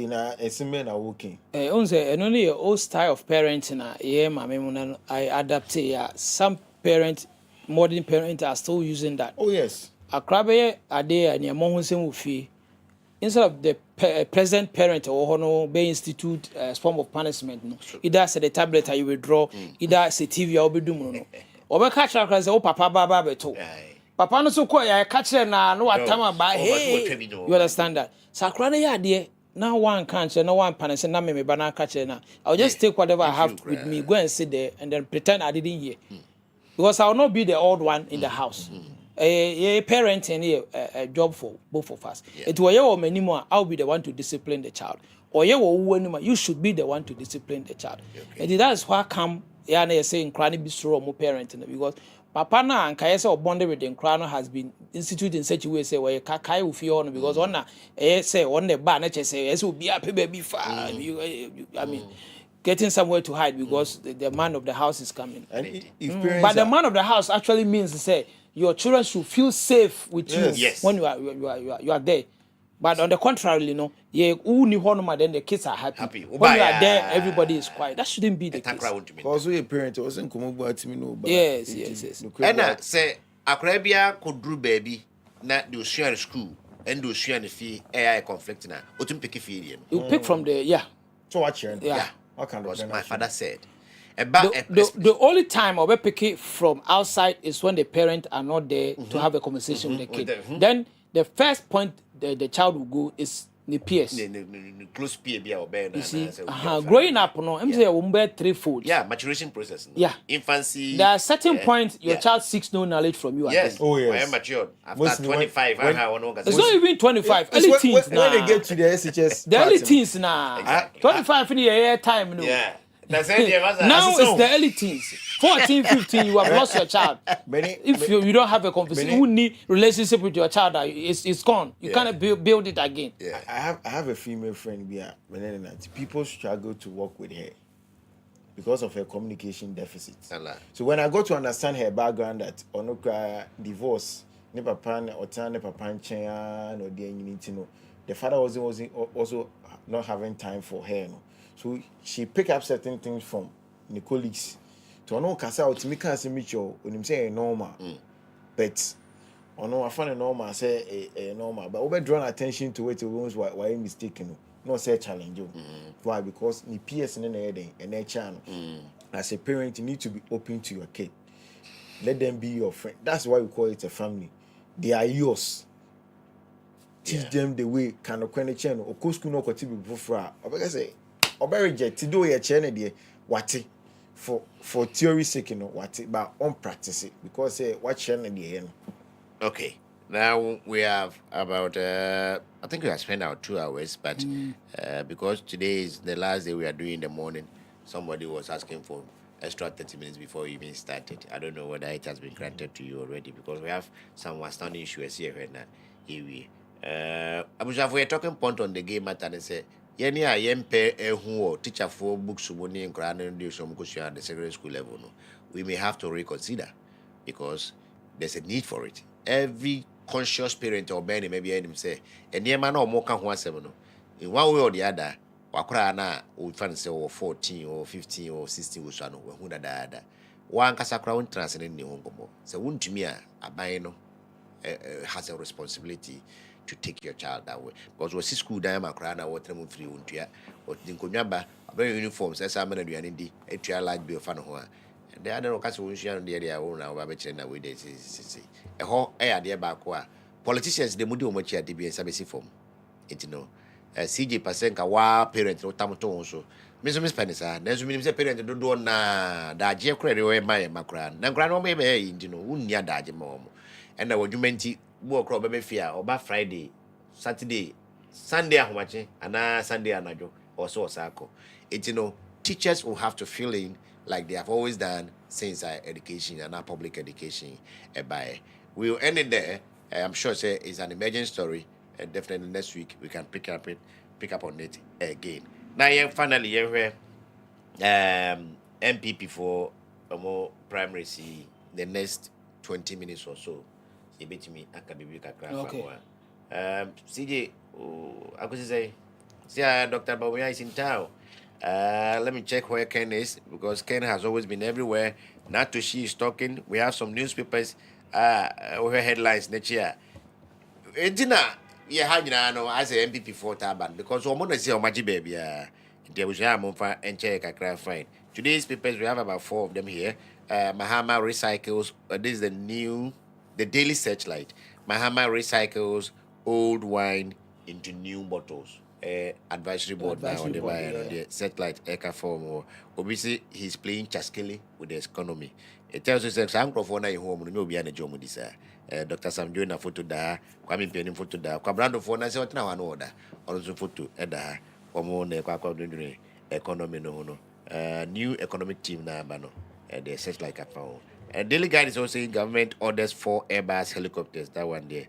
na esime na working on say eno ne old style of parenting na ye mama mu na I adapt ya. Some parents, modern parents are still using that. Oh yes, akrabe ade ani mo ho sem ofi instead of the present parent or no be institute form of punishment no either say the tablet you withdraw either say TV or be do no obe catch akra say o papa baba beto papa no so ko ya catch na no atama ba hey you understand that sakra na ya de now one can't no one punish na me ba na catch na I'll just take whatever I have with me, go and sit there and then pretend I didn't hear because I will not be the old one in the house. A parent and a job for both of us. It will your minimum, I'll be the one to discipline the child. Or you should be the one to discipline the child. And that's why come saying cranny be strong more parenting because Papa na and Kayasa or bonded with the crano has been instituted in such a way say where Kakai will feel on because on say on the bar say yes will be a baby far. I mean getting somewhere to hide because the man of the house is coming. And but the man of the house actually means to say your children should feel safe with you when you are there. But on the contrary, you know, then the kids are happy. When you are there, everybody is quiet. That shouldn't be the case. Also, a parent wasn't come about to me no. Yes. And I say, Akrabia could do baby, not do share school and do share the fee AI conflict now. What you pick fee? You pick from the So watch yeah. What my father said. The only time I'll pick it from outside is when the parents are not there to have a conversation with the kid. Then the first point the child will go is the peers. Close peer be our you see, growing up, no, I'm saying threefold. Yeah, maturation process. No? Yeah, infancy. There are certain points your child seeks no knowledge from you. Yes. Oh yes. I am matured after 25. It's not even 25. Early teens now. When they get to the SHS, the early teens now. 25 in the year time. No. Yeah. Now it's the early teens. 14, 15, you have lost your child. If you don't have a conversation, you need relationship with your child, it's gone. You can't build it again. Yeah. I have a female friend here. People struggle to work with her because of her communication deficits. So when I got to understand her background, that onoka divorce, ne papa or ne papa no the father wasn't also not having time for her. No. So she pick up certain things from the colleagues. To know kasa out me can say Mitchell when him say normal. But I find a normal say a normal. But over drawn attention to it once why mistaken. No say challenge you. Why? Because the PS in the and their channel. As a parent, you need to be open to your kid. Let them be your friend. That's why we call it a family. They are yours. Teach them the way can of channel or coast no before. I say reject to do a channel what for theory sake what but on practice it because what channel the end. Okay, now we have about I think we have spent our 2 hours, but because today is the last day we are doing in the morning, somebody was asking for extra 30 minutes before we even started. I don't know whether it has been granted to you already because we have some outstanding issues here right now. If we are talking point on the game matter and say Yeni a yempe who teacher for books money and grand at the secondary school level. No, we may have to reconsider because there's a need for it. Every conscious parent or Benny maybe him say, and near man or more can one seven. In one way or the other, Wakra na would fancy or 14 or 15 or 16 was one who da. One Casacrown transcending the home. So wouldn't me a bino has a responsibility to take your child that way. Because we see school down Macron or what them free untia or Dinkunyaba, very uniforms, as I'm going to do any a trial like be a fan of her. And the other occasion we share on the area own our baby with this. A whole air dear back politicians, they would do much at DB and Sabisi form. It no. CJ Pasenka, wa parent, or Tamoton so. Miss Penisa, there's means a parent to do na da Jia credit away my Macron. Now, grandma may you know, unya daji mom. And I would you meant walk over baby fear or by Friday, Saturday, Sunday, how much, and Sunday, anajo, or so circle. It you know, teachers will have to fill in like they have always done since our education and our public education. By we'll end it there. I'm sure say it's an emergent story. And definitely next week we can pick up on it again. Now, finally, MPP for a more primary C the next 20 minutes or so. Okay. CJ, I could say, Dr. Bawuya is in town. Let me check where Ken is, because Ken has always been everywhere. Natushi is talking. We have some newspapers, where headlines next year. Yeah, no, as a MPP for Taban, because we want to see how much baby. There was a and check a fine. Today's papers, we have about 4 of them here. Mahama recycles, this is the daily searchlight. Mahama recycles old wine into new bottles. Advisory board now on the searchlight Eka form, or obviously he's playing chaskili with the economy. It tells us that I'm going home, no be an job with this. Dr. Sam doing a photo there, Kwame penning photo there, Kwabrando phone, I say what now an order, also photo at the Homo economy no, new economic team na bano, they search like a phone. Daily Guide is also saying government orders 4 Airbus helicopters, that one there,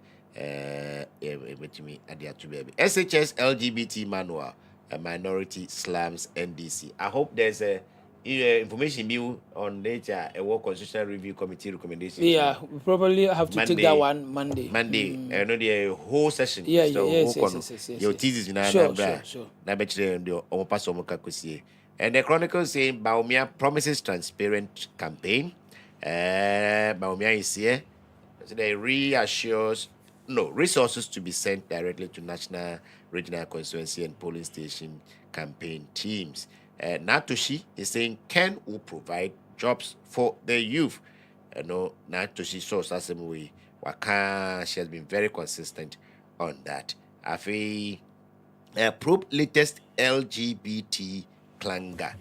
with me at the two baby. SHS LGBT manual, a minority slums NDC. I hope there's a information bill on nature a work constitutional review committee recommendation. Yeah, we probably have to take that one Monday. I know the whole session. Yeah, so yes. Your thesis in sure. Na betche ndio omopaso omokakusie. And the Chronicle saying Baumia promises transparent campaign. Baumia is here. So they reassures resources to be sent directly to national, regional constituency and polling station campaign teams. Natushi is saying Ken will provide jobs for the youth. Natushi source as a way. Waka, she has been very consistent on that. Afi probe latest LGBT clanger.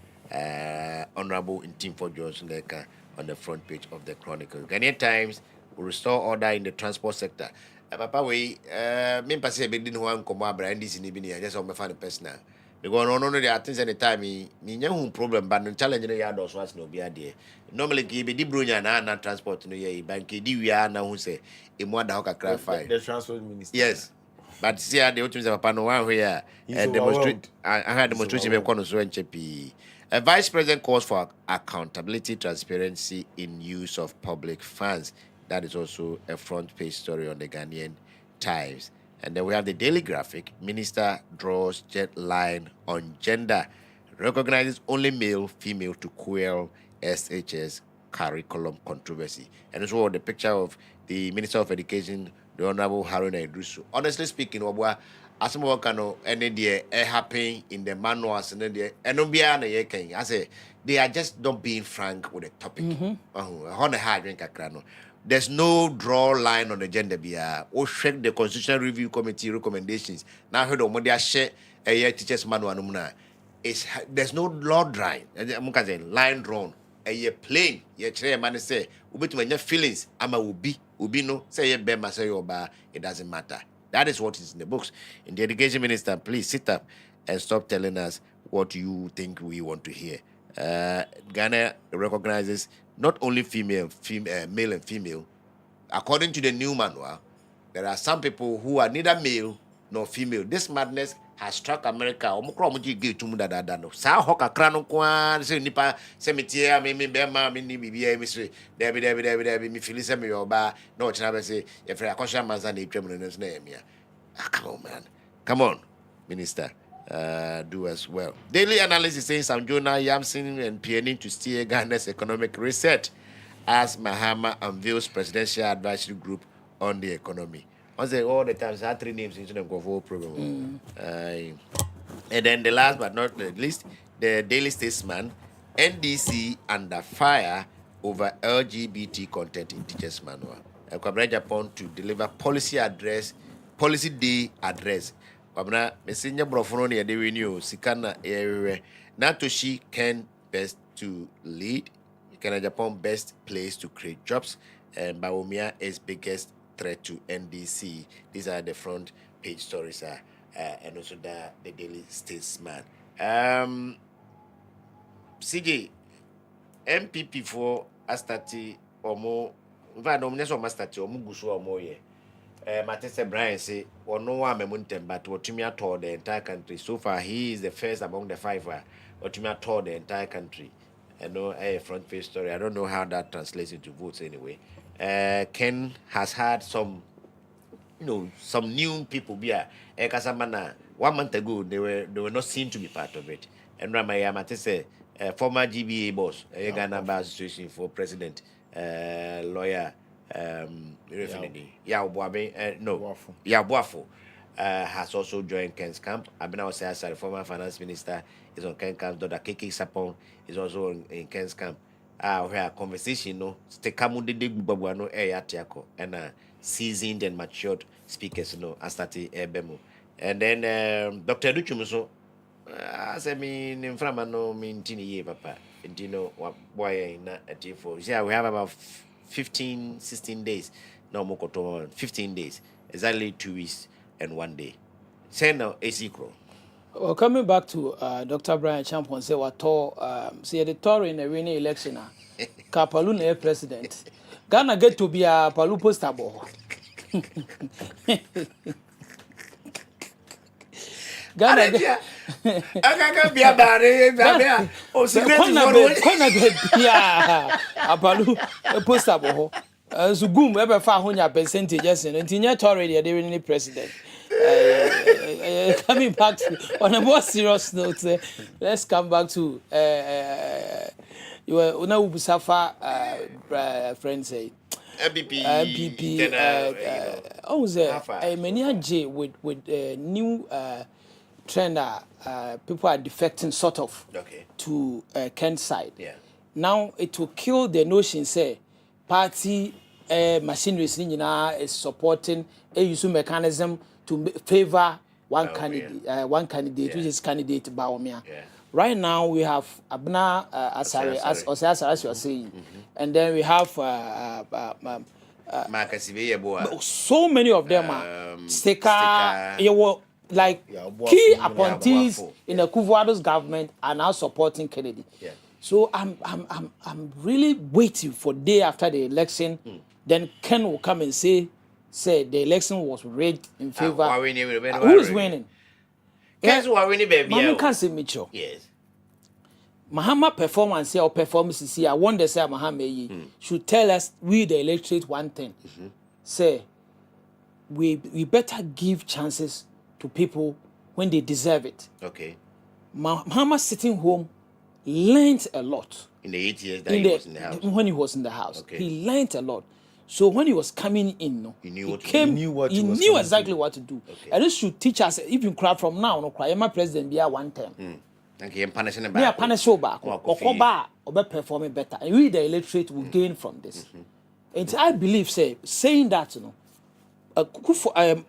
Honorable in Team for Johnson Leka on the front page of the Chronicle. Ghanaian Times will restore order in the transport sector. Papa, we me pass a big one come up and this in the just on my fan personal. Because no, there are things any time me problem, but no challenge no yard also no be there. Normally give be di brunya na transport no ye bank di we are na who say e mo da hoka cry fine. The transport minister. Yes. But see the ultimate papa no one here demonstrate I had demonstration be kono so enchepi. A vice president calls for accountability, transparency in use of public funds. That is also a front page story on the Ghanaian Times. And then we have the Daily Graphic. Minister draws jet line on gender. Recognizes only male, female to quell SHS curriculum controversy. And also the picture of the Minister of Education, the Honorable Haruna Idrisu. Honestly speaking, as more can any day happen in the manuals and then I say they are just not being frank with the topic. There's no draw line on the gender bia or check the Constitutional Review Committee recommendations. Now heard of they share a year teachers manual there's no law line drawn. A year plain, ye chair man say, your feelings, ama ubi no, say ye bema say your bar, it doesn't matter. That is what is in the books. In the Education Minister, please sit up and stop telling us what you think we want to hear. Ghana recognizes not only male and female. According to the new manual, there are some people who are neither male nor female. This madness has struck America. Sa hoka krano kwa se nipa se metie me bema me ni bibia me se debi me feel se me yoba no china be say e free akosha manza na etwam no na emia. Come on, man. Come on, Minister. Do as well. Daily analysis saying Sam Jonah Yamson and PNN to steer Ghana's economic reset as Mahama unveils presidential advisory group on the economy. I say all the time, I have 3 names into the whole program. And then the last but not the least, the Daily Statesman, NDC under fire over LGBT content in teachers manual. Kwabena Japan to deliver policy day address. Kwabena messenger brofono ne de renew sikana ere Natoshi can best to lead. Can Japan best place to create jobs, and Bawumia is biggest threat to NDC. These are the front page stories, and also the Daily Statesman. CJ, MPP for Astati or more. If nomination of Astati or Mugusu or more, Matisse Brian say, or no one memuntem, but what Timia toured the entire country. So far, he is the first among the 5 what Timia toured the entire country. I know a front page story. I don't know how that translates into votes anyway. Ken has had some, some new people here. Kasamana 1 month ago they were not seen to be part of it. And Ramaya Matisse, former GBA boss, Ghana Bar Association for President, lawyer, Yabuafo. Has also joined Ken's camp. Abena Osasa, the former finance minister, is on Ken's camp. Dr. Keke Sapon is also in Ken's camp. Where conversation, Stekamu de Babuano Yatiako, and seasoned and matured speakers, Astati Ebemo. And then Dr. Duchumuso, as I mean, in Framano, mean Tini Papa, and what boy in a T4. Yeah, we have about 15, 16 days. No more 15 days, exactly 2 weeks. And 1 day. Say now, AC Crow. Well, coming back to Dr. Brian Champon, say what see the Tory in the winning election, Kapalu na president. Ghana get to be a Palu poster boy. Ghana get be a barrier. Oh, secret a Palu poster boy. So gum ever found your percentages and you're already a winning president. Coming back to on a more serious note, let's come back to you were Una Ubusafa friends say MPP many J with new trend people are defecting sort of to Kent side. Yeah. Now it will kill the notion say party machinery is supporting a use mechanism to favor one candidate, which is candidate Bawumia. Yeah. Right now we have Abna Asare, as you are saying, and then we have so many of them are sticker. You were like key appointees in the Kufuor's government are now supporting Kennedy. Yeah. So I'm really waiting for day after the election. Then Ken will come and say the election was rigged in favor. Who is winning? Ken's winning, baby. Mama can't say Mitchell. Yes. Mahama performance or performance here. I wonder say Mahama should tell us we the electorate one thing. Say we better give chances to people when they deserve it. Okay. Mahama sitting home learned a lot. In the 8 years that he was in the house. When he was in the house. Okay. He learned a lot. So when he was coming in, he knew exactly what to do. Okay. And this should teach us, even crowd from now, no cry. My president be a one term. Thank you. Punishing be a punish back. Or performing better. And we, the electorate, will gain from this. And I believe, saying that,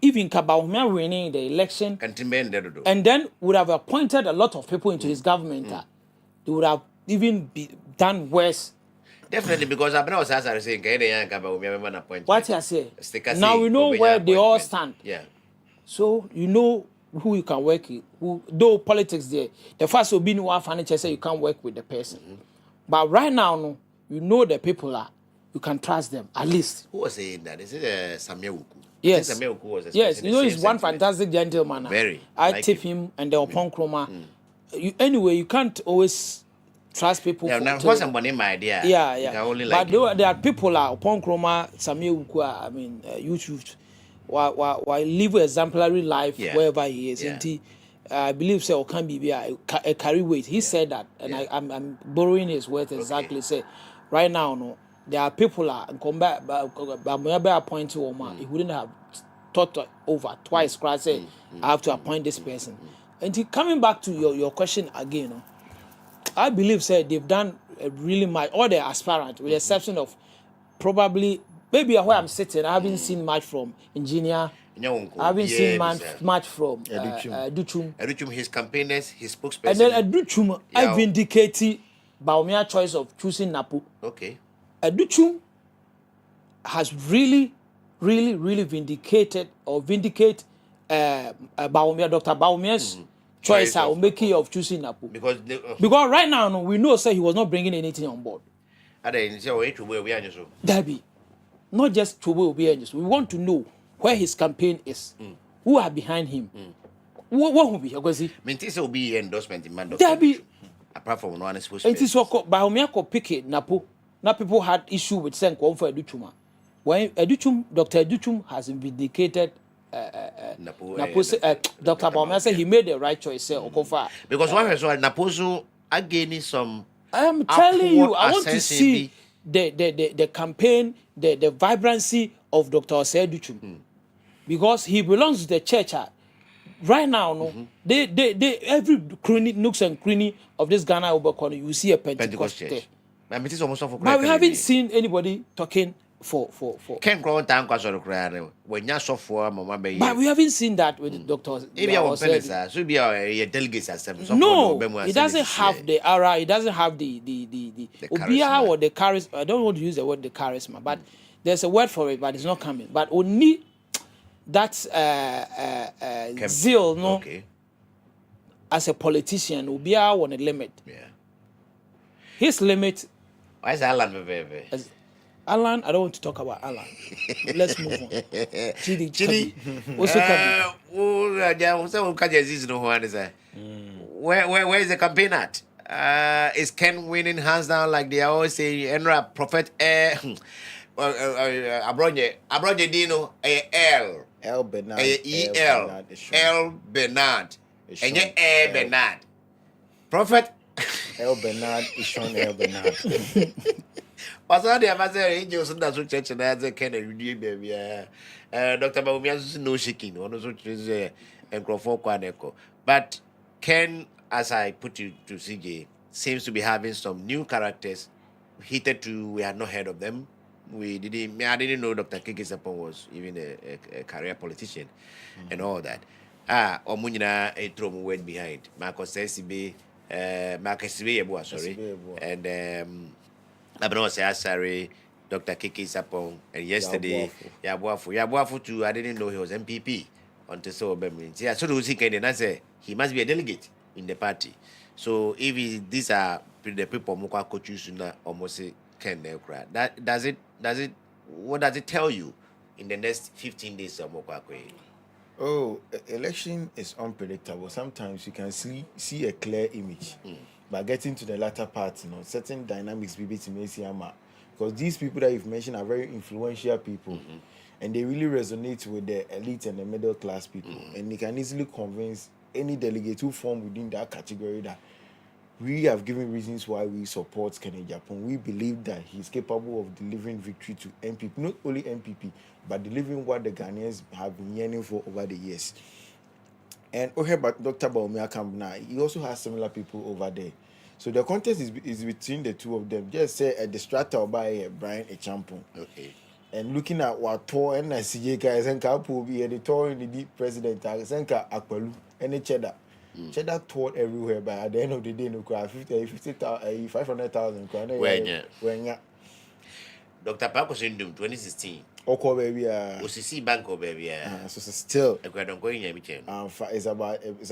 even Kabawumia winning the election, and then would have appointed a lot of people into his government, they would have even done worse. Definitely, because I've been saying, what I say. Now we know where they all stand. Yeah. So you know who you can work with. Though politics there, the first will be no furniture say you can't work with the person. But right now, you know the people are. You can trust them at least. Who was saying that? Is it Samia Wuku? Yes. Samia Wuku was yes. You know he's one fantastic gentleman. Very. I tip him and the Opon Kroma. Anyway, you can't always trust people. Yeah, now what's somebody my idea? Yeah. Only but there are people like Opon Kroma, Samia Wuku. I mean, YouTube. While live an exemplary life wherever he is. Yeah. And I believe so can be a carry weight. He said that, and I'm borrowing his words exactly. Say right now, there are people and come back but appoint to Oma, he wouldn't have thought over twice. Say, I have to appoint this person. And coming back to your question again, no, I believe they've done really much. All the aspirants, with the exception of probably maybe where I'm sitting, I haven't seen much from engineer. I haven't seen much from Duchum. Duchum, his campaigners, his spokesperson. And then Duchum, I vindicated Baumia's choice of choosing Napo. Okay. Duchum has really vindicated Baumia, Dr. Baumia's choice of making of choosing Napo. Because right now, no, we know he was not bringing anything on board. Debbie, not just to we want to know where his campaign is, who are behind him. What will be? Because he will be endorsement in Mando. Debbie, apart from one supposed it is so called Baumia pick it Napo. Now people had issue with saying for Educhuma. When Dr. Educhum has vindicated Napo, Dr. Baumia said he made the right choice. Because one person Naposo again some. I am telling you, I want to see the campaign, the vibrancy of Dr. Educhum. Because he belongs to the church. Right now, no, they every nooks and cranny of this Ghana Obakon, you see a Pentecost church. But we haven't seen anybody talking for. Can't grow down because of the crowd. When you're so for Mama Bay. But we haven't seen that with doctors. Maybe our Pentecost should be a delegate as no, it doesn't have the aura, it doesn't have the Obia or the charisma. I don't want to use the word the charisma, but there's a word for it, but it's not coming. But only that zeal, no. Okay. As a politician, Obia on a limit. Yeah. His limit. Why is Alan, baby? Alan, I don't want to talk about Alan. Let's move on. Chidi. Also where is the campaign at? Is Ken winning hands down like they always say? Enra Prophet Abroje Dino L Bernard L Bernard and yet Bernard Prophet L Bernard is Sean L Bernard. What's all the other angels in that church and as a Kennedy baby? Dr. Baumia no shaking, one of those and Crawford Quadeco. But Ken, as I put you to CJ, seems to be having some new characters. Hitherto, we had not heard of them. I didn't know Dr. Kikisapon was even a career politician and all that. Omunina a trauma went behind. Marcus Sesibe, Marcus Sebe, sorry. And Abno Sayasari, Dr. Kikisapon, and yesterday, Yabuafu too. I didn't know he was MPP until so means. Yeah, so he can answer he must be a delegate in the party. So if these are the people Muka Kochusuna almost can that does it what does it tell you in the next 15 days of Mokakwe? Oh, election is unpredictable. Sometimes you can see a clear image. But getting to the latter part, certain dynamics be to because these people that you've mentioned are very influential people. And they really resonate with the elite and the middle class people. And they can easily convince any delegate who form within that category that we have given reasons why we support Kennedy Japan. We believe that he's capable of delivering victory to MPP, not only MPP, but delivering what the Ghanaians have been yearning for over the years. And about Dr. Baumia Kambna, he also has similar people over there. So the contest is between the two of them. Just say a distractor by Brian Echampon. Okay. And looking at what Tor and CJ guys and Kapu be the Tor in the president, Senka Akwalu, and a cheddar. Cheddar toured everywhere, but at the end of the day, no crowd 500,000 when Dr. Paco Sindum 2016. Oko baby, OCC Banco baby. So it's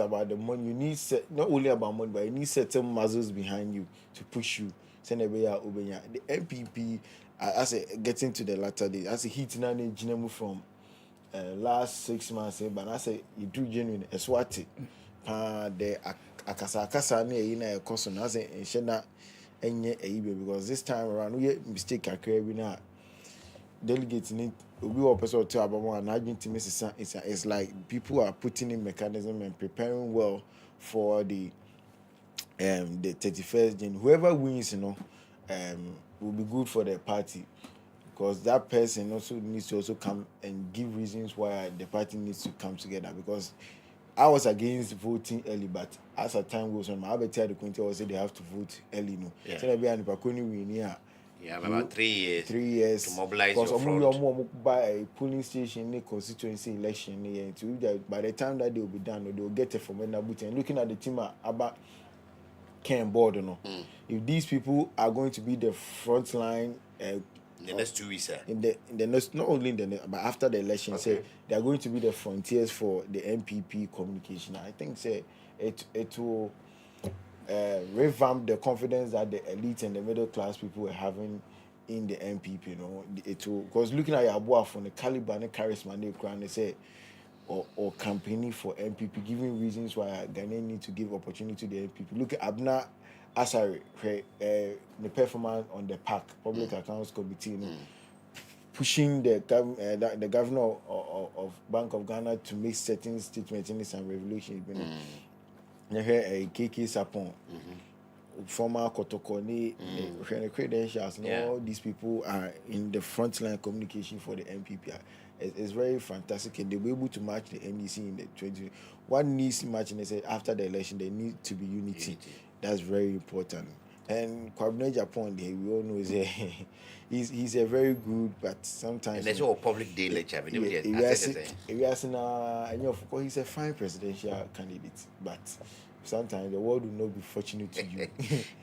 about the money. You need not only about money, but you need certain muscles behind you to push you. The MPP, as getting to the latter day, as a hit now from last 6 months, but I say you do genuine a swati. The akasa near a constant as a shena because this time around we mistake a carry now. Delegates need we were person to about one Argentina it's like people are putting in mechanism and preparing well for the 31st June. Whoever wins, will be good for the party, because that person also needs to also come and give reasons why the party needs to come together. Because I was against voting early, but as a time goes on, my better the country will say they have to vote early. No, so that be an Pakoni win here. You have about 3 years. 3 years to mobilize your front. Because by a polling station, a constituency election, by the time that they will be done, they will get it from another booth. And looking at the team about Ken board, you know, if these people are going to be the front line. In the next 2 weeks, in the next, not only in the but after the election, Okay. say they are going to be the frontiers for the MPP communication. I think say it will revamp the confidence that the elite and the middle class people are having in the MPP. You know, it will, because looking at Yabua from the caliber and the charisma they say or campaigning for MPP, giving reasons why Ghanaians need to give opportunity to the MPP. Look at Abna Asari, the performance on the PAC, Public Accounts Committee, you know, pushing the governor of Bank of Ghana to make certain statements in this and revolution. You hear a KK Sapon, former Kotokoni, credentials, and all these people are in the frontline communication for the MPP. It's very fantastic, and they'll be able to match the NDC in the 20. What needs matching is after the election, there need to be unity. That's very important. And Kwabena Japan, we all know he's a very good, but sometimes. And there's all public day lecture. He's a fine presidential candidate, but sometimes the world will not be fortunate to you.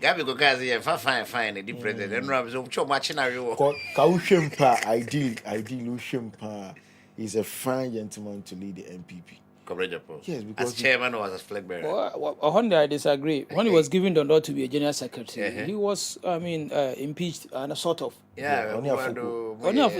Gabi Gokazi, fine, the president. And I'm so much in our Kaushempa, ideal Ushempa. He's a fine gentleman to lead the MPP. Yes, because as chairman or as flag bearer. Well, I disagree. When he was given the law to be a general secretary, he was, impeached and a sort of. Yeah,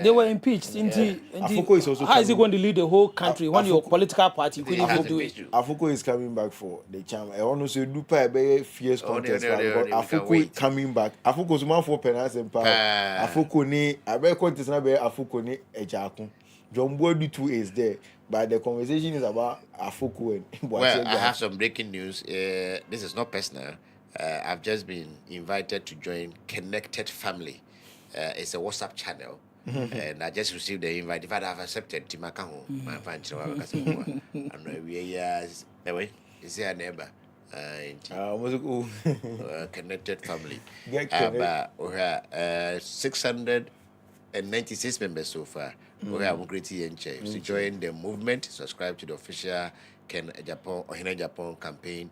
they were impeached. How is he going to lead the whole country when your political party couldn't even do it? Afuko is coming back for the chairman. I want to say Dupa a very fierce contest. Afuko is coming back. Afuko is man for penance and power. Afuko ne a very contest na be Afuko ne ejakun. John Bodu too is there. But the conversation is about Afuku. Well, I have some breaking news. This is not personal. I've just been invited to join Connected Family. It's a WhatsApp channel. And I just received the invite. In fact, I've accepted Timakaho. My fan, anyway, is there a neighbor? Connected Family. About 696 members so far. We have great to join the movement. Subscribe to the official Ohina Japan campaign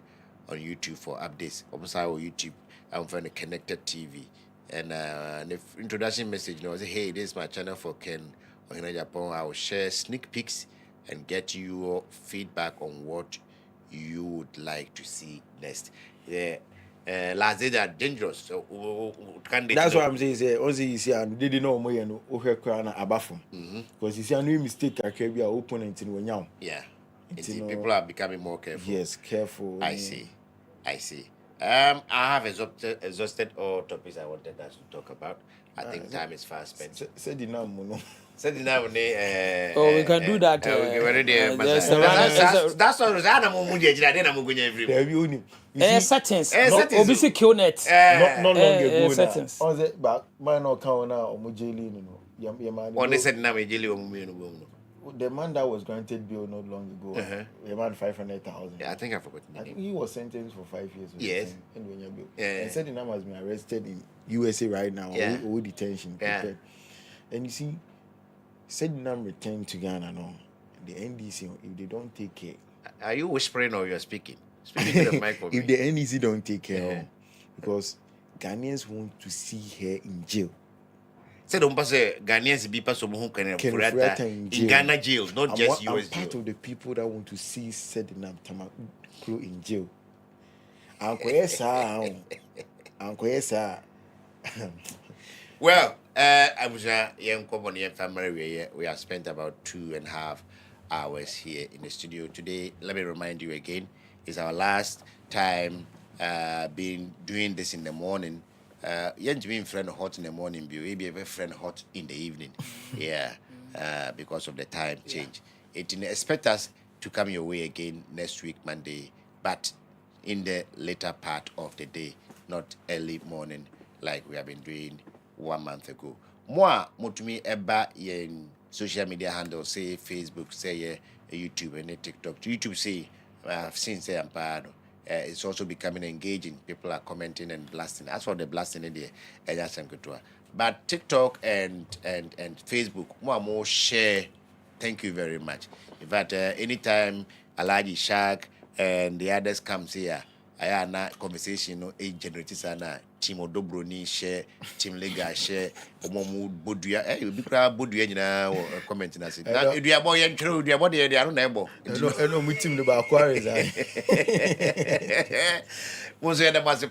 on YouTube for updates. Also, our YouTube, I'm from the Connected TV. And the introduction message, say, hey, this is my channel for Ken Ohina Japan. I will share sneak peeks and get your feedback on what you would like to see next. Last day they are dangerous. So that's what I'm saying. Also, you see, and they didn't know more than Ohekrana Abafum. Because you see, a new mistake can be an opponent in Wenyam. Yeah. People are becoming more careful. Yes, careful. I see. I have exhausted all topics I wanted us to talk about. I think time is fast spent. Said the name, no. We can do that. That's all. Settings. Obviously, QNet. Not long ago. Settings. But mine not count now. The man that was granted bail not long ago, he had 500,000. Yeah, I think I forgot. He was sentenced for 5 years. Yes. And said the man has been arrested in USA right now. With detention. Yeah. And you see, said the man returned to Ghana now. The NDC, if they don't take care. Are you whispering or you're speaking? Speaking to the mic for me. If the NDC don't take care, because Ghanaians want to see her in jail. Say don't pass Ghanaians be pass who can in Ghana jails, not just US I'm part of the people that want to see Sedinam Tamaklo in jail. Uncle Esa. Well, I was a young company family. We have spent about 2.5 hours here in the studio today. Let me remind you again, it's our last time being doing this in the morning. You ain't being friend hot in the morning, you be a friend hot in the evening. Because of the time change. It expect us to come your way again next week, Monday, but in the later part of the day, not early morning like we have been doing 1 month ago. More mutumi eba yen social media handles, say Facebook, say YouTube and TikTok. YouTube say I've seen say Amparo. It's also becoming engaging. People are commenting and blasting. As for the blasting in there, but TikTok and Facebook, more share. Thank you very much. In fact, anytime Alaji Shark and the others comes here, I have na conversation no a generates na team Odobroni share, team Lega share, omomu boduya. You be proud boduya na comment na say. Now you are boy and true, you are body they are no no me team the Aquarius. Most of them must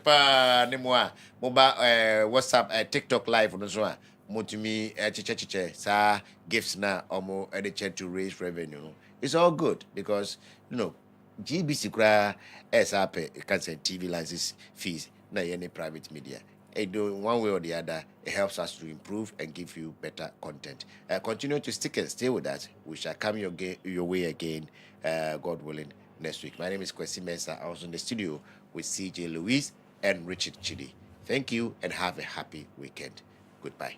ni moa mobile WhatsApp TikTok live no so motumi chiche sa gifts na omo edited to raise revenue. It's all good because GBC kra SAP cancer TV license fees na any private media. It do one way or the other, it helps us to improve and give you better content. Continue to stick and stay with us. We shall come your way again, God willing, next week. My name is Kwasi Mensah. I was in the studio with CJ Louise and Richard Chidi. Thank you and have a happy weekend. Goodbye.